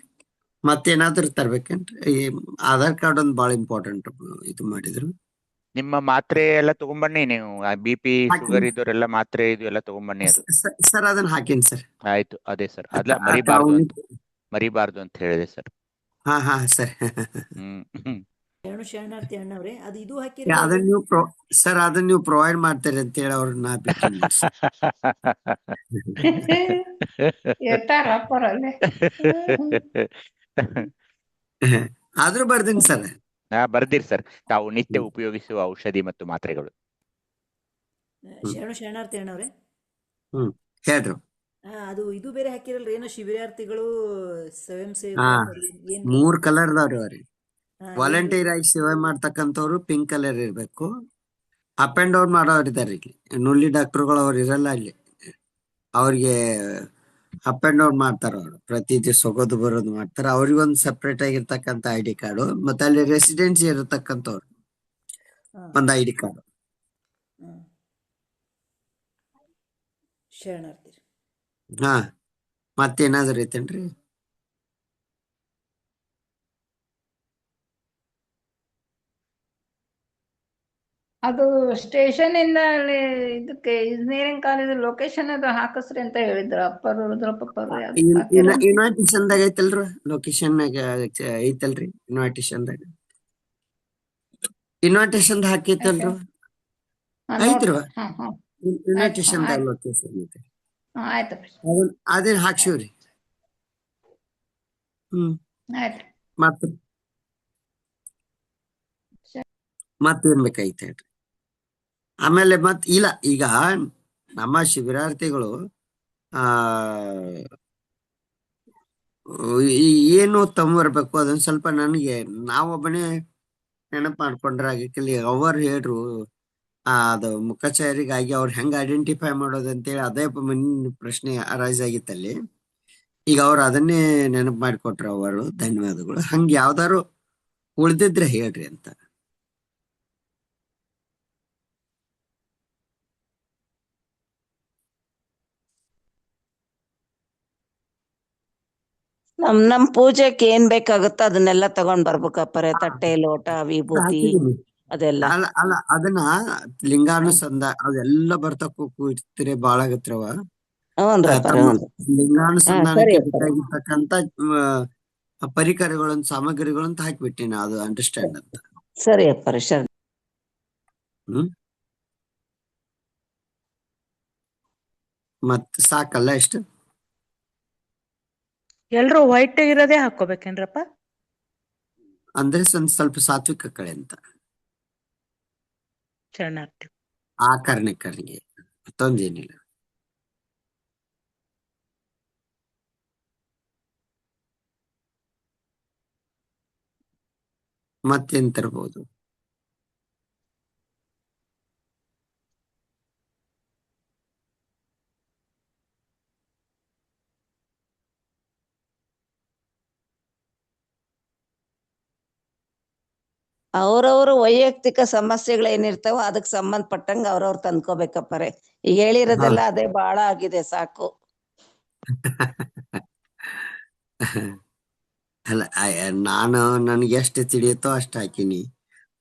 ಮತ್ತೇನಾದ್ರೂ ತರ್ಬೇಕೇನ್ರಿ? ಈ ಆಧಾರ್ ಕಾರ್ಡ್ ಒಂದು ಬಹಳ ಇಂಪಾರ್ಟೆಂಟ್ ಇದು ಮಾಡಿದ್ರು. ನಿಮ್ಮ ಮಾತ್ರೆ ಎಲ್ಲ ತಗೊಂಬನ್ನಿ ನೀವು. BP ಶುಗರ್ ಇದ್ದವರೆಲ್ಲ ಮಾತ್ರೆ ಇದು ಎಲ್ಲ ತಗೊಂಬನ್ನಿ. ಅದು ಸರ್ ಅದನ್ನ ಹಾಕೀನಿ ಸರ್. ಆಯ್ತು, ಅದೇ ಸರ್. ಅಲ್ಲ, ಮರಿಬಾರ್ದು ಅಂತ ಹೇಳಿದೆ ಸರ್. ಹಾ ಹಾ ಸರ್. ಶರಣಾರ್ಥಿ ಅಣ್ಣವ್ರೆ, ಅದು ಇದು ಹಾಕಿ ಅದನ್ನ ನೀವು ಸರ್ ಅದನ್ನ ನೀವು ಪ್ರೊವೈಡ್ ಮಾಡ್ತೀರಿ ಅಂತ ಹೇಳಿ ಅವ್ರನ್ನ ಆದ್ರೂ ಬರ್ತೀನಿ ಸರ್. ಬರ್ದಿರಿ ಸರ್. ತಾವು ನಿತ್ಯ ಉಪಯೋಗಿಸುವ ಔಷಧಿ ಮತ್ತು ಮಾತ್ರೆಗಳು. ಶರಣಾರ್ಥಿ ಅಣ್ಣವ್ರೆ, ಹೇಳ್ರು. ಅದು ಇದು ಬೇರೆ ಹಾಕಿರಲ್ರಿ, ಏನೋ ಶಿಬಿರಾರ್ಥಿಗಳು ಸ್ವಯಂ ಸೇವಕ 3 ಕಲರ್ದವ್ರಿ. ವಾಲಂಟಿಯರ್ ಆಗಿ ಸೇವೆ ಮಾಡ್ತಕ್ಕಂಥವ್ರು ಪಿಂಕ್ ಕಲರ್ ಇರ್ಬೇಕು. ಅಪ್ ಅಂಡ್ ಡೌನ್ ಮಾಡೋರು ಇದಾರೆ. ಇಲ್ಲಿ ನುಳ್ಳಿ ಡಾಕ್ಟರ್ಗಳು ಅವ್ರು ಇರಲ್ಲ. ಇಲ್ಲಿ ಅವ್ರಿಗೆ ಅಪ್ ಅಂಡ್ ಡೌನ್ ಮಾಡ್ತಾರ. ಅವ್ರು ಪ್ರತಿ ದಿವಸ ಹೋಗೋದು ಬರೋದು ಮಾಡ್ತಾರ. ಅವ್ರಿಗೊಂದು ಸಪ್ರೇಟ್ ಆಗಿರ್ತಕ್ಕಂಥ ID ಕಾರ್ಡು, ಮತ್ತೆ ಅಲ್ಲಿ ರೆಸಿಡೆನ್ಸಿ ಇರತಕ್ಕಂಥವ್ರು ಒಂದು ID ಕಾರ್ಡು. ಶರಣಾರ್ಥಿ. ಹಾ, ಮತ್ತೇನಾದ್ರು ಐತೇನ್ರಿ? ಅದು ಸ್ಟೇಷನ್ ಇಂದ ಅಲ್ಲಿ ಇದಕ್ಕೆ ಇಂಜಿನಿಯರಿಂಗ್ ಕಾಲೇಜ್ ಲೊಕೇಶನ್ ಅದು ಹಾಕಸ್ರಿ ಅಂತ ಹೇಳಿದ್ರು ಅಪ್ಪರು, ರುದ್ರಪ್ಪರು. ಇನ್ವಿಟೇಷನ್ ದಾಗ ಐತಲ್ರಿ, ಲೊಕೇಶನ್ ಐತಲ್ರಿ ಇನ್ವಿಟೇಷನ್ ದಾಗ. ಇನ್ವಿಟೇಷನ್ ಹಾಕೈತಲ್ರಿ, ಐತ್ರಿ ಇನ್ವಿಟೇಷನ್ ದಾಗ ಲೊಕೇಶನ್ ಐತಿ. ಆಯ್ತು, ಅದೇನ್ ಹಾಕ್ಸಿವ್ರಿ. ಆಯ್ತು. ಮತ್ತೆ ಮತ್ತೇನ್ ಬೇಕಾಗಿತ್ತು ಹೇಳ್ರಿ. ಆಮೇಲೆ ಇಲ್ಲ ಈಗ ನಮ್ಮ ಶಿಬಿರಾರ್ಥಿಗಳು ಆ ಏನು ತಗೊಂಡ್ಬರ್ಬೇಕು ಅದನ್ನ ಸ್ವಲ್ಪ ನನಗೆ ನಾವೊಬ್ಬನೇ ನೆನಪು ಮಾಡ್ಕೊಂಡ್ರೆ ಆಗಕ್ಕಿಲ್ಲ. ಅವ್ರು ಹೇಳ್ರು ಅದು ಮುಖಚರ್ಯೆಗಾಗಿ ಅವ್ರು ಹೆಂಗ್ ಐಡೆಂಟಿಫೈ ಮಾಡೋದು ಅಂತೇಳಿ ಅದೇ ಪ್ರಶ್ನೆ ಅರೈಸ್ ಆಗಿತ್ತಲ್ಲಿ. ಈಗ ಅವ್ರು ಅದನ್ನೇ ನೆನಪು ಮಾಡಿಕೊಟ್ರು ಅವರು. ಧನ್ಯವಾದಗಳು. ಹಂಗ ಯಾವ್ದಾರು ಉಳ್ದಿದ್ರೆ ಹೇಳ್ರಿ ಅಂತ. ನಮ್ ಪೂಜೆಗೆ ಏನ್ ಬೇಕಾಗುತ್ತೋ ಅದನ್ನೆಲ್ಲ ತಗೊಂಡ್ ಬರ್ಬೇಕಪ್ಪರೆ. ತಟ್ಟೆ, ಲೋಟ, ವಿಭೂತಿ ಹಾಕಿದೀನಿ. ಅದೆಲ್ಲ. ಅಲ್ಲ ಅದನ್ನ ಲಿಂಗಾನುಸಂಧ ಅದೆಲ್ಲ ಬರ್ತಾ ಕೂತಿರೆ ಬಾಳ ಆಗತ್ರವ. ಹ್ಞೂನ್ರಪ್ಪರೆ, ತಮ್ಮ ಹ್ಞೂನ್ರಿ. ಸರಿ ಲಿಂಗಾನುಸಂಧಾನಕ್ಕೆ ಅಪ್ಪರೆ. ಬೇಕಾಗಿರ್ತಕ್ಕಂಥ ಪರಿಕರಗಳನ್ನು ಸಾಮಗ್ರಿಗಳಂತ ಹಾಕಿಬಿಟ್ಟಿನ ಅದು ಅಂಡರ್ಸ್ಟ್ಯಾಂಡ್ ಅಂತ. ಸರಿ ಅಪ್ಪರೆ, ಸರಿ. ಮತ್ ಸಾಕಲ್ಲ ಎಷ್ಟು ಎಲ್ರು ವೈಟ್ ಇರೋದೇ ಹಾಕೋಬೇಕೇನ್ರಪ್ಪ? ಅಂದ್ರೆ ಸ್ವಲ್ಪ ಸಾತ್ವಿಕ ಕಳೆ ಅಂತ ಶರಣಾರ್ಥಿ. ಆ ಕಾರಣಕ್ಕೆ ಮತ್ತೊಂದೇನಿಲ್ಲ. ಮತ್ತೇನ್ ತರಬಹುದು? ಅವ್ರವ್ರ ವೈಯಕ್ತಿಕ ಸಮಸ್ಯೆಗಳು ಏನಿರ್ತಾವ ಅದಕ್ ಸಂಬಂಧಪಟ್ಟಂಗ ಅವ್ರವ್ರ ತಂದ್ಕೋಬೇಕಪ್ಪರೆ. ಈಗ ಹೇಳಿರೋದೆಲ್ಲ ಅದೇ ಬಾಳ ಆಗಿದೆ, ಸಾಕು. ಅಲ್ಲ ನಾನು ನನ್ಗೆ ಎಷ್ಟು ತಿಳಿಯುತ್ತೋ ಅಷ್ಟು ಹಾಕಿನಿ.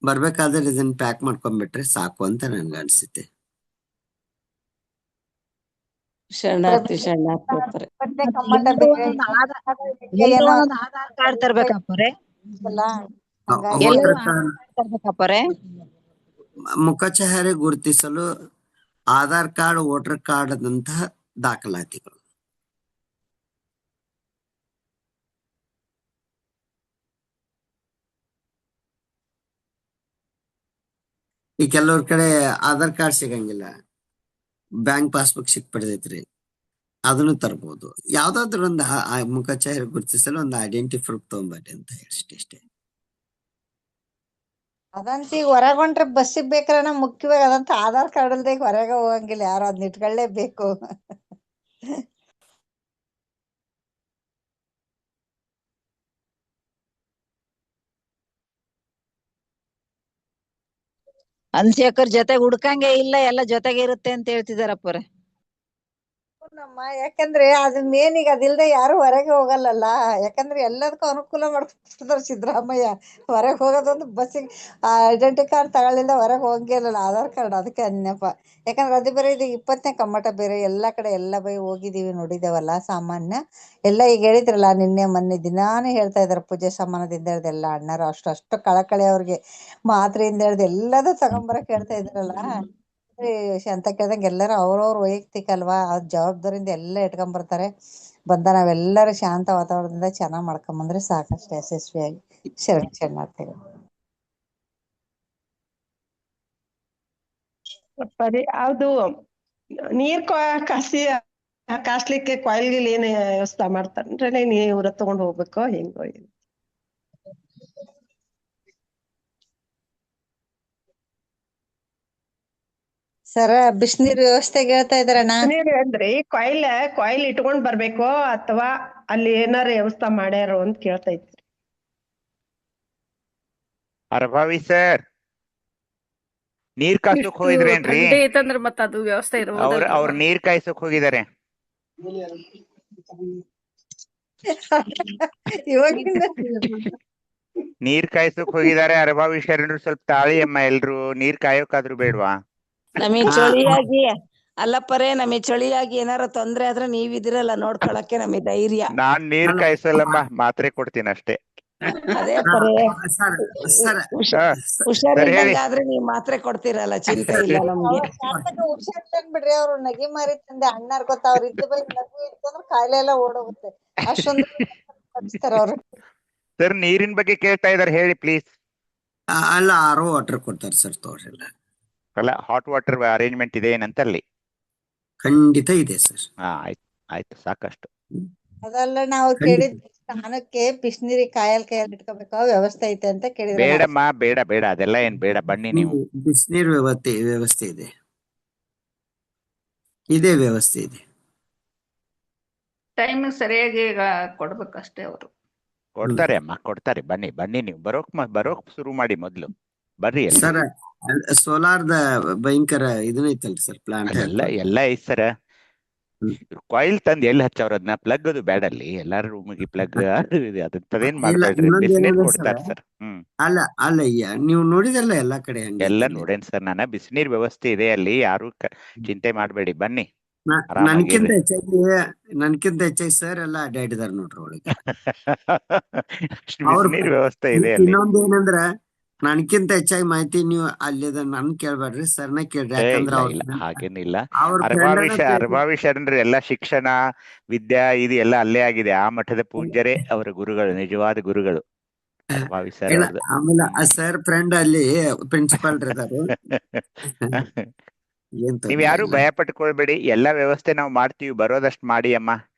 ಬರ್ಬೇಕಾದ್ರೆ ಇದನ್ನ ಪ್ಯಾಕ್ ಮಾಡ್ಕೊಂಡ್ಬಿಟ್ರೆ ಸಾಕು ಅಂತ ನನ್ಗೆ ಅನ್ಸುತ್ತೆ. ಶರಣಾರ್ಥಿ ಅಪ್ಪರೆ. ಕಮ್ಮಟ ಬೇರೆ ಎಲ್ರು ಏನೋ ಒಂದೊಂದು ಆಧಾರ್ ಕಾರ್ಡ್ ತರ್ಬೇಕಪ್ಪರೆ. ಅಲ್ಲ ಹಂಗಾಗಿ ಎಲ್ಲರೂ ವೋಟರ್ ಕಾರ್ಡ್, ತರ್ಬೇಕಪ್ಪರೆ. ಮುಖಚಹರೆ ಗುರುತಿಸಲು ಆಧಾರ್ ಕಾರ್ಡ್, ವೋಟರ್ ಕಾರ್ಡ್ ದಂತಹ ದಾಖಲಾತಿಗಳು. ಈ ಕೆಲವ್ರ ಕಡೆ ಆಧಾರ್ ಕಾರ್ಡ್ ಸಿಗಂಗಿಲ್ಲ, ಬ್ಯಾಂಕ್ ಪಾಸ್ಬುಕ್ ಸಿಕ್ಬಿಡ್ತೈತ್ರಿ, ಅದನ್ನು ತರ್ಬೋದು. ಯಾವ್ದಾದ್ರು ಒಂದು ಮುಖಚಹರೆ ಗುರುತಿಸಲು ಒಂದು ಐಡೆಂಟಿ ಪ್ರೂಫ್ ತಗೊಂಬರ್ರಿ ಅಂತ ಅಷ್ಟೇ. ಅದಂತ ಈಗ ಹೊರಗೊಂಡ್ರೆ ಬಸ್ಸಿಗೆ ಬೇಕಾರ ಮುಖ್ಯವಾಗಿ ಅದಂತ ಆಧಾರ್ ಕಾರ್ಡ್ ಅಲ್ದೆ ಈಗ ಹೊರಗೆ ಹೋಗಂಗಿಲ್ಲ ಯಾರು, ಅದನ್ನ ಇಟ್ಕೊಳ್ಳೇಬೇಕು. ಅನ್ಶೇಖರ್ ಜೊತೆಗೆ ಹುಡ್ಕಂಗೆ ಇಲ್ಲ, ಎಲ್ಲ ಜೊತೆಗೆ ಇರುತ್ತೆ ಅಂತ ಹೇಳ್ತಿದಾರಪ್ಪರೆ. ನಮ್ಮ ಯಾಕಂದ್ರೆ ಅದು ಮೇನ್ ಈಗ ಅದಿಲ್ದೆ ಯಾರು ಹೊರಗೆ ಹೋಗಲ್ಲಲ್ಲ. ಯಾಕಂದ್ರೆ ಎಲ್ಲದಕ್ಕೂ ಅನುಕೂಲ ಮಾಡ್ಕೊಡ್ತಾರೆ ಸಿದ್ದರಾಮಯ್ಯ. ಹೊರಗೆ ಹೋಗೋದೊಂದು ಬಸ್ಸಿಗೆ ಐಡೆಂಟಿ ಕಾರ್ಡ್ ತಗೊಳ್ಳಿಲ್ಲ ಹೊರಗೆ ಹೋಗಿಲ್ಲಲ್ಲ, ಆಧಾರ್ ಕಾರ್ಡ್. ಅದಕ್ಕೆ ಅನ್ಯಪ್ಪ. ಯಾಕಂದ್ರೆ ಅದು ಬೇರೆ ಇದು 20ನೇ ಕಮ್ಮಟ ಬೇರೆ. ಎಲ್ಲಾ ಕಡೆ ಎಲ್ಲ ಬೈ ಹೋಗಿದೀವಿ, ನೋಡಿದೇವಲ್ಲ ಸಾಮಾನ್ಯ ಎಲ್ಲ. ಈಗ ಹೇಳಿದ್ರಲ್ಲ ನಿನ್ನೆ ಮೊನ್ನೆ ದಿನಾನು ಹೇಳ್ತಾ ಇದಾರೆ ಪೂಜೆ ಸಾಮಾನದಿಂದ ಹಿಡ್ದು ಎಲ್ಲ ಅಣ್ಣರು ಅಷ್ಟು ಕಳಕಳಿ ಅವ್ರಿಗೆ. ಮಾತ್ರೆಯಿಂದ ಹಿಡ್ದು ಎಲ್ಲದೂ ತಗೊಂಬರಕ್ ಹೇಳ್ತಾ ಇದ್ರಲ್ಲ. ಅಂತ ಕೇಳ್ದಂಗೆ ಎಲ್ಲರೂ ಅವ್ರವ್ರ ವೈಯಕ್ತಿಕ ಅಲ್ವಾ, ಅದ್ ಜವಾಬ್ದಾರಿಯಿಂದ ಎಲ್ಲ ಇಟ್ಕೊಂಡ್ಬರ್ತಾರೆ. ನಾವೆಲ್ಲರೂ ಶಾಂತ ವಾತಾವರಣದಿಂದ ಚೆನ್ನಾಗ್ ಮಾಡ್ಕೊಂಬಂದ್ರೆ ಸಾಕಷ್ಟೇ ಯಶಸ್ವಿಯಾಗಿ. ಶರಣಾರ್ಥಿಗಳು. ಅದು ನೀರ್ ಕಾಸ್ಲಿಕ್ಕೆ ಕಾಯಿಲ್ ಗಿಲ್ ಏನ್ ವ್ಯವಸ್ಥೆ ಮಾಡ್ತಾರೇನ್ರಿ? ನೀವ್ರ ತಗೊಂಡ್ ಹೋಗ್ಬೇಕೋ ಹೆಂಗೋ? ಸರ ಬಿಸಿನೀರ್ ವ್ಯವಸ್ಥೆಗೆ ಹೇಳ್ತಾ ಇದಾರಣ್ಣ. ಅಂದ್ರೆ ಕಾಯಿಲ್ ಇಟ್ಕೊಂಡ್ ಬರ್ಬೇಕೋ ಅಥವಾ ಅಲ್ಲಿ ಏನಾರ ವ್ಯವಸ್ಥೆ ಮಾಡ್ಯಾರೋ ಅಂತ ಕೇಳ್ತಾ ಇದ್ರಿ. ಅರಭಾವಿ ಸರ್, ನೀರ್ ಕಾಸಕ್ ಹೋಗಿದ್ರೇನ್ರಿ? ಮತ್ತ ಅದು ವ್ಯವಸ್ಥೆ ಅವ್ರ ನೀರ್ ಕಾಯ್ಸಕ್ ಹೋಗಿದಾರೆ. ಇವಾಗಿಂದ ನೀರ್ ಕಾಯ್ಸಕ್ ಹೋಗಿದ್ದಾರೆ ಅರಭಾವಿ ಶರಣರು. ಸ್ವಲ್ಪ ತಾಳಿ ಅಮ್ಮ, ಎಲ್ರು ನೀರ್ ಕಾಯೋಕಾದ್ರು ಬೇಡ್ವಾ? ನಮಗ್ ಚಳಿಯಾಗಿ ಅಲ್ಲಪ್ಪರೇ, ನಮಗ್ ಚಳಿಯಾಗಿ ಏನಾರ ತೊಂದ್ರೆ ಆದ್ರೆ ನೀವಿದಿರಲ್ಲ ನೋಡ್ಕೊಳಕ್ಕೆ ನಮಗ್ ಧೈರ್ಯ. ನಾನ್ ನೀರ್ ಕಾಯ್ಸಲ್ಲಮ್ಮ, ಮಾತ್ರೆ ಕೊಡ್ತೀನಿ ಅಷ್ಟೇ. ಅದೇ ಪರೇ, ಹುಷಾರಿದ್ದಂಗಾದ್ರೆ ನೀವ್ ಮಾತ್ರೆ ಕೊಡ್ತೀರಲ್ಲ, ಚಿಂತೆ ಇಲ್ಲ ನಮ್ಗೆ. ಹುಷಾರಿಲ್ಲ ಬಿಡ್ರಿ. ಅವ್ರು ನಗಿ ಮಾರಿ ತಂದೆ ಅಣ್ಣಾರ್ ಗೊತ್ತ. ಅವ್ರ ಇದ್ದ ಬೈ ನಗು ಇತ್ತಂದ್ರೆ ಕಾಯಿಲೆ ಎಲ್ಲ ಓಡೋಗುತ್ತೆ. ಅಷ್ಟೊಂದು ಅವ್ರು. ಸರ್ ನೀರಿನ ಬಗ್ಗೆ ಕೇಳ್ತಾ ಇದಾರೆ, ಹೇಳಿ ಪ್ಲೀಸ್. ಅಲ್ಲ RO ವಾಟರ್ ಕೊಡ್ತಾರೆ ಸರ್ ತೋರಿಲ್ಲ. ಅಲ್ಲ ಹಾಟ್ ವಾಟರ್ ಅರೇಂಜ್ಮೆಂಟ್ ಇದೆ ಏನಂತಲ್ಲಿ? ಖಂಡಿತ ಇದೆ ಸರ್. ಆಯ್ತು ಆಯ್ತು ಸಾಕಷ್ಟು. ಅದಲ್ಲ ನಾವು ಖಂಡಿತ. ಕೇಳಿದ್ ಸ್ನಾನಕ್ಕೆ ಬಿಸಿನೀರಿ ಕಾಯಲ್ಲಿ ಇಟ್ಕೋಬೇಕು ವ್ಯವಸ್ಥೆ ಐತೆ ಅಂತ ಕೇಳಿದ್ರೆ ಬೇಡಮ್ಮ ಬೇಡ ಬೇಡ ಅದೆಲ್ಲ ಏನ್ ಬೇಡ, ಬನ್ನಿ ನೀವು. ಬಿಸಿನೀರು ವ್ಯವಸ್ಥೆ ಇದೆ, ಇದೇ ವ್ಯವಸ್ಥೆ ಇದೆ. ಟೈಮ್ ಸರಿಯಾಗಿ ಈಗ ಕೊಡ್ಬೇಕಷ್ಟೇ ಅವರು. ಕೊಡ್ತಾರೆ ಅಮ್ಮ ಕೊಡ್ತಾರೆ, ಬನ್ನಿ ಬನ್ನಿ ನೀವು ಬರೋಕ್ ಶುರು ಮಾಡಿ ಮೊದ್ಲು ಬರ್ರಿ ಎಲ್ರು. ಸರ್ ಸೋಲಾರ್ದ ಭಯಂಕರ ಇದನ್ನೈತಲ್ರಿ ಸರ್ ಪ್ಲಾಂಟ್. ಎಲ್ಲ ಐತ್ ಸರ. ಕಾಯಿಲ್ ತಂದು ಎಲ್ಲಿ ಹಚ್ಚವ್ರ ಅದನ್ನ? ಪ್ಲಗ್ ಅದು ಬ್ಯಾಡಲ್ಲಿ, ಎಲ್ಲಾರು ರೂಮಿಗೆ ಪ್ಲಗ್ ಅದಂತದೇನ್ ಮಾಡ್ಬೇಡ್ರಿ, ಬಿಸಿನೀರ್ ಕೊಡ್ತಾರೆ ಸರ್. ಅಲ್ಲ ನೀವು ನೋಡಿದಲ್ಲ ಎಲ್ಲಾ ಕಡೆ ಎಲ್ಲ ನೋಡೇನ್ ಸರ್ ನಾನು, ಬಿಸಿನೀರ್ ವ್ಯವಸ್ಥೆ ಇದೆ ಅಲ್ಲಿ, ಯಾರು ಚಿಂತೆ ಮಾಡ್ಬೇಡಿ ಬನ್ನಿ. ನನ್ಕಿಂತ ಹೆಚ್ಚಾಗಿ ಸರ್ ಎಲ್ಲ ಅಡ್ಡಾಡಿದಾರ ನೋಡ್ರಿ ಒಳಗೆ. ಬಿಸಿನೀರ್ ವ್ಯವಸ್ಥೆ ಇದೆ ಅಲ್ಲಿ. ಇನ್ನೊಂದು ಏನಂದ್ರ ನನ್ಕಿಂತ ಹೆಚ್ಚಾಗಿ ಮಾಹಿತಿ ನೀವು ಅಲ್ಲಿದ ನನ್ ಕೇಳ್ಬೇಡ್ರಿ, ಸರ್ನ ಕೇಳ್ರಿ. ಯಾಕಂದ್ರ ಹಾಗೇನಿಲ್ಲ. ಅವ್ರ ಅರ್ಭಾವಿ ಶರಣರು ಎಲ್ಲ ಶಿಕ್ಷಣ ವಿದ್ಯಾ ಇದು ಎಲ್ಲ ಅಲ್ಲೇ ಆಗಿದೆ. ಆ ಮಠದ ಪೂಜ್ಯರೇ ಅವರ ಗುರುಗಳು, ನಿಜವಾದ ಗುರುಗಳು ಅರ್ಭಾವಿ ಸರ್. ಆಮೇಲೆ ಆ ಸರ್ ಫ್ರೆಂಡ್ ಅಲ್ಲಿ ಪ್ರಿನ್ಸಿಪಾಲ್ ಇದಾರು. ನೀವ್ ಯಾರು ಭಯ ಪಟ್ಕೊಳ್ಬೇಡಿ, ಎಲ್ಲಾ ವ್ಯವಸ್ಥೆ ನಾವು ಮಾಡ್ತೀವಿ, ಬರೋದಷ್ಟು ಮಾಡಿ ಅಮ್ಮ.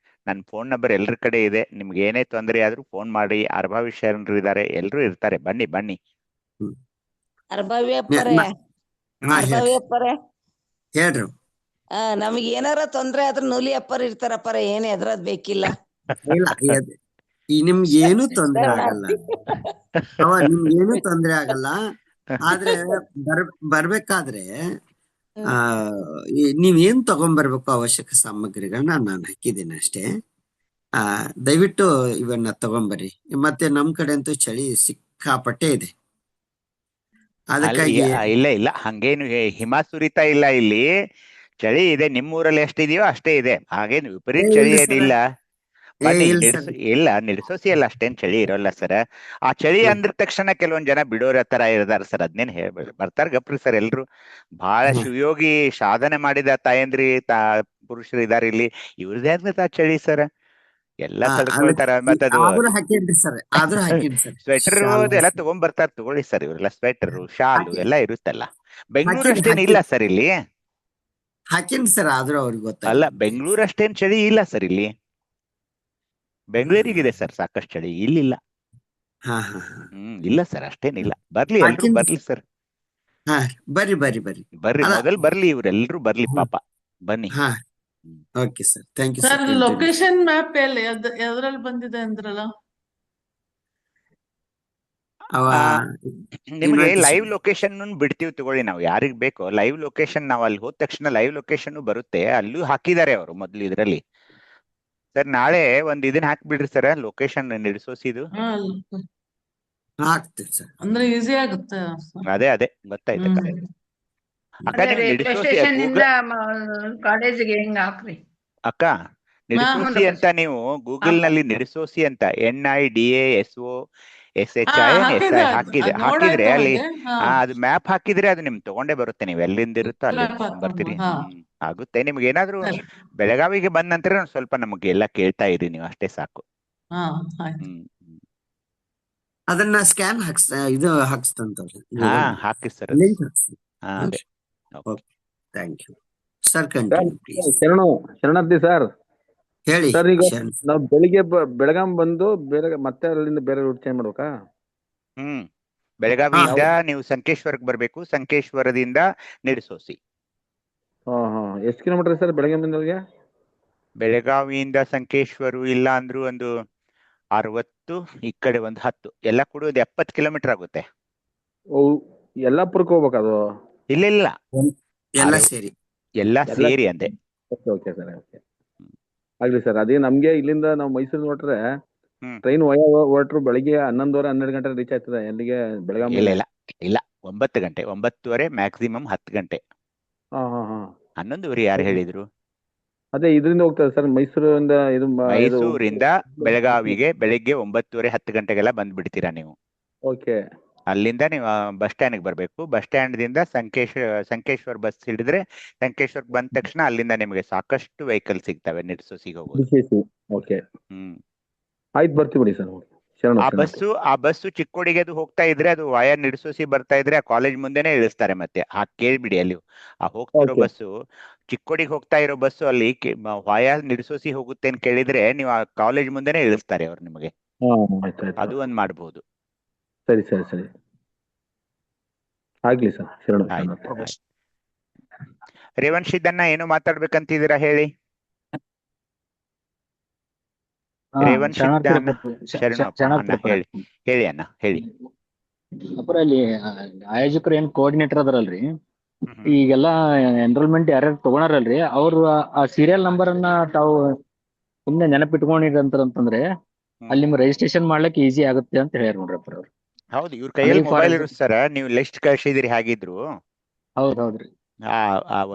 ನನ್ನ ಫೋನ್ ನಂಬರ್ ಎಲ್ಲರ ಕಡೆ ಇದೆ, ನಿಮ್ಗೆ ಏನೇ ತೊಂದರೆ ಆದ್ರೂ ಫೋನ್ ಮಾಡಿ. ಅರ್ಭಾವಿ ಶರಣರು ಇದಾರೆ, ಎಲ್ರು ಇರ್ತಾರೆ, ಬನ್ನಿ ಬನ್ನಿ. ಅರ್ಭಾವಿ ಅಪ್ಪರೇ, ಹೇಳ್ರಿ. ನಮಗ್ ಏನಾರ ತೊಂದ್ರೆ ಆದ್ರ ನೂಲಿ ಅಪ್ಪರ್ ಇರ್ತಾರಪ್ಪರ, ಏನ್ ಎದ್ರದ್ ಬೇಕಿಲ್ಲ. ನಿಮ್ಗೆ ಏನು ತೊಂದ್ರೆ ಆಗಲ್ಲ, ನಿಮ್ಗೇನು ತೊಂದ್ರೆ ಆಗಲ್ಲ. ಆದ್ರೆ ಬರ್ಬೇಕಾದ್ರೆ ನೀವೇನ್ ತಗೊಂಡ್ಬರ್ಬೇಕು ಅವಶ್ಯಕ ಸಾಮಗ್ರಿಗಳನ್ನ ನಾನು ಹಾಕಿದ್ದೀನಿ ಅಷ್ಟೇ. ದಯವಿಟ್ಟು ಇವನ್ನ ತಗೊಂಬರ್ರಿ. ಮತ್ತೆ ನಮ್ ಕಡೆ ಅಂತೂ ಚಳಿ ಸಿಕ್ಕಾಪಟ್ಟೆ ಇದೆ, ಅದಕ್ಕಾಗಿ. ಇಲ್ಲ ಹಂಗೇನು ಹಿಮ ಸುರಿತಾ ಇಲ್ಲ, ಇಲ್ಲಿ ಚಳಿ ಇದೆ. ನಿಮ್ಮೂರಲ್ಲಿ ಎಷ್ಟಿದೆಯೋ ಅಷ್ಟೇ ಇದೆ, ಹಾಗೇನು ವಿಪರೀತ ಚಳಿ ಏನಿಲ್ಲ. ಬನ್ನಿ, ಇಲ್ಲ ನಿಡ್ಸೋಸಿ ಎಲ್ಲ ಅಷ್ಟೇನ್ ಚಳಿ ಇರೋಲ್ಲ ಸರ್. ಆ ಚಳಿ ಅಂದ್ರ ತಕ್ಷಣ ಕೆಲವೊಂದ್ ಜನ ಬಿಡೋರ ತರ ಇರ್ತಾರ ಸರ್, ಅದನ್ನೇನ್ ಹೇಳ್ಬೇಡಿ, ಬರ್ತಾರ ಗಪ್ರಿ ಸರ್ ಎಲ್ರು. ಬಹಳ ಶಿವಯೋಗಿ ಸಾಧನೆ ಮಾಡಿದ ತಾಯಂದ್ರಿ ಪುರುಷರು ಇದಾರೆ ಇಲ್ಲಿ, ಇವ್ರದೇ ಚಳಿ ಸರ್, ಎಲ್ಲ ತಡ್ಕೊಳ್ತಾರ. ಮತ್ತದು ಸ್ವೆಟರ್ ಎಲ್ಲ ತಗೊಂಡ್ಬರ್ತಾರ, ತಗೊಳ್ಳಿ ಸರ್. ಇವರೆಲ್ಲ ಸ್ವೆಟರ್ ಶಾಲು ಎಲ್ಲ ಇರುತ್ತಲ್ಲ. ಬೆಂಗಳೂರು ಅಷ್ಟೇನ್ ಇಲ್ಲ ಸರ್ ಇಲ್ಲಿ. ಹಾಕೇನಿ ಸರ್, ಆದ್ರೂ ಅವ್ರಿಗೆ ಗೊತ್ತಾಗ. ಅಲ್ಲ ಬೆಂಗಳೂರು ಅಷ್ಟೇನ್ ಚಳಿ ಇಲ್ಲ ಸರ್ ಇಲ್ಲಿ, ಬೆಂಗಳೂರಿಗಿದೆ ಸರ್ ಸಾಕಷ್ಟು ಚಳಿ, ಇಲ್ಲಿಲ್ಲ. ಇಲ್ಲ ಸರ್ ಅಷ್ಟೇನಿಲ್ಲ. ಬರ್ಲಿ ಎಲ್ರು ಬರ್ಲಿ ಸರ್, ಬರ್ರಿ ಮೊದಲ್ ಬರ್ಲಿ, ಇವ್ರೆಲ್ರು ಬರ್ಲಿ ಪಾಪ, ಬನ್ನಿ. Okay sir, thank you sir. Location map ಎಲ್ಲಿ ಎದ್ರಲ್ಲಿ ಬಂದಿದೆ ಅಂದ್ರಲ್ಲ? ನಿಮ್ಗೆ ಲೈವ್ ಲೊಕೇಶನ್ ಬಿಡ್ತೀವಿ ತಗೊಳ್ಳಿ, ನಾವು ಯಾರಿಗ್ ಬೇಕೋ ಲೈವ್ ಲೊಕೇಶನ್. ನಾವು ಅಲ್ಲಿ ಹೋದ ತಕ್ಷಣ ಲೈವ್ ಲೊಕೇಶನ್ ಬರುತ್ತೆ, ಅಲ್ಲೂ ಹಾಕಿದ್ದಾರೆ ಅವರು ಮೊದ್ಲು ಇದ್ರಲ್ಲಿ. ಸರ್ ನಾಳೆ ಒಂದ್ ಇದನ್ನ ಹಾಕ್ಬಿಡ್ರಿ ಸರ್, ಲೊಕೇಶನ್ ನಿಡ್ಸೋಸಿದು. ಅಂದ್ರೆ ಈಸಿ ಆಗುತ್ತೆ. ಅದೇ ಗೊತ್ತಾಯ್ತು ಅಕ್ಕ. ಕಾಲೇಜಿಗೆ ಹೆಂಗ್ ಹಾಕ್ರಿ ಅಕ್ಕ, ನಿಡ್ಸೋಸಿ ಅಂತ ನೀವು ಗೂಗಲ್ ನಲ್ಲಿ ನಿಡ್ಸೋಸಿ ಅಂತ NIDASOSHI ಹಾಕಿದ್ರೆ ಅಲ್ಲಿ ಅದು ಮ್ಯಾಪ್ ಹಾಕಿದ್ರೆ ಅದು ನಿಮ್ ತಗೊಂಡೇ ಬರುತ್ತೆ. ನೀವು ಎಲ್ಲಿಂದ ಇರುತ್ತೋ ಅಲ್ಲಿ ಬರ್ತೀರಿ, ಆಗುತ್ತೆ. ನಿಮ್ಗೆ ಏನಾದ್ರು ಬೆಳಗಾವಿಗೆ ಬಂದ ನಂತರ ಸ್ವಲ್ಪ ನಮ್ಗೆ ಎಲ್ಲ ಕೇಳ್ತಾ ಇರಿ ನೀವು, ಅಷ್ಟೇ ಸಾಕು. ಅದನ್ನ ಸ್ಕ್ಯಾನ್ ಹಾಕಿ sir. Thank you sir. Continue please. ಶರಣಾರ್ಥಿ ಸರ್. ಹೇಳಿ ಸರ್, ಈಗ ನಾವು ಬೆಳಗಾಂ ಬಂದು ಮತ್ತೆ ಅಲ್ಲಿಂದ ಬೇರೆ ರೂಟ್ ಚೇಂಜ್ ಮಾಡ್ಬೇಕಾ? ಬೆಳಗಾವಿಯಿಂದ ನೀವು ಸಂಕೇಶ್ವರಕ್ಕೆ ಬರ್ಬೇಕು, ಸಂಕೇಶ್ವರದಿಂದ ನಿಡ್ಸೋಸಿ. ಎಷ್ಟು ಕಿಲೋಮೀಟರ್ ಸರ್ ಬೆಳಗಾವಿಯಿಂದ? ಬೆಳಗಾವಿಯಿಂದ ಸಂಕೇಶ್ವರು ಇಲ್ಲ ಅಂದ್ರೂ ಒಂದು 60, ಈ ಕಡೆ ಒಂದು 10, ಎಲ್ಲ ಕೂಡ ಒಂದು 70 ಕಿಲೋಮೀಟರ್ ಆಗುತ್ತೆ. ಯಲ್ಲಾಪುರಕ್ಕೆ ಹೋಗ್ಬೇಕು ಅದು? ಇಲ್ಲ ಎಲ್ಲ ಸೇರಿ ಅಂದೆ. ಓಕೆ ಸರ್, ಓಕೆ ಆಗ್ಲಿ ಸರ್. ಅದೇ ನಮ್ಗೆ ಇಲ್ಲಿಂದ ನಾವು ಮೈಸೂರು ಹೊರಟ್ರೆ ಟ್ರೈನ್ ಹೊರಟ್ರು ಬೆಳಿಗ್ಗೆ 11:30 12 ಗಂಟೆ ರೀಚ್ ಆಗ್ತದೆ. ಎಲ್ಲಿಗೆ? ಬೆಳಗಾವಿ? ಇಲ್ಲ 9 ಗಂಟೆ, 9:30 ಮ್ಯಾಕ್ಸಿಮಮ್ 10 ಗಂಟೆ. 11:30 ಯಾರು ಹೇಳಿದ್ರು? ಅದೇ ಇದರಿಂದ ಹೋಗ್ತದೆ ಸರ್, ಮೈಸೂರಿಂದ. ಮೈಸೂರಿಂದ ಬೆಳಗಾವಿಗೆ ಬೆಳಿಗ್ಗೆ 9:30 10 ಗಂಟೆಗೆಲ್ಲ ಬಂದ್ಬಿಡ್ತೀರಾ ನೀವು. ಓಕೆ. ಅಲ್ಲಿಂದ ನೀವು ಬಸ್ ಸ್ಟ್ಯಾಂಡ್ಗೆ ಬರ್ಬೇಕು. ಬಸ್ ಸ್ಟ್ಯಾಂಡ್ ದಿಂದ ಸಂಕೇಶ್ವರ್ ಬಸ್ ಹಿಡಿದ್ರೆ ಸಂಕೇಶ್ವರ್ ಬಂದ ತಕ್ಷಣ ಅಲ್ಲಿಂದ ನಿಮಗೆ ಸಾಕಷ್ಟು ವೆಹಿಕಲ್ ಸಿಗ್ತವೆ ನಿಡ್ಸೋಸಿಗೆ ಹೋಗೋದು. ಓಕೆ, ಆಯ್ತು ಬರ್ತೀವಿ ಬಿಡಿ ಸರ್. ಆ ಬಸ್ಸು ಚಿಕ್ಕೋಡಿಗೆ ಅದು ಹೋಗ್ತಾ ಇದ್ರೆ ಅದು ವಾಯ ನಿಡಸೋಸಿ ಬರ್ತಾ ಇದ್ರೆ ಆ ಕಾಲೇಜ್ ಮುಂದೆನೆ ಇಳಿಸ್ತಾರೆ. ಮತ್ತೆ ಕೇಳ್ಬಿಡಿ, ಅಲ್ಲಿ ಆ ಹೋಗ್ತಿರೋ ಬಸ್ಸು ಚಿಕ್ಕೋಡಿಗೆ ಹೋಗ್ತಾ ಇರೋ ಬಸ್ಸು ಅಲ್ಲಿ ವಾಯ ನಿಡಸೋಸಿ ಹೋಗುತ್ತೆ ಅಂತ ಕೇಳಿದ್ರೆ ನೀವು ಆ ಕಾಲೇಜ್ ಮುಂದೆನೆ ಇಳಿಸ್ತಾರೆ ಅವ್ರು ನಿಮಗೆ. ಅದು ಒಂದ್ ಮಾಡ್ಬೋದು. ಸರಿ ಸರಿ ಸರಿ, ಆಗ್ಲಿ ಸರ್. ಶರಣ. ರೇವಂಶ್ ಇದನ್ನ ಏನು ಮಾತಾಡ್ಬೇಕಂತಿದ್ದೀರಾ ಹೇಳಿ. ರೇವಂಶ್ ಶರಣ ಹೇಳಿ ಹೇಳಿ ಅಣ್ಣ ಹೇಳಿ. ಅಪ್ಪ ಅಲ್ಲಿ ಆಯೋಜಕರು ಏನ್ ಕೋಆರ್ಡಿನೇಟರ್ ಅದಾರಲ್ರಿ, ಈಗೆಲ್ಲಾ ಎನ್ರೋಲ್ಮೆಂಟ್ ಯಾರ್ಯಾರು ತಗೊಳಾರಲ್ರಿ ಅವ್ರು ಆ ಸೀರಿಯಲ್ ನಂಬರ್ ಅನ್ನ ತಾವು ಸುಮ್ನೆ ನೆನಪಿಟ್ಕೊಂಡಿರಂತಂದ್ರೆ ಅಲ್ಲಿ ನಿಮ್ ರಿಜಿಸ್ಟ್ರೇಷನ್ ಮಾಡ್ಲಿಕ್ಕೆ ಈಸಿ ಆಗುತ್ತೆ ಅಂತ ಹೇಳ್ಯಾರ ನೋಡ್ರಪ್ಪ ಅವ್ರು. ಹೌದು, ಇವ್ರ ಕೈಯಲ್ಲಿ ಮೊಬೈಲ್ ಇರುತ್ತಾರ, ನೀವು ಲಿಸ್ಟ್ ಕಳ್ಸಿದಿರಿ ಹಾಗಿದ್ರು. ಹೌದೌದ್ರಿ.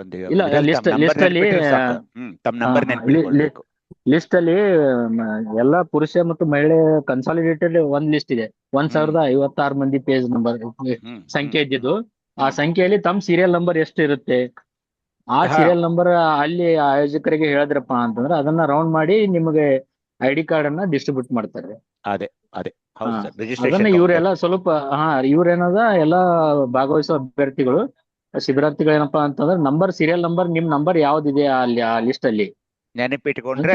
ಒಂದು ಇಲ್ಲ ಲಿಸ್ಟ್ ಅಲ್ಲಿ ತಮ್ಮ ನಂಬರ್ ನೆನಪಿಟ್ಕೊಳ್ಬೇಕು. ಲಿಸ್ಟ್ ಅಲ್ಲಿ ಎಲ್ಲಾ ಪುರುಷ ಮತ್ತು ಮಹಿಳೆ ಕನ್ಸಾಲಿಡೇಟೆಡ್ ಒಂದ್ ಲಿಸ್ಟ್ ಇದೆ. 1056 ಮಂದಿ ಪೇಜ್ ನಂಬರ್ ಸಂಖ್ಯೆ ಇದ್ದಿದ್ದು. ಆ ಸಂಖ್ಯೆಯಲ್ಲಿ ತಮ್ಮ ಸೀರಿಯಲ್ ನಂಬರ್ ಎಷ್ಟು ಇರುತ್ತೆ, ಆ ಸೀರಿಯಲ್ ನಂಬರ್ ಅಲ್ಲಿ ಆಯೋಜಕರಿಗೆ ಹೇಳಿದ್ರಪ್ಪ ಅಂತಂದ್ರೆ ಅದನ್ನ ರೌಂಡ್ ಮಾಡಿ ನಿಮಗೆ ID ಕಾರ್ಡ್ ಅನ್ನ ಡಿಸ್ಟ್ರಿಬ್ಯೂಟ್ ಮಾಡ್ತಾರೆ. ಅದೇ ಅದೇ ಅದನ್ನ ಇವ್ರೆಲ್ಲ ಸ್ವಲ್ಪ ಇವ್ರೇನದ ಎಲ್ಲಾ ಭಾಗವಹಿಸೋ ಅಭ್ಯರ್ಥಿಗಳು ಶಿಬಿರಾರ್ಥಿಗಳು ಏನಪ್ಪಾ ಅಂತಂದ್ರೆ ನಂಬರ್ ಸೀರಿಯಲ್ ನಂಬರ್ ನಿಮ್ ನಂಬರ್ ಯಾವ್ದಿದೆ ಅಲ್ಲಿ ಆ ಲಿಸ್ಟ್ ಅಲ್ಲಿ ನೆನಪಿಟ್ಕೊಂಡ್ರೆ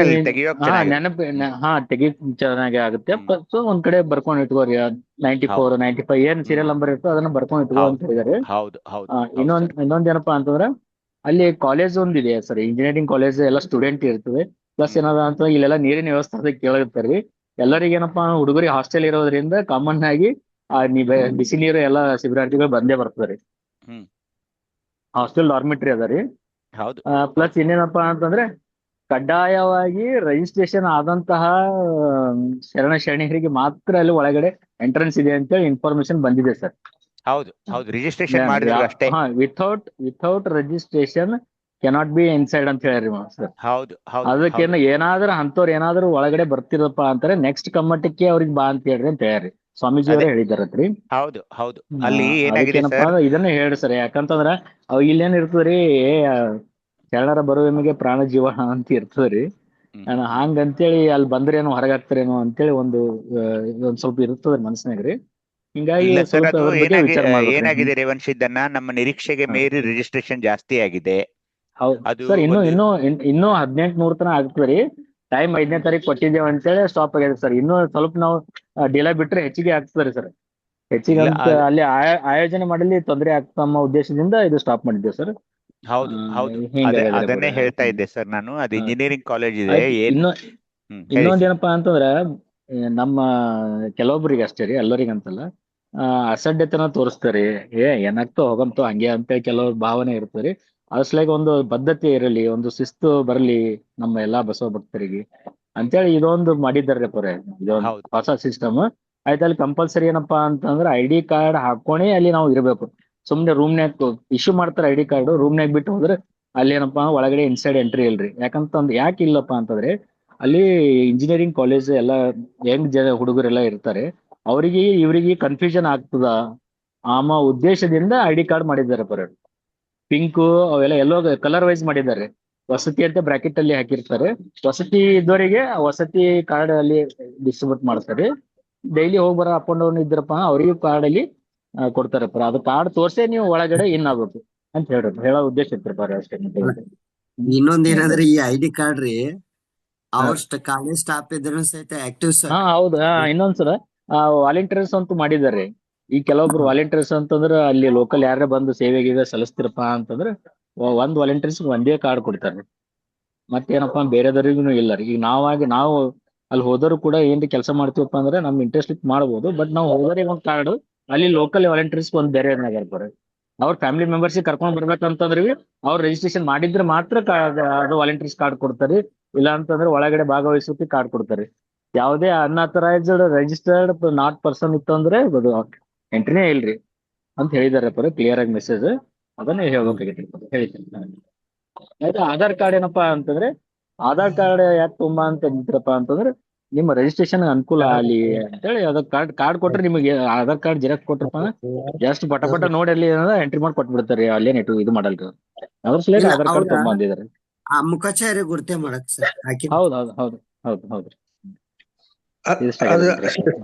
ತೆಗಿ ಚೆನ್ನಾಗಿ ಆಗುತ್ತೆ. ಸೊ ಒಂದ್ ಕಡೆ ಬರ್ಕೊಂಡ್ ಇಟ್ಕೋರಿ 94 95 ಏನ್ ಸೀರಿಯಲ್ ನಂಬರ್ ಇರ್ತೋ ಅದನ್ನ ಬರ್ಕೊಂಡ್ ಇಟ್ಕೋ ಅಂತ ಹೇಳಿದಾರೆ. ಇನ್ನೊಂದ್ ಏನಪ್ಪಾ ಅಂತಂದ್ರೆ ಅಲ್ಲಿ ಕಾಲೇಜ್ ಒಂದಿದೆ ಸರ್, ಇಂಜಿನಿಯರಿಂಗ್ ಕಾಲೇಜ್ ಎಲ್ಲ ಸ್ಟೂಡೆಂಟ್ ಇರ್ತದೆ. ಪ್ಲಸ್ ಏನದ ಅಂತ ಇಲ್ಲೆಲ್ಲ ನೀರಿನ ವ್ಯವಸ್ಥೆ ಅದಕ್ಕೆ ಕೇಳಿರ್ತಾರ್ರಿ. ಎಲ್ಲರಿಗ ಏನಪ್ಪಾ ಹುಡುಗರಿಗೆ ಹಾಸ್ಟೆಲ್ ಇರೋದ್ರಿಂದ ಕಾಮನ್ ಆಗಿ ಬಿಸಿ ನೀರು ಎಲ್ಲಾ ಶಿಬಿರಾರ್ಥಿಗಳು ಬಂದೇ ಬರ್ತದ್ರಿ. ಹಾಸ್ಟೆಲ್ ಡಾರ್ಮಿಟ್ರಿ ಅದ ರೀ. ಪ್ಲಸ್ ಇನ್ನೇನಪ್ಪಾ ಅಂತಂದ್ರೆ ಕಡ್ಡಾಯವಾಗಿ ರಿಜಿಸ್ಟ್ರೇಷನ್ ಆದಂತಹ ಶರಣಿಯರಿಗೆ ಮಾತ್ರ ಅಲ್ಲಿ ಒಳಗಡೆ ಎಂಟ್ರೆನ್ಸ್ ಇದೆ ಅಂತೇಳಿ ಇನ್ಫಾರ್ಮೇಶನ್ ಬಂದಿದೆ ಸರ್. ಹೌದು ಹೌದು, ರಿಜಿಸ್ಟ್ರೇಷನ್ ಮಾಡಿದ್ರು ಅಷ್ಟೇ. Without registration cannot be inside ಅಂತ ಹೇಳ್ರಿ ಸರ್. ಹೌದು ಹೌದು, ಅದಕ್ಕೇನು ಏನಾದ್ರೂ ಅಂತವ್ರು ಏನಾದ್ರು ಒಳಗಡೆ ಬರ್ತಿರಪ್ಪ ಅಂತಾರೆ ನೆಕ್ಸ್ಟ್ ಕಮ್ಮಟಕ್ಕೆ ಅವ್ರಿಗೆ ಬಾ ಅಂತ ಹೇಳ್ರಿ ಅಂತ ಹೇಳ್ರಿ ಸ್ವಾಮೀಜಿ ಅವರೇ ಹೇಳಿದಾರತ್ರಿ. ಹೌದು ಹೌದು, ಅಲ್ಲಿ ಏನಾಗಿದೆ ಇದನ್ನ ಹೇಳ್ರಿ ಸರ್. ಯಾಕಂತಂದ್ರ ಅವ್ ಇಲ್ಲೇನ್ ಇರ್ತದ್ರಿ, ಶರಣರ ಬರುವಿಮೆಗೆ ಪ್ರಾಣ ಜೀವ ಅಂತ ಇರ್ತದ್ರಿ. ಹಂಗಂತೇಳಿ ಅಲ್ಲಿ ಬಂದ್ರೇನೋ ಹೊರಗಾಗ್ತಾರೇನೋ ಅಂತೇಳಿ ಒಂದ್ ಸ್ವಲ್ಪ ಇರ್ತದ ಮನಸ್ಸಿನಾಗ್ರಿ. ಹಿಂಗಾಗಿ ಏನಾಗಿದೆ ರೇವಂಶ್, ಇದನ್ನ ನಮ್ಮ ನಿರೀಕ್ಷೆಗೆ ಮೀರಿ ರಿಜಿಸ್ಟ್ರೇಷನ್ ಜಾಸ್ತಿ ಆಗಿದೆ. ಹೌದು ಸರ್, ಇನ್ನೂ 1800 ತನ ಆಗ್ತದ್ರಿ. ಟೈಮ್ 5ನೇ ತಾರೀಕು ಕೊಟ್ಟಿದ್ದೇವೆ ಅಂತೇಳಿ ಸ್ಟಾಪ್ ಆಗಿದೆ ಸರ್. ಇನ್ನೂ ಸ್ವಲ್ಪ ನಾವು ಡಿಲೇ ಬಿಟ್ರೆ ಹೆಚ್ಚಿಗೆ ಆಗ್ತದ್ರಿ ಸರ್. ಹೆಚ್ಚಿಗೆ ಅಂತ ಅಲ್ಲಿ ಆಯೋಜನೆ ಮಾಡಲಿ ತೊಂದರೆ ಆಗ್ತಮ್ಮ ಉದ್ದೇಶದಿಂದ ಇದು ಸ್ಟಾಪ್ ಮಾಡಿದ್ದೇವೆ ಸರ್. ಹೌದು ಹೌದು, ಅದನ್ನೇ ಹೇಳ್ತಾ ಇದ್ದೆ ಸರ್ ನಾನು. ಅದು ಇಂಜಿನಿಯರಿಂಗ್ ಕಾಲೇಜ್ ಇದೆ. ಇನ್ನೊಂದೇನಪ್ಪಾ ಅಂತಂದ್ರ ನಮ್ಮ ಕೆಲವೊಬ್ಬರಿಗೆ ಅಷ್ಟೇ ರೀ, ಎಲ್ಲರಿಗಂತಲ್ಲ, ಅಸಡ್ಡೆತನ ತೋರಿಸ್ತಾರೆ. ಏನಾಗ್ತೋ ಹೋಗಂತೋ ಹಂಗೆ ಅಂತೇಳಿ ಕೆಲವ್ರ ಭಾವನೆ ಇರ್ತದೆ. ಅದ್ಸಲಾಗಿ ಒಂದು ಬದ್ಧತೆ ಇರಲಿ, ಒಂದು ಶಿಸ್ತು ಬರಲಿ ನಮ್ಮ ಎಲ್ಲಾ ಬಸವ ಭಕ್ತರಿಗೆ ಅಂತೇಳಿ ಇದೊಂದು ಮಾಡಿದ್ದಾರೆ ಪೊರೆ. ಇದೊಂದು ಹೊಸ ಸಿಸ್ಟಮ್ ಆಯ್ತು. ಅಲ್ಲಿ ಕಂಪಲ್ಸರಿ ಏನಪ್ಪಾ ಅಂತಂದ್ರೆ ID ಕಾರ್ಡ್ ಹಾಕೊಂಡೇ ಅಲ್ಲಿ ನಾವು ಇರಬೇಕು. ಸುಮ್ನೆ ರೂಮ್ನ್ಯಾಗ ಇಶ್ಯೂ ಮಾಡ್ತಾರೆ ID ಕಾರ್ಡ್, ರೂಮ್ನ್ಯಾಗ ಬಿಟ್ಟು ಹೋದ್ರೆ ಅಲ್ಲಿ ಏನಪ್ಪಾ ಒಳಗಡೆ ಇನ್ಸೈಡ್ ಎಂಟ್ರಿ ಇಲ್ರಿ. ಯಾಕೆ ಇಲ್ಲಪ್ಪಾ ಅಂತಂದ್ರೆ ಅಲ್ಲಿ ಇಂಜಿನಿಯರಿಂಗ್ ಕಾಲೇಜ್ ಎಲ್ಲ ಯಂಗ್ ಹುಡುಗರೆಲ್ಲ ಇರ್ತಾರೆ, ಅವರಿಗೆ ಇವರಿಗೆ ಕನ್ಫ್ಯೂಷನ್ ಆಗ್ತದ ಉದ್ದೇಶದಿಂದ ID ಕಾರ್ಡ್ ಮಾಡಿದ್ದಾರೆ ಪೊರೆ. ಪಿಂಕು ಅವೆಲ್ಲ ಎಲ್ಲೋ ಕಲರ್ ವೈಸ್ ಮಾಡಿದ್ದಾರೆ. ವಸತಿ ಅಂತ ಬ್ರಾಕೆಟ್ ಅಲ್ಲಿ ಹಾಕಿರ್ತಾರೆ. ವಸತಿ ಇದ್ದವರಿಗೆ ವಸತಿ ಕಾರ್ಡ್ ಅಲ್ಲಿ ಡಿಸ್ಟ್ರಿಬ್ಯೂಟ್ ಮಾಡ್ತಾರೆ. ಡೈಲಿ ಹೋಗಿ ಬರೋ ಅಪ್ ಅಂಡ್ ಡೌನ್ ಇದ್ರಪ್ಪ ಅವ್ರಿಗೆ ಕಾರ್ಡ್ ಅಲ್ಲಿ ಕೊಡ್ತಾರೆ. ಅದು ಕಾರ್ಡ್ ತೋರ್ಸೇ ನೀವು ಒಳಗಡೆ ಇನ್ ಆಗ್ಬೇಕು ಅಂತ ಹೇಳೋ ಉದ್ದೇಶ ಇರ್ತಾರೆ ಅಷ್ಟೇ. ಇನ್ನೊಂದೇನಂದ್ರೆ ಈ ID ಕಾರ್ಡ್ ರೀ ಅವಷ್ಟು ಕಾಲೇಜ್ ಸ್ಟಾಫ್ ಇದ್ರು ಸಹಿತ ಆಕ್ಟಿವ್ ಸರ್. ಹೌದು. ಇನ್ನೊಂದ್ಸಲ ವಾಲಂಟಿಯರ್ಸ್ ಅಂತೂ ಮಾಡಿದ್ದಾರೆ. ಈ ಕೆಲವೊಬ್ರು ವಾಲಂಟಿಯರ್ಸ್ ಅಂತಂದ್ರೆ ಅಲ್ಲಿ ಲೋಕಲ್ ಯಾರೇ ಬಂದು ಸೇವೆಗೆ ಸಲ್ಲಿಸ್ತಿರಪ್ಪ ಅಂತಂದ್ರೆ ಒಂದ್ ವಾಲಂಟಿಯರ್ಸ್ ಒಂದೇ ಕಾರ್ಡ್ ಕೊಡ್ತಾರೆ. ಮತ್ತೇನಪ್ಪಾ ಬೇರೆದವ್ರಿಗೂ ಇಲ್ಲ ರೀ. ಈಗ ನಾವು ಅಲ್ಲಿ ಹೋದವರು ಕೂಡ ಏನ್ರಿ ಕೆಲಸ ಮಾಡ್ತೀವಪ್ಪ ಅಂದ್ರೆ ನಮ್ ಇಂಟ್ರೆಸ್ಟ್ ಮಾಡ್ಬೋದು. ಬಟ್ ನಾವು ಹೋದವ್ರಿಗೆ ಒಂದ್ ಕಾರ್ಡ್, ಅಲ್ಲಿ ಲೋಕಲ್ ವಾಲಂಟಿಯರ್ಸ್ ಒಂದ್ ಬೇರೆ ಇರ್ತಾರೆ. ಅವ್ರ ಫ್ಯಾಮಿಲಿ ಮೆಂಬರ್ಸ್ ಕರ್ಕೊಂಡ್ ಬರ್ಬೇಕಂತಂದ್ರೆ ಅವ್ರು ರಿಜಿಸ್ಟ್ರೇಷನ್ ಮಾಡಿದ್ರೆ ಮಾತ್ರ ಅದು ವಾಲಂಟಿಯರ್ಸ್ ಕಾರ್ಡ್ ಕೊಡ್ತಾರೆ. ಇಲ್ಲ ಅಂತಂದ್ರೆ ಒಳಗಡೆ ಭಾಗವಹಿಸೋಕೆ ಕಾರ್ಡ್ ಕೊಡ್ತಾರೆ. ಯಾವುದೇ ಅನ್ಅಥರೈಸ್ಡ್ ರಿಜಿಸ್ಟರ್ಡ್ ನಾಟ್ ಪರ್ಸನ್ ಇತ್ತು ಅಂದ್ರೆ ಅದು ಎಂಟ್ರಿನೇ ಇಲ್ರಿ ಅಂತ ಹೇಳಿದಾರೆ ಕ್ಲಿಯರ್ ಆಗಿ ಮೆಸೇಜ್. ಅದನ್ನೇ ಹೇಳ್ಬೇಕಾಗಿತ್ತು, ಹೇಳ್ತೀನಿ. ಆಯ್ತು. ಆಧಾರ್ ಕಾರ್ಡ್ ಏನಪ್ಪಾ ಅಂತಂದ್ರೆ ಆಧಾರ್ ಕಾರ್ಡ್ ಯಾಕೆ ತುಂಬಾ ಅಂತ ಅಂತಿರಪ್ಪ ಅಂತಂದ್ರೆ ನಿಮ್ಮ ರಿಜಿಸ್ಟ್ರೇಷನ್ ಅನುಕೂಲ ಆಗಲಿ ಅಂತೇಳಿ ಅದಕ್ಕೆ ಕಾರ್ಡ್ ಕೊಟ್ರೆ ನಿಮಗೆ Aadhaar card xerox Kotrappa just ಪಟ ನೋಡಿ ಅಲ್ಲಿ ಎಂಟ್ರಿ ಮಾಡಿ ಕೊಟ್ಬಿಡ್ತಾರೆ. ಅಲ್ಲೇನ್ ಇದು ಮಾಡಲ್ರಿ. ಅದ್ರ ಸಲುವಾಗಿ ಆಧಾರ್ ಕಾರ್ಡ್ ತುಂಬಾ ಅಂದಿದ್ದಾರೆ. ಆ ಮುಖಚಾರಿ ಗುರುತೆ ಮಾಡಕ್ ಸರ್. ಹೌದು. ಇಷ್ಟ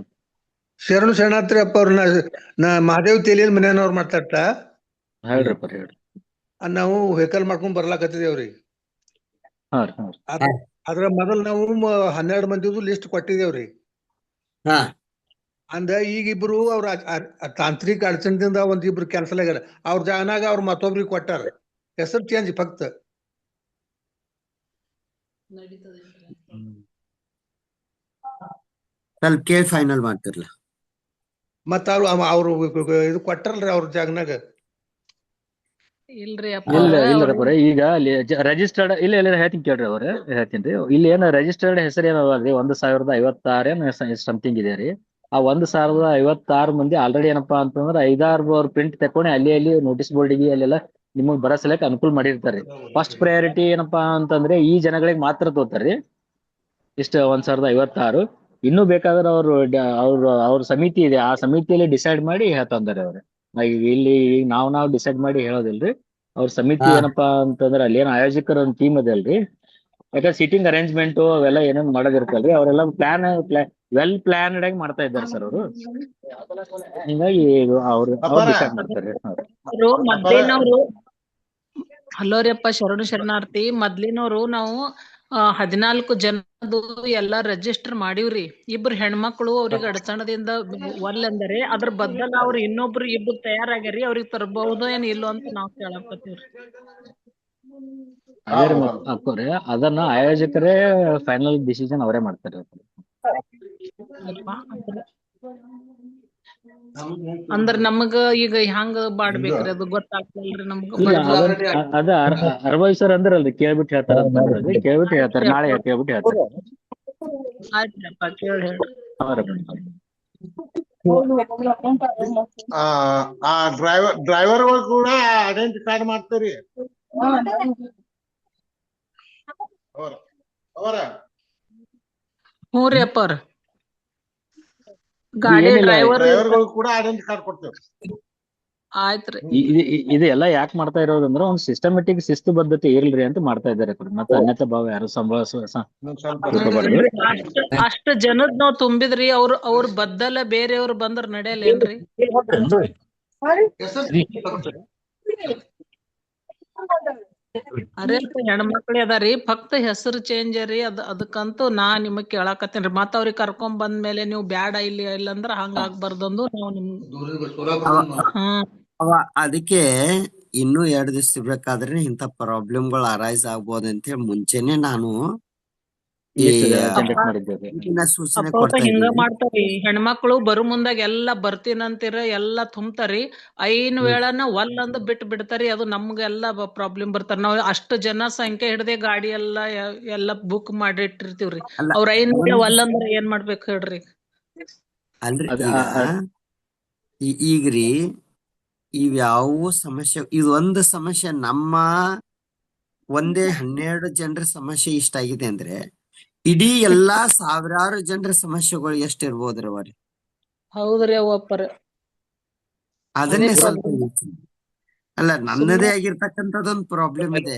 ಶರಣು ಶರಣಾರ್ಥಿ ಅಪ್ಪ ಅವ್ರನ್ನ ಮಹಾದೇವ್ ತೇಲಿಯಲ್ಲಿ ಮನೆಯವ್ರು ಮಾತಾಡ್ತ ಹೇಳ್ರಿಪ್ಪ ಹೇಳ್ರಿ. ನಾವು ವೆಹಿಕಲ್ ಮಾಡ್ಕೊಂಡ್ ಬರ್ಲಾಕತ್ತಿದೇವ್ರಿ. ಹಾ ರೀ ಹಾ ರೀ. ಅದ್ರ ಮೊದಲ್ ನಾವು 12 ಮಂದಿದು ಲಿಸ್ಟ್ ಕೊಟ್ಟಿದೇವ್ರಿ. ಅಂದ ಈಗ ಇಬ್ರು ಅವ್ರ ತಾಂತ್ರಿಕ ಅಡಚಣದಿಂದ ಒಂದಿಬ್ರು ಕ್ಯಾನ್ಸಲ್ ಆಗ್ಯಾರ. ಅವ್ರ ಜಾಗನಾಗ ಅವ್ರ ಮತ್ತೊಬ್ರಿಗೆ ಕೊಟ್ಟಾರ. ಹೆಸರು ಚೇಂಜ್ ಫಕ್ತ. ಸ್ವಲ್ಪ ಕೇಳಿ ಫೈನಲ್ ಮಾಡ್ತಿರ್ಲ. ಮತ್ತ ಅವ್ರು ಇದು ಕೊಟ್ಟಾರಲ್ರಿ ಅವ್ರ ಜಾಗನಾಗ. ಇಲ್ರಿ ಇಲ್ಲರಪ್ಪ ಈಗ ರಿಜಿಸ್ಟರ್ಡ್ ಇಲ್ಲ ಹೇಳ್ತೀನಿ ಕೇಳ್ರಿ ಅವ್ರ ಹೇಳ್ತೀನಿ. ಇಲ್ಲಿ ಏನ ರಿಜಿಸ್ಟರ್ಡ್ ಹೆಸರು ಏನಲ್ರಿ 1056 ಏನ್ ಸಮಥಿಂಗ್ ಇದೆ ರೀ. ಆ 1056 ಮಂದಿ ಆಲ್ರೆಡಿ ಏನಪ್ಪಾ ಅಂತಂದ್ರ 5-6 ಪ್ರಿಂಟ್ ತಕೊಂಡಿ ಅಲ್ಲಿ ನೋಟಿಸ್ ಬೋರ್ಡಿಗೆ ಅಲ್ಲೆಲ್ಲ ನಿಮಗ್ ಬರಸಲಕ್ ಅನುಕೂಲ ಮಾಡಿರ್ತಾರ್ರಿ. ಫಸ್ಟ್ ಪ್ರಯಾರಿಟಿ ಏನಪ್ಪಾ ಅಂತಂದ್ರೆ ಈ ಜನಗಳಿಗೆ ಮಾತ್ರ ತೋತಾರ್ರಿ. ಇಷ್ಟ 1056. ಇನ್ನೂ ಬೇಕಾದ್ರೆ ಅವ್ರ ಸಮಿತಿ ಇದೆ, ಆ ಸಮಿತಿಯಲ್ಲಿ ಡಿಸೈಡ್ ಮಾಡಿ ಹೇಳ್ತಂದಾರೆ ಅವ್ರು. ಇಲ್ಲಿ ನಾವು ಡಿಸೈಡ್ ಮಾಡಿ ಹೇಳೋದಿಲ್ರಿ. ಅವ್ರ ಸಮಿತಿ ಏನಪ್ಪಾ ಅಂತಂದ್ರ ಅಲ್ಲಿ ಏನ್ ಆಯೋಜಕರ ಒಂದ್ ಟೀಮ್ ಅದಲ್ರಿ. ಯಾಕಂದ್ರೆ ಸೀಟಿಂಗ್ ಅರೇಂಜ್ಮೆಂಟ್ ಅವೆಲ್ಲ ಏನೇನ್ ಮಾಡೋದಿರ್ತಲ್ರಿ, ಅವರೆಲ್ಲ ವೆಲ್ ಪ್ಲಾನ್ಡ್ ಆಗಿ ಮಾಡ್ತಾ ಇದ್ದಾರೆ ಸರ್ ಅವರು. ಹಿಂಗಾಗಿ ಅವ್ರು ಡಿಸೈಡ್ ಮಾಡ್ತಾರೆ. ಮೊದ್ಲಿನವ್ರು ಹಲೋ ರೀ ಅಪ್ಪ ಶರಣು ಶರಣಾರ್ಥಿ. ಮೊದ್ಲಿನವ್ರು ನಾವು 14 ಜನದು ಎಲ್ಲಾ ರಿಜಿಸ್ಟರ್ ಮಾಡಿವ್ರಿ. ಇಬ್ರು ಹೆಣ್ಮಕ್ಳು ಅವ್ರಿಗೆ ಅಡಚಣದಿಂದ ಒಲ್ಲಂದರೆ ಅದ್ರ ಬದಲ ಅವ್ರು ಇನ್ನೊಬ್ರು ಇಬ್ರು ತಯಾರಾಗ್ಯಾರಿ. ಅವ್ರಿಗೆ ತರಬಹುದು ಏನ್ ಇಲ್ಲೋ ಅಂತ ನಾವ್ ಕೇಳಾಕತ್ತೀವ್ರಿ. ಅದೇ ಅಕ್ಕೋರೆ ಅದನ್ನ ಆಯೋಜಕರೇ ಫೈನಲ್ ಡಿಸಿಷನ್ ಅವರೇ ಮಾಡ್ತಾರೆ. ಅಂದ್ರ ನಮಗ ಈಗ ಹ್ಯಾಂಗ ಮಾಡ್ಬೇಕ್ರಿ ಅದು ಗೊತ್ತಾಗ್ತಲ್ರಿ ನಮ್ಗ. ಅದ ಅರವೈ ಸರ್ ಅಂದ್ರಲ್ರಿ ಕೇಳ್ಬಿಟ್ಟು ಹೇಳ್ತಾರ ಅಂತಂದ್ರಿ. ಕೇಳ್ಬಿಟ್ಟು ಹೇಳ್ತಾರೆ, ನಾಳೆ ಕೇಳ್ಬಿಟ್ಟು ಹೇಳ್ತಾರೆ. ಆಯ್ತ್ರಪ್ಪ ಕೇಳಿ ಹೇಳ್ರಿ. ಡ್ರೈವರ್ಗಳು ಕೂಡ ಐಡೆಂಟಿ ಕಾರ್ಡ್ ಮಾಡ್ತೀರಿ ಹ್ಞೂ ರೀ ಅಪ್ಪ ಅವ್ರ. ಗಾಡಿ ಡ್ರೈವರ್ಗಳು ಕೂಡ ಐಡೆಂಟಿ ಕಾರ್ಡ್ ಕೊಡ್ತೇವೆ. ಆಯ್ತ್ರಿ. ಇದು ಎಲ್ಲ ಯಾಕೆ ಮಾಡ್ತಾ ಇರೋದಂದ್ರ ಒಂದ್ ಸಿಸ್ಟಮೆಟಿಕ್ ಶಿಸ್ತುಬದ್ಧತೆ ಇರ್ಲ್ರಿ ಅಂತ ಮಾಡ್ತಾ ಇದ್ದಾರೆ. ಮತ್ತೆ ಅನ್ಯತಾ ಭಾವ ಯಾರು ಅಷ್ಟ ಜನದ್ ನಾವ್ ತುಂಬಿದ್ರಿ. ಅವ್ರ ಬದ್ದಲ ಬೇರೆಯವ್ರು ಬಂದ್ರ ನಡೆಯಲ್ಲೇನ್ರಿ? ಅರೆ ಹೆಣ್ಮಕ್ಳಿ ಅದಾರಿ, ಫಕ್ತ ಹೆಸರು ಚೇಂಜ್ ರೀ. ಅದಕ್ಕಂತೂ ನಾ ನಿಮಗ್ ಕೇಳಾಕತ್ತೇನ್ರಿ. ಮತ್ತ ಅವ್ರಿಗೆ ಕರ್ಕೊಂಡ್ ಬಂದ್ಮೇಲೆ ನೀವು ಬ್ಯಾಡ ಇಲ್ಲಿ ಇಲ್ಲಂದ್ರ ಹಂಗ ಆಗ್ಬಾರ್ದಂದು ನಾವು ಅದಕ್ಕೆ ಇನ್ನೂ 2 ದಿವಸ ಇರ್ಬೇಕಾದ್ರೆ ಇಂಥ ಪ್ರಾಬ್ಲಮ್ಗಳು ಅರೈಸ್ ಆಗ್ಬೋದು ಅಂತ ಹೇಳಿ ಮುಂಚೆನೆ ನಾನು ಸೂಚನೆ ಕೊಡ್ತಾ ಹಿಂಗ ಇದ್ದೀನಿ. ಮಾಡ್ತಾರಿ. ಹೆಣ್ಮಕ್ಳು ಬರು ಮುಂದಾಗ ಎಲ್ಲಾ ಬರ್ತೀನಂತೀರ ಎಲ್ಲಾ ತುಂಬ್ತಾರಿ. ಐನ್ ವೇಳನ ಒಲ್ಲಂದ ಬಿಟ್ಟು ಬಿಡ್ತಾರಿ. ಅದು ನಮ್ಗೆಲ್ಲಾ ಪ್ರಾಬ್ಲಮ್ ಬರ್ತಾರ. ನಾವ್ ಅಷ್ಟು ಜನ ಸಂಖ್ಯೆ ಹಿಡ್ದೆ ಗಾಡಿ ಎಲ್ಲಾ ಬುಕ್ ಮಾಡಿಟ್ಟಿರ್ತೀವ್ರಿ. ಅವ್ರ ಐನ್ ವೇಳೆ ಒಲ್ಲಂದ್ರ ಏನ್ ಮಾಡ್ಬೇಕು ಹೇಳ್ರಿ? ಅಲ್ರಿ ಈಗ್ರಿ ಇವ್ಯಾವ ಸಮಸ್ಯೆ, ಇದೊಂದು ಸಮಸ್ಯೆ ನಮ್ಮ ಒಂದೇ 12 ಜನರ ಸಮಸ್ಯೆ ಇಷ್ಟ ಆಗಿದೆ ಅಂದ್ರೆ ಇಡೀ ಎಲ್ಲಾ ಸಾವಿರಾರು ಜನರ ಸಮಸ್ಯೆಗಳು ಎಷ್ಟಿರ್ಬೋದ್ರಿ ಅವ್ರಿ? ಹೌದ್ರಿ ಅವಪ್ಪರ. ಅದನ್ನೇ ಸ್ವಲ್ಪ ಅಲ್ಲ, ನನ್ನದೇ ಆಗಿರ್ತಕ್ಕಂಥದ್ದೊಂದು ಪ್ರಾಬ್ಲಮ್ ಇದೆ.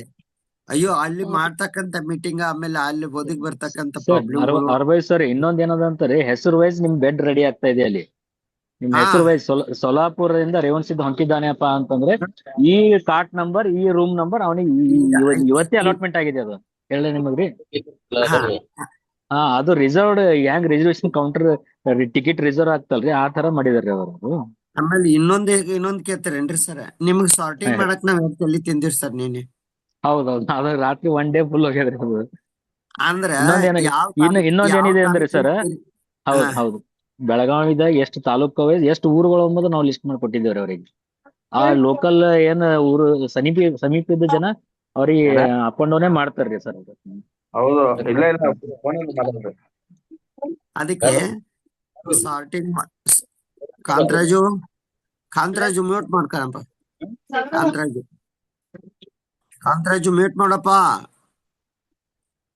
ಅಯ್ಯೋ ಅಲ್ಲಿ ಮಾಡ್ತಕ್ಕಂಥ ಮೀಟಿಂಗ್, ಆಮೇಲೆ ಅಲ್ಲಿ ಬದುಕ್ ಬರ್ತಕ್ಕಂಥ ಪ್ರಾಬ್ಲಮ್. ಅರವೈ ಸರ್ ಇನ್ನೊಂದ್ ಏನದಂತಾರೆ, ಹೆಸರು ವೈಸ್ ನಿಮ್ ಬೆಡ್ ರೆಡಿ ಆಗ್ತಾ ಇದೆ. ಅಲ್ಲಿ ನಿಮ್ ಹೆಸರು ವೈಸ್ ಸೊಲಾಪುರದಿಂದ ರೇವಣಸಿದ್ದ ಹೊಂಟಿದ್ದಾನೆಪ್ಪ ಅಂತಂದ್ರೆ ಈ ಕಾಟ್ ನಂಬರ್, ಈ ರೂಮ್ ನಂಬರ್ ಅವನಿಗೆ ಇವತ್ತೇ ಅಲಾಟ್ಮೆಂಟ್ ಆಗಿದೆ. ಅದು ಹೇಳ ನಿಮಗ್ರಿ. ಅದು ರಿಸರ್ವ್ಡ್ ಹೆಂಗ್ ರಿಸರ್ವೇಶನ್ ಕೌಂಟರ್ ಟಿಕೆಟ್ ರಿಸರ್ವ್ ಆಗ್ತಲ್ರಿ, ಆ ತರ ಮಾಡಿದಾರೆ ಅವರು. ಆಮೇಲೆ ಇನ್ನೊಂದ್ ಕೇಳ್ತಾರೇನ್ರಿ ಸರ್, ನಿಮ್ಗ್ ಸಾರ್ಟಿಂಗ್ ಮಾಡಕ್ ನಾವ್ ಎಲ್ಲಿ ತಿಂದಿರ್ ಸರ್ ನೀನೆ? ಹೌದೌದು, ಅದ ರಾತ್ರಿ 1 ಡೇ ಫುಲ್ ಹೋಗ್ಯದ್ರಿ ಅದು. ಅಂದ್ರೆ ಇನ್ನೊಂದೇನಿದೆ ಅಂದ್ರೆ ಸರ್, ಹೌದು ಬೆಳಗಾವಿದ ಎಷ್ಟು ತಾಲೂಕು ಎಷ್ಟು ಊರುಗಳು ಅಂಬುದು ನಾವು ಲಿಸ್ಟ್ ಮಾಡಿ ಕೊಟ್ಟಿದ್ದೇವ್ರಿ ಅವ್ರಿಗೆ. ಆ ಲೋಕಲ್ ಏನ್ ಊರು ಸಮೀಪ ಇದ್ದ ಜನ ಅವ್ರಿಗೆ ಅಪ್ ಅಂಡ್ ಡೌನೇ ಮಾಡ್ತಾರ್ರಿ ಸರ್. ಅದಕ್ಕೆ ಸಾರ್ಟಿಂಗ್ ಕಾಂತರಾಜು ಮ್ಯೂಟ್ ಮಾಡ್ಕರಪ್ಪ. ಕಾಂತರಾಜು ಮ್ಯೂಟ್ ಮಾಡಪ್ಪ.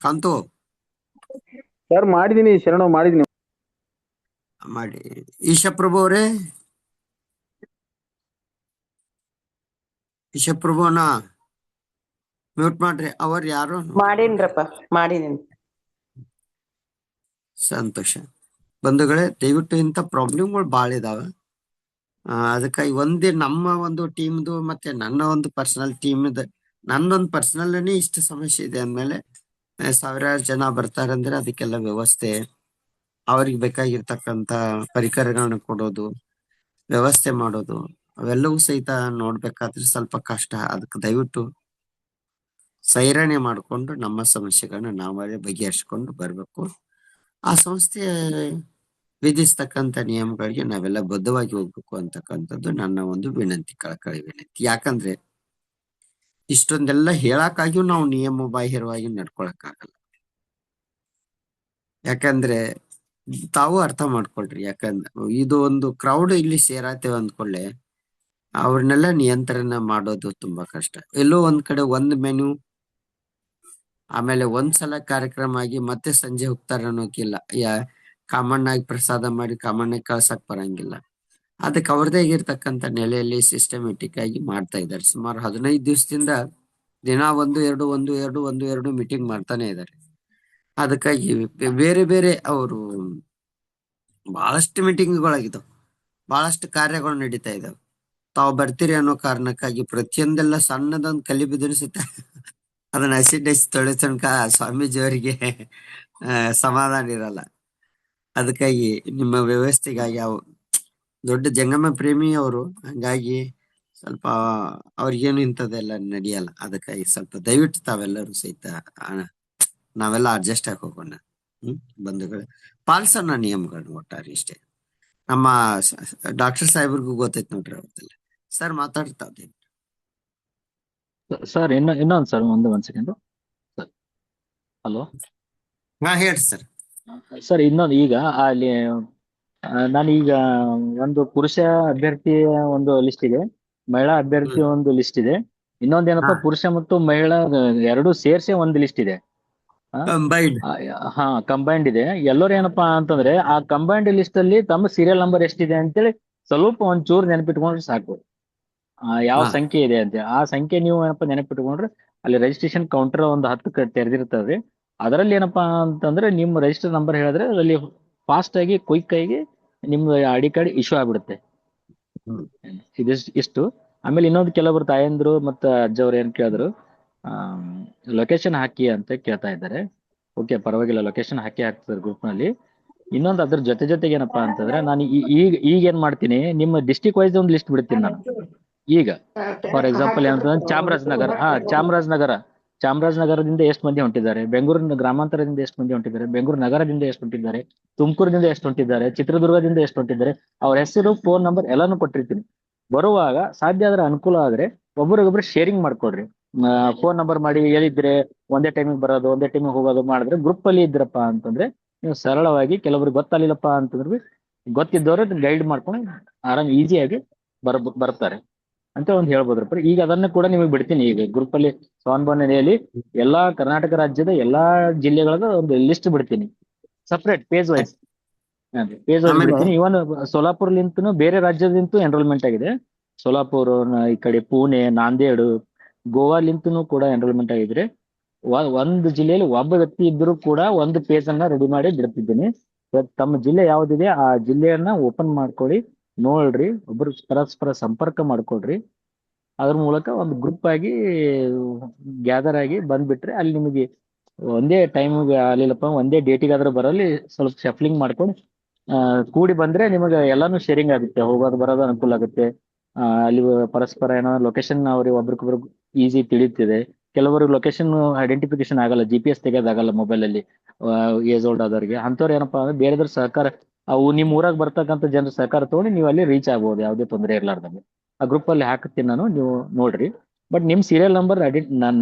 ಕಾಂತು ಸರ್ ಮಾಡಿದೀನಿ, ಶರಣ ಮಾಡಿದೀನಿ. ಮಾಡಿ. ಈಶಪ್ರಭು ಅವರೇ, ಈಶಪ್ರಭುನ ಮ್ಯೂಟ್ ಮಾಡ್ರಿ. ಅವ್ರ ಯಾರು? ಮಾಡೀನ್ರಪ್ಪ, ಮಾಡೀನಿ. ಸಂತೋಷ. ಬಂಧುಗಳೇ ದಯವಿಟ್ಟು ಇಂಥ ಪ್ರಾಬ್ಲಮ್ಗಳು ಭಾಳ ಇದಾವೆ. ಅದಕ್ಕಾಗಿ ಒಂದೇ ನಮ್ಮ ಒಂದು ಟೀಮ್ದು ಮತ್ತೆ ನನ್ನ ಒಂದು ಪರ್ಸನಲ್ ಟೀಮ್ದು ನನ್ನೊಂದು ಪರ್ಸನಲ್ನೇ ಇಷ್ಟು ಸಮಸ್ಯೆ ಇದೆ ಅಂದ್ಮೇಲೆ ಸಾವಿರಾರು ಜನ ಬರ್ತಾರೆ ಅಂದ್ರೆ ಅದಕ್ಕೆಲ್ಲ ವ್ಯವಸ್ಥೆ, ಅವ್ರಿಗೆ ಬೇಕಾಗಿರ್ತಕ್ಕಂಥ ಪರಿಕರಗಳನ್ನ ಕೊಡೋದು, ವ್ಯವಸ್ಥೆ ಮಾಡೋದು, ಅವೆಲ್ಲವೂ ಸಹಿತ ನೋಡ್ಬೇಕಾದ್ರೆ ಸ್ವಲ್ಪ ಕಷ್ಟ. ಅದಕ್ಕೆ ದಯವಿಟ್ಟು ಸೈರಣೆ ಮಾಡಿಕೊಂಡು ನಮ್ಮ ಸಮಸ್ಯೆಗಳನ್ನ ನಾವೇ ಬಗೆಹರಿಸ್ಕೊಂಡು ಬರ್ಬೇಕು. ಆ ಸಂಸ್ಥೆ ವಿಧಿಸ್ತಕ್ಕಂಥ ನಿಯಮಗಳಿಗೆ ನಾವೆಲ್ಲ ಬದ್ಧವಾಗಿ ಹೋಗ್ಬೇಕು ಅಂತಕ್ಕಂಥದ್ದು ನನ್ನ ಒಂದು ವಿನಂತಿ, ಕಳಕಳಿ ವಿನಂತಿ. ಯಾಕಂದ್ರೆ ಇಷ್ಟೊಂದೆಲ್ಲ ಹೇಳಕ್ಕಾಗಿಯೂ ನಾವು ನಿಯಮ ಬಾಹಿರವಾಗಿ ನಡ್ಕೊಳಕ್ಕಾಗಲ್ಲ. ಯಾಕಂದ್ರೆ ತಾವು ಅರ್ಥ ಮಾಡ್ಕೊಳ್ರಿ. ಯಾಕಂದ್ರೆ ಇದು ಒಂದು ಕ್ರೌಡ್ ಇಲ್ಲಿ ಸೇರಾತೇವೆ ಅಂದ್ಕೊಳ್ಳೆ ಅವ್ರನ್ನೆಲ್ಲ ನಿಯಂತ್ರಣ ಮಾಡೋದು ತುಂಬಾ ಕಷ್ಟ. ಎಲ್ಲೋ ಒಂದ್ ಕಡೆ ಒಂದ್ ಮೆನು, ಆಮೇಲೆ ಒಂದ್ಸಲ ಕಾರ್ಯಕ್ರಮ ಆಗಿ ಮತ್ತೆ ಸಂಜೆ ಹೋಗ್ತಾರ ಅನ್ನೋಕಿಲ್ಲ. ಕಾಮಣ್ಣಾಗಿ ಪ್ರಸಾದ ಮಾಡಿ ಕಾಮಣ್ಣಾಗಿ ಕಳ್ಸಕ್ ಬರಂಗಿಲ್ಲ. ಅದಕ್ಕೆ ಅವ್ರದೇ ಆಗಿರ್ತಕ್ಕಂಥ ನೆಲೆಯಲ್ಲಿ ಸಿಸ್ಟಮೆಟಿಕ್ ಆಗಿ ಮಾಡ್ತಾ ಇದ್ದಾರೆ. ಸುಮಾರು 15 ದಿವಸದಿಂದ ದಿನ 1-2 ಮೀಟಿಂಗ್ ಮಾಡ್ತಾನೆ ಇದ್ದಾರೆ. ಅದಕ್ಕಾಗಿ ಬೇರೆ ಬೇರೆ ಅವರು ಬಹಳಷ್ಟು ಮೀಟಿಂಗ್ಗಳಾಗಿದ್ದಾವ, ಬಹಳಷ್ಟು ಕಾರ್ಯಗಳು ನಡೀತಾ ಇದಾವೆ. ತಾವು ಬರ್ತೀರಿ ಅನ್ನೋ ಕಾರಣಕ್ಕಾಗಿ ಪ್ರತಿಯೊಂದೆಲ್ಲ ಸಣ್ಣದೊಂದು ಕಲಿ ಬಿದಿರಿಸುತ್ತೆ ಅದನ್ನ ಹಸಿ ತೊಳೆ ತನಕ ಸ್ವಾಮೀಜಿಯವರಿಗೆ ಸಮಾಧಾನ ಇರಲ್ಲ. ಅದಕ್ಕಾಗಿ ನಿಮ್ಮ ವ್ಯವಸ್ಥೆಗಾಗಿ ದೊಡ್ಡ ಜಂಗಮ ಪ್ರೇಮಿ ಅವರು, ಹಂಗಾಗಿ ಸ್ವಲ್ಪ ಅವ್ರಿಗೇನು ಇಂಥದ್ದೆಲ್ಲ ನಡೆಯಲ್ಲ. ಅದಕ್ಕಾಗಿ ಸ್ವಲ್ಪ ದಯವಿಟ್ಟು ತಾವೆಲ್ಲರೂ ಸಹಿತ ನಾವೆಲ್ಲ ಅಡ್ಜಸ್ಟ್ ಆಗಿ ಹೋಗೋಣ. ಬಂಧುಗಳು, ಪಾಲಿಸೋಣ ನಿಯಮಗಳನ್ನ ಒಟ್ಟಾರೆ. ಇಷ್ಟೇ. ನಮ್ಮ ಡಾಕ್ಟರ್ ಸಾಹೇಬ್ರಿಗೂ ಗೊತ್ತೈತ್ ನೋಡ್ರಿ ಅವತ್ತೆಲ್ಲ. ಸರ್ ಮಾತಾಡ್ತಾವ್ರಿ ಸರ್. ಇನ್ನೊಂದು ಸರ್, ಒಂದ್ ಸೆಕೆಂಡ್ ಸರ್. ಹಲೋ, ಹಾ ಹೇಳ್ರಿ ಸರ್. ಸರ್ ಇನ್ನೊಂದು, ಈಗ ಅಲ್ಲಿ ನಾನೀಗ ಒಂದು ಪುರುಷ ಅಭ್ಯರ್ಥಿಯ ಒಂದು ಲಿಸ್ಟ್ ಇದೆ, ಮಹಿಳಾ ಅಭ್ಯರ್ಥಿ ಒಂದು ಲಿಸ್ಟ್ ಇದೆ. ಇನ್ನೊಂದೇನಪ್ಪ, ಪುರುಷ ಮತ್ತು ಮಹಿಳಾ ಎರಡು ಸೇರ್ಸಿ ಒಂದು ಲಿಸ್ಟ್ ಇದೆ. ಕಂಬೈಂಡ್ ಇದೆ. ಎಲ್ಲರೂ ಏನಪ್ಪಾ ಅಂತಂದ್ರೆ ಆ ಕಂಬೈಂಡ್ ಲಿಸ್ಟ್ ಅಲ್ಲಿ ತಮ್ಮ ಸೀರಿಯಲ್ ನಂಬರ್ ಎಷ್ಟಿದೆ ಅಂತೇಳಿ ಸ್ವಲ್ಪ ಒಂಚೂರು ನೆನಪಿಟ್ಕೊಂಡ್ರೆ ಸಾಕು. ಯಾವ ಸಂಖ್ಯೆ ಇದೆ ಅಂತ ಆ ಸಂಖ್ಯೆ ನೀವು ಏನಪ್ಪಾ ನೆನಪಿಟ್ಕೊಂಡ್ರೆ ಅಲ್ಲಿ ರಿಜಿಸ್ಟ್ರೇಷನ್ ಕೌಂಟರ್ ಒಂದು 10 ತೆರೆದಿರ್ತದೆ. ಅದರಲ್ಲಿ ಏನಪ್ಪಾ ಅಂತಂದ್ರೆ ನಿಮ್ಮ ರಿಜಿಸ್ಟರ್ ನಂಬರ್ ಹೇಳಿದ್ರೆ ಅಲ್ಲಿ ಫಾಸ್ಟ್ ಆಗಿ ಕ್ವಿಕ್ ಆಗಿ ನಿಮ್ದು ಐಡಿ ಕಾರ್ಡ್ ಇಶ್ಯೂ ಆಗ್ಬಿಡುತ್ತೆ. ಇಷ್ಟು. ಆಮೇಲೆ ಇನ್ನೊಂದು ಕೆಲವರು ತಾಯಂದ್ರು ಮತ್ತು ಅಜ್ಜವ್ರು ಏನ್ ಕೇಳಿದ್ರು, ಲೊಕೇಶನ್ ಹಾಕಿ ಅಂತ ಕೇಳ್ತಾ ಇದ್ದಾರೆ. ಓಕೆ, ಪರವಾಗಿಲ್ಲ, ಲೊಕೇಶನ್ ಹಾಕ್ತಾರೆ ಗ್ರೂಪ್ ನಲ್ಲಿ. ಇನ್ನೊಂದು ಅದ್ರ ಜೊತೆಗೆ ಏನಪ್ಪಾ ಅಂತಂದ್ರೆ ನಾನು ಈಗ ಏನ್ ಮಾಡ್ತೀನಿ, ನಿಮ್ಮ ಡಿಸ್ಟಿಕ್ ವೈಸ್ ಒಂದು ಲಿಸ್ಟ್ ಬಿಡ್ತೀನಿ ನಾನು. ಈಗ ಫಾರ್ ಎಕ್ಸಾಂಪಲ್ ಏನಂತಂದ್ರೆ ಚಾಮರಾಜನಗರದಿಂದ ಎಷ್ಟು ಮಂದಿ ಹೊಂಟಿದ್ದಾರೆ, ಬೆಂಗಳೂರಿನ ಗ್ರಾಮಾಂತರದಿಂದ ಎಷ್ಟು ಮಂದಿ ಹೊಂಟಿದ್ದಾರೆ, ಬೆಂಗಳೂರು ನಗರದಿಂದ ಎಷ್ಟು ಹೊಂಟಿದ್ದಾರೆ, ತುಮಕೂರಿನಿಂದ ಎಷ್ಟು ಹೊಂಟಿದ್ದಾರೆ, ಚಿತ್ರದುರ್ಗದಿಂದ ಎಷ್ಟು ಹೊಂಟಿದ್ದಾರೆ, ಅವ್ರ ಹೆಸರು, ಫೋನ್ ನಂಬರ್ ಎಲ್ಲಾನು ಕೊಟ್ಟಿರ್ತೀನಿ. ಬರುವಾಗ ಸಾಧ್ಯ ಆದ್ರೆ ಅನುಕೂಲ ಆದ್ರೆ ಒಬ್ಬರಿಗೊಬ್ರು ಶೇರಿಂಗ್ ಮಾಡ್ಕೊಡ್ರಿ. ಫೋನ್ ನಂಬರ್ ಮಾಡಿ ಹೇಳಿದ್ರೆ ಒಂದೇ ಟೈಮಿಗೆ ಬರೋದು, ಒಂದೇ ಟೈಮಿಗೆ ಹೋಗೋದು ಮಾಡಿದ್ರೆ ಗ್ರೂಪ್ ಅಲ್ಲಿ ಇದ್ರಪ್ಪ ಅಂತಂದ್ರೆ ನೀವು ಸರಳವಾಗಿ, ಕೆಲವ್ರಿಗೆ ಗೊತ್ತಾಗಲಿಲ್ಲಪ್ಪ ಅಂತಂದ್ರೆ ಗೊತ್ತಿದ್ದವ್ರು ಗೈಡ್ ಮಾಡ್ಕೊಂಡು ಆರಾಮ್ ಈಸಿಯಾಗಿ ಬರ್ತಾರೆ ಅಂತ ಒಂದು ಹೇಳ್ಬೋದ್ರಪ್ಪ. ಈಗ ಅದನ್ನ ಕೂಡ ನಿಮಗೆ ಬಿಡ್ತೀನಿ. ಈಗ ಗ್ರೂಪ್ ಅಲ್ಲಿ ಸ್ವಾವಲಂಬನೆಯಲ್ಲಿ ಎಲ್ಲಾ ಕರ್ನಾಟಕ ರಾಜ್ಯದ ಎಲ್ಲಾ ಜಿಲ್ಲೆಗಳದ ಒಂದು ಲಿಸ್ಟ್ ಬಿಡ್ತೀನಿ, ಸಪ್ರೇಟ್ ಪೇಜ್ ವೈಸ್ ಬಿಡ್ತೀನಿ. ಇವನ್ ಸೋಲಾಪುರ್ಲಿಂತನೂ ಬೇರೆ ರಾಜ್ಯದಿಂತೂ ಎನ್ರೋಲ್ಮೆಂಟ್ ಆಗಿದೆ. ಸೋಲಾಪುರ್, ಈ ಕಡೆ ಪುಣೆ, ನಾಂದೇಡ್, ಗೋವಾಲಿಂತನೂ ಕೂಡ ಎನ್ರೋಲ್ಮೆಂಟ್ ಆಗಿದ್ರೆ ಒಂದು ಜಿಲ್ಲೆಯಲ್ಲಿ ಒಬ್ಬ ವ್ಯಕ್ತಿ ಇದ್ರೂ ಕೂಡ ಒಂದು ಪೇಜ್ ಅನ್ನ ರೆಡಿ ಮಾಡಿ ಬಿಡ್ತಿದ್ದೀನಿ. ತಮ್ಮ ಜಿಲ್ಲೆ ಯಾವ್ದಿದೆ ಆ ಜಿಲ್ಲೆಯನ್ನ ಓಪನ್ ಮಾಡ್ಕೊಳ್ಳಿ, ನೋಡ್ರಿ, ಒಬ್ರು ಪರಸ್ಪರ ಸಂಪರ್ಕ ಮಾಡ್ಕೊಳ್ರಿ. ಅದ್ರ ಮೂಲಕ ಒಂದು ಗ್ರೂಪ್ ಆಗಿ ಗ್ಯಾದರ್ ಆಗಿ ಬಂದ್ಬಿಟ್ರೆ ಅಲ್ಲಿ ನಿಮಗೆ ಒಂದೇ ಟೈಮ್ಗೆ ಆಗಲಿಲ್ಲಪ್ಪ, ಒಂದೇ ಡೇಟಿಗಾದ್ರೂ ಬರಲ್ಲಿ ಸ್ವಲ್ಪ ಶಫ್ಲಿಂಗ್ ಮಾಡ್ಕೊಂಡು ಕೂಡಿ ಬಂದ್ರೆ ನಿಮಗೆ ಎಲ್ಲಾನು ಶೇರಿಂಗ್ ಆಗುತ್ತೆ, ಹೋಗೋದು ಬರೋದು ಅನುಕೂಲ ಆಗುತ್ತೆ. ಅಲ್ಲಿ ಪರಸ್ಪರ ಏನೋ ಲೊಕೇಶನ್ ಅವ್ರಿಗೆ ಒಬ್ರಿಗೊಬ್ರು ಈಸಿ ತಿಳಿಯುತ್ತಿದೆ. ಕೆಲವರು ಲೊಕೇಶನ್ ಐಡೆಂಟಿಫಿಕೇಶನ್ ಆಗಲ್ಲ, GPS ತೆಗೆಯೋದಾಗಲ್ಲ ಮೊಬೈಲ್ ಅಲ್ಲಿ ಏಜ್ ಓಲ್ಡ್ ಆದವ್ರಿಗೆ. ಅಂಥವ್ರು ಏನಪ್ಪಾ ಅಂದ್ರೆ ಬೇರೆದ್ರ ಸಹಕಾರ, ಅವು ನಿಮ್ ಊರಾಗ ಬರ್ತಕ್ಕಂಥ ಜನರ ಸಹಕಾರ ತಗೊಂಡು ನೀವು ಅಲ್ಲಿ ರೀಚ್ ಆಗ್ಬೋದು, ಯಾವುದೇ ತೊಂದರೆ ಇರ್ಲಾರ್ದಂಗೆ. ಆ ಗ್ರೂಪ್ ಅಲ್ಲಿ ಹಾಕ್ತೀನಿ ನಾನು, ನೀವು ನೋಡ್ರಿ. ಬಟ್ ನಿಮ್ ಸೀರಿಯಲ್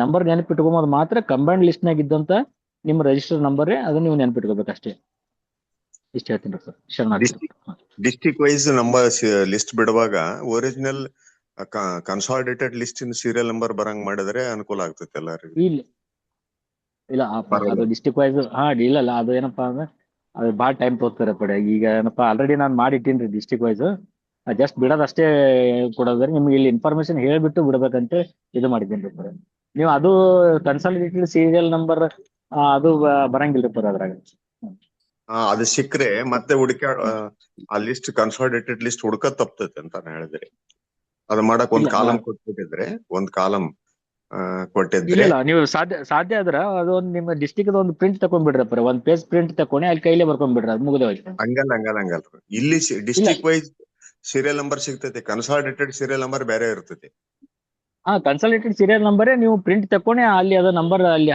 ನಂಬರ್ ನೆನಪಿಟ್ಕೊಂಬೋದು ಮಾತ್ರ. ಕಂಬೈಂಡ್ ಲಿಸ್ಟ್ ನಾಗ ಇದ್ದಂತ ನಿಮ್ ರಿಜಿಸ್ಟರ್ ನಂಬರೇ ಅದನ್ನ ನೀವು ನೆನಪಿಟ್ಕೋಬೇಕಷ್ಟೇ. ಇಷ್ಟ ಹೇಳ್ತೀನಿ ಸರ್. ಶರಣಾರ್ಥಿ. ಡಿಸ್ಟಿಕ್ ವೈಸ್ ನಂಬರ್ ಲಿಸ್ಟ್ ಬಿಡುವಾಗ ಒರಿಜಿನಲ್ ಕನ್ಸಾಲಿಡೇಟೆಡ್ ಲಿಸ್ಟ್ ಇನ್ ಸೀರಿಯಲ್ ನಂಬರ್ ಬರಂಗ್ ಮಾಡಿದ್ರೆ ಅನುಕೂಲ ಆಗ್ತೈತೆ ಎಲ್ಲರಿಗೂ. ಇಲ್ಲ ಅದು ಡಿಸ್ಟಿಕ್ ವೈಸ್ ಇಲ್ಲ ಅದು ಏನಪ್ಪಾ ಅಂದ್ರೆ ಅದು ಭಾಳ ಟೈಮ್ ತೋರ್ತಾರೆ ಪಡೆ. ಈಗ ಏನಪ್ಪಾ ಆಲ್ರೆಡಿ ನಾನು ಮಾಡಿಟ್ಟಿನ್ರಿ ಡಿಸ್ಟಿಕ್ ವೈಸ್, ಜಸ್ಟ್ ಬಿಡೋದಷ್ಟೇ ಕೊಡೋದ್ರೆ ನಿಮ್ಗೆ ಇಲ್ಲಿ ಇನ್ಫಾರ್ಮೇಶನ್ ಹೇಳ್ಬಿಟ್ಟು ಬಿಡ್ಬೇಕಂತ ಇದು ಮಾಡಿದ್ದೀನಿ ಪಡೆ. ನೀವು ಅದು ಕನ್ಸಾಲಿಡೇಟೆಡ್ ಸೀರಿಯಲ್ ನಂಬರ್ ಅದು ಬರಂಗಿಲ್ಲ ಪರ ಅದ್ರಾಗ. ಅದು ಸಿಕ್ಕ್ರೆ ಮತ್ತೆ ಆ ಲಿಸ್ಟ್ ಕನ್ಸಾಲಿಡೇಟೆಡ್ ಲಿಸ್ಟ್ ಹುಡ್ಕತ್ ತಪ್ತೈತೆ ಅಂತ ಹೇಳಿದ್ರಿ. ಅದು ಮಾಡಕ್ ಒಂದ್ ಕಾಲಂ ಕೊಟ್ಬಿಟ್ಟಿದ್ರೆ ಒಂದ್ ಕಾಲಂ ಕೊಟ್ಟಿದ್ರೆ ಇಲ್ಲ ನೀವು ಸಾಧ್ಯ ಆದ್ರ ಅದೊಂದು ನಿಮ್ಮ ಡಿಸ್ಟಿಕ್ ಒಂದು ಪ್ರಿಂಟ್ ತಕೊಂಡ್ಬಿಡ್ರಪ್ಪ, ಒಂದ್ ಪೇಜ್ ಪ್ರಿಂಟ್ ತಕೊಂಡಿ ಅಲ್ಲಿ ಕೈಲೇ ಬರ್ಕೊಂಡ್ಬಿಡ್ರಿ, ಅದು ಮುಗಿದೋಯ್ತು. ಹಂಗಲ್ಲ ಇಲ್ಲಿ ಡಿಸ್ಟಿಕ್ ವೈಸ್ ಸೀರಿಯಲ್ ನಂಬರ್ ಸಿಗ್ತೈತಿ, ಕನ್ಸಾಲಿಡೇಟೆಡ್ ಸೀರಿಯಲ್ ನಂಬರ್ ಬೇರೆ ಇರ್ತೈತಿ. ಕನ್ಸಾಲಿಡೇಟೆಡ್ ಸೀರಿಯಲ್ ನಂಬರೇ ನೀವು ಪ್ರಿಂಟ್ ತಕೊಂಡಿ ಅಲ್ಲಿ ಅದ ನಂಬರ್ ಅಲ್ಲಿ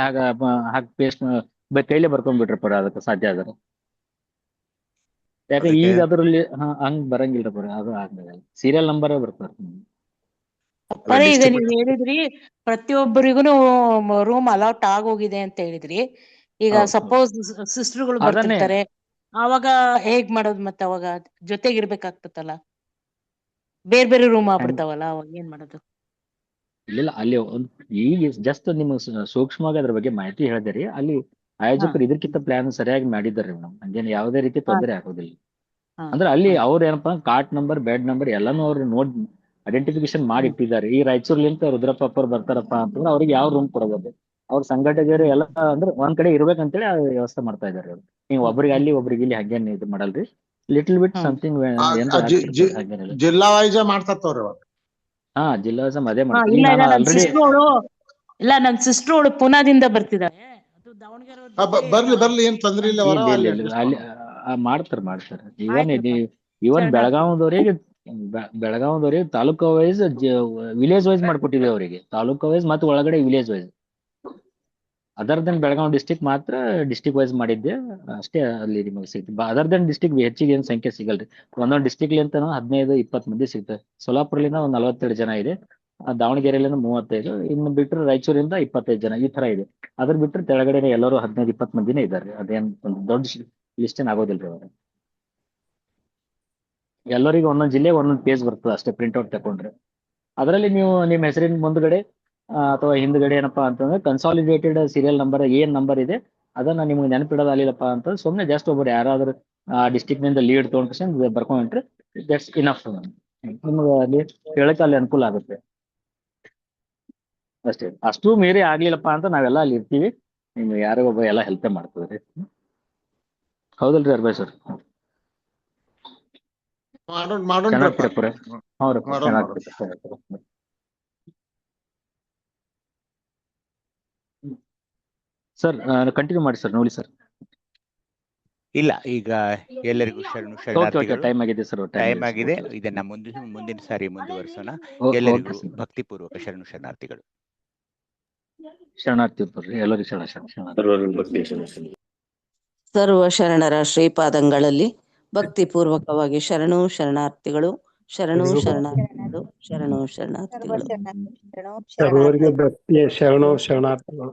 ಹಾಕಿ ಪೇಸ್ಟ್ ಕೈಲೇ ಬರ್ಕೊಂಡ್ಬಿಟ್ರಪ್ಪ, ಅದಕ್ಕೆ ಸಾಧ್ಯ ಆದ್ರೆ. ಯಾಕಂದ್ರೆ ಈಗ ಅದ್ರಲ್ಲಿ ಹಂಗ್ ಬರಂಗಿಲ್ರಪ್ಪ, ಅದು ಆಗಲ್ಲ, ಸೀರಿಯಲ್ ನಂಬರ್ ಬರ್ತಾರೆ. ಈಗ ನೀವ್ ಹೇಳಿದ್ರಿ ಪ್ರತಿಯೊಬ್ಬರಿಗೂ ರೂಮ್ ಅಲಾಟ್ ಆಗೋಗಿದೆ ಅಂತ ಹೇಳಿದ್ರಿ. ಈಗ ಸಪೋಸ್ ಸಿಸ್ಟರ್ಗಳು ಬರ್ತಿರ್ತಾರೆ, ಅವಾಗ ಹೇಗ್ ಮಾಡೋದು? ಮತ್ತೆ ಅವಾಗ ಜೊತೆಗಿರ್ಬೇಕಾಗ್ತತ್ತಲ್ಲ, ಬೇರೆ ರೂಮ್ ಆಗ್ಬಿಡ್ತಾವಲ್ಲ, ಅವಾಗ ಏನ್ ಮಾಡೋದು? ಇಲ್ಲ ಅಲ್ಲಿ ಈಗ ಜಸ್ಟ್ ನಿಮ್ಗೆ ಸೂಕ್ಷ್ಮವಾಗಿ ಅದ್ರ ಬಗ್ಗೆ ಮಾಹಿತಿ ಹೇಳಿದ್ರಿ. ಅಲ್ಲಿ ಆಯೋಜಕರು ಇದಕ್ಕಿಂತ ಪ್ಲಾನ್ ಸರಿಯಾಗಿ ಮಾಡಿದ್ದಾರೆ ಮೇಡಮ್, ಹಂಗೇನು ಯಾವುದೇ ರೀತಿ ತೊಂದರೆ ಆಗೋದಿಲ್ಲ. ಅಂದ್ರೆ ಅಲ್ಲಿ ಅವ್ರ ಏನಪ್ಪಾ ಕಾಟ್ ನಂಬರ್, ಬೆಡ್ ನಂಬರ್ ಎಲ್ಲಾನು ಅವ್ರು ನೋಡಿ ಐಡೆಂಟಿಫಿಕೇಶನ್ ಮಾಡಿ ಇಟ್ಟಿದ್ದಾರೆ. ಈ ರಾಯಚೂರ್ಲಿಂತ ರುದ್ರಪ್ಪ ಅವ್ರು ಬರ್ತಾರಪ್ಪ ಅಂತಂದ್ರೆ ಅವ್ರಿಗೆ ಯಾವ ರೂಮ್ ಕೊಡಬಹುದು, ಅವ್ರ ಸಂಘಟಕರು ಎಲ್ಲ ಅಂದ್ರೆ ಒಂದ್ ಕಡೆ ಇರ್ಬೇಕಂತೇಳಿ ವ್ಯವಸ್ಥೆ ಮಾಡ್ತಾ ಇದಾರೆ ಅವ್ರು. ನೀವು ಒಬ್ರಿಗೆ ಅಲ್ಲಿ ಒಬ್ರಿಗೆ ಇಲ್ಲಿ ಹಂಗೇನ್ ಇದು ಮಾಡಲ್ರಿ, ಲಿಟಲ್ ಬಿಟ್ ಸಮಥಿಂಗ್ ಜಿಲ್ಲಾ ವೈಸ್ ಮಾಡ್ತವ್ರಿ ಅವಾಗ. ಜಿಲ್ಲಾ ವೈಸ್ ಅದೇ ಇಲ್ಲ ಇಲ್ಲ ನನ್ ಸಿಸ್ಟರ್ ಅವಳು ಪುನಾದಿಂದ ಬರ್ತಿದ್ದಾರೆ, ಬರ್ಲಿ ಏನ್ ತೊಂದ್ರೆ ಇಲ್ಲ. ಮಾಡ್ತಾರೆ. ಇವನ್ ಬೆಳಗಾವದವ್ರಿಗೆ ತಾಲೂಕು ವೈಸ್ ವಿಲೇಜ್ ವೈಸ್ ಮಾಡ್ಕೊಟ್ಟಿದ್ವಿ ಅವರಿಗೆ, ತಾಲೂಕು ವೈಸ್ ಮತ್ತೆ ಒಳಗಡೆ village wise. Other than Belagavi district ಮಾತ್ರ ಡಿಸ್ಟಿಕ್ ವೈಸ್ ಮಾಡಿದ್ದೆ ಅಷ್ಟೇ. ಅಲ್ಲಿ ನಿಮಗೆ ಸಿಗ್ತದೆ. ಅದರ್ ದನ್ ಡಿಸ್ಟಿಕ್ ಹೆಚ್ಚಿಗೆ ಏನ್ ಸಂಖ್ಯೆ ಸಿಗಲ್ರಿ. ಒಂದೊಂದು ಡಿಸ್ಟಿಕ್ ಲಿಂತ 15-20 ಮಂದಿ ಸಿಗ್ತದೆ. ಸೋಲಾಪುರಲಿಂದ ಒಂದ್ 42 ಜನ ಇದೆ, ದಾವಣಗೆರೆಯಿಂದ 35, ಇನ್ನು ಬಿಟ್ಟರೆ ರಾಯಚೂರಿಂದ 25 ಜನ, ಈ ತರ ಇದೆ. ಅದ್ರ ಬಿಟ್ಟರೆ ತೆಳಗಡೆ ಎಲ್ಲರೂ 15-20 ಮಂದಿನೇ ಇದ್ದಾರೆ. ಅದೇನ್ ಒಂದು ದೊಡ್ಡ ಲಿಸ್ಟ್ ಏನ್ ಆಗೋದಿಲ್ರಿ ಅವ್ರ. ಎಲ್ಲರಿಗೂ ಒಂದೊಂದು ಜಿಲ್ಲೆ ಒಂದೊಂದು ಪೇಜ್ ಬರ್ತದೆ ಅಷ್ಟೇ, ಪ್ರಿಂಟ್ಔಟ್ ತಕೊಂಡ್ರೆ. ಅದರಲ್ಲಿ ನೀವು ನಿಮ್ಮ ಹೆಸರಿನ ಮುಂದ್ಗಡೆ ಅಥವಾ ಹಿಂದ್ಗಡೆ ಏನಪ್ಪಾ ಅಂತಂದ್ರೆ ಕನ್ಸಾಲಿಡೇಟೆಡ್ ಸೀರಿಯಲ್ ನಂಬರ್ ಏನ್ ನಂಬರ್ ಇದೆ ಅದನ್ನ ನಿಮ್ಗೆ ನೆನಪಿಡೋದು ಅಲ್ಲಿಲ್ಲಪ್ಪ ಅಂತ ಸುಮ್ಮನೆ ಜಸ್ಟ್ ಒಬ್ಬರು ಯಾರಾದ್ರೂ ಆ ಡಿಸ್ಟಿಕ್ ನಿಂದ ಲೀಡ್ ತಗೊಂಡ್ರೆ ಬರ್ಕೊಂಡ್ರೆ ದಟ್ಸ್ ಇನಫ್. ನಿಮ್ಗೆ ಅಲ್ಲಿ ಕೇಳಕ್ಕೆ ಅಲ್ಲಿ ಅನುಕೂಲ ಆಗುತ್ತೆ ಅಷ್ಟೇ. ಅಷ್ಟು ಮೀರಿ ಆಗ್ಲಿಲ್ಲಪ್ಪ ಅಂತ ನಾವೆಲ್ಲ ಅಲ್ಲಿ ಇರ್ತೀವಿ, ನಿಮ್ಗೆ ಯಾರೋ ಒಬ್ಬ ಎಲ್ಲ ಹೆಲ್ಪ್ ಮಾಡ್ತದ್ರಿ. ಹೌದಲ್ರಿ ಅರ್ಬಾಯ್ ಸರ್? ಚೆನ್ನಾಗ್ತಿರಪ್ಪ. ಹೌದಪ್ಪ, ಚೆನ್ನಾಗ್ತಿರಪ್ಪ. ಸರ್ ಕಂಟಿನ್ಯೂ ಮಾಡಿ ಸರ್, ನೋಡಿ ಸರ್. ಇಲ್ಲ, ಈಗ ಎಲ್ಲರಿಗೂ ಶರಣಾರ್ಥಿಗಳು. ಟೈಮ್ ಆಗಿದೆ ಸರ್, ಟೈಮ್ ಆಗಿದೆ. ಇದನ್ನ ಮುಂದಿನ ಸಾರಿ ಮುಂದುವರಿಸೋಣ. ಎಲ್ಲರಿಗೂ ಭಕ್ತಿಪೂರ್ವಕ ಶರಣಾರ್ಥಿಗಳು. ಶರಣಾರ್ಥಿ ಎಲ್ಲರಿಗೂ ಸರ್ವ ಶರಣರ ಶ್ರೀಪಾದಂಗಳಲ್ಲಿ ಭಕ್ತಿಪೂರ್ವಕವಾಗಿ ಶರಣಾರ್ಥಿಗಳು. ಸರ್ವರಿಗೆ ಭಕ್ತಿಯ ಶರಣಾರ್ಥಿಗಳು.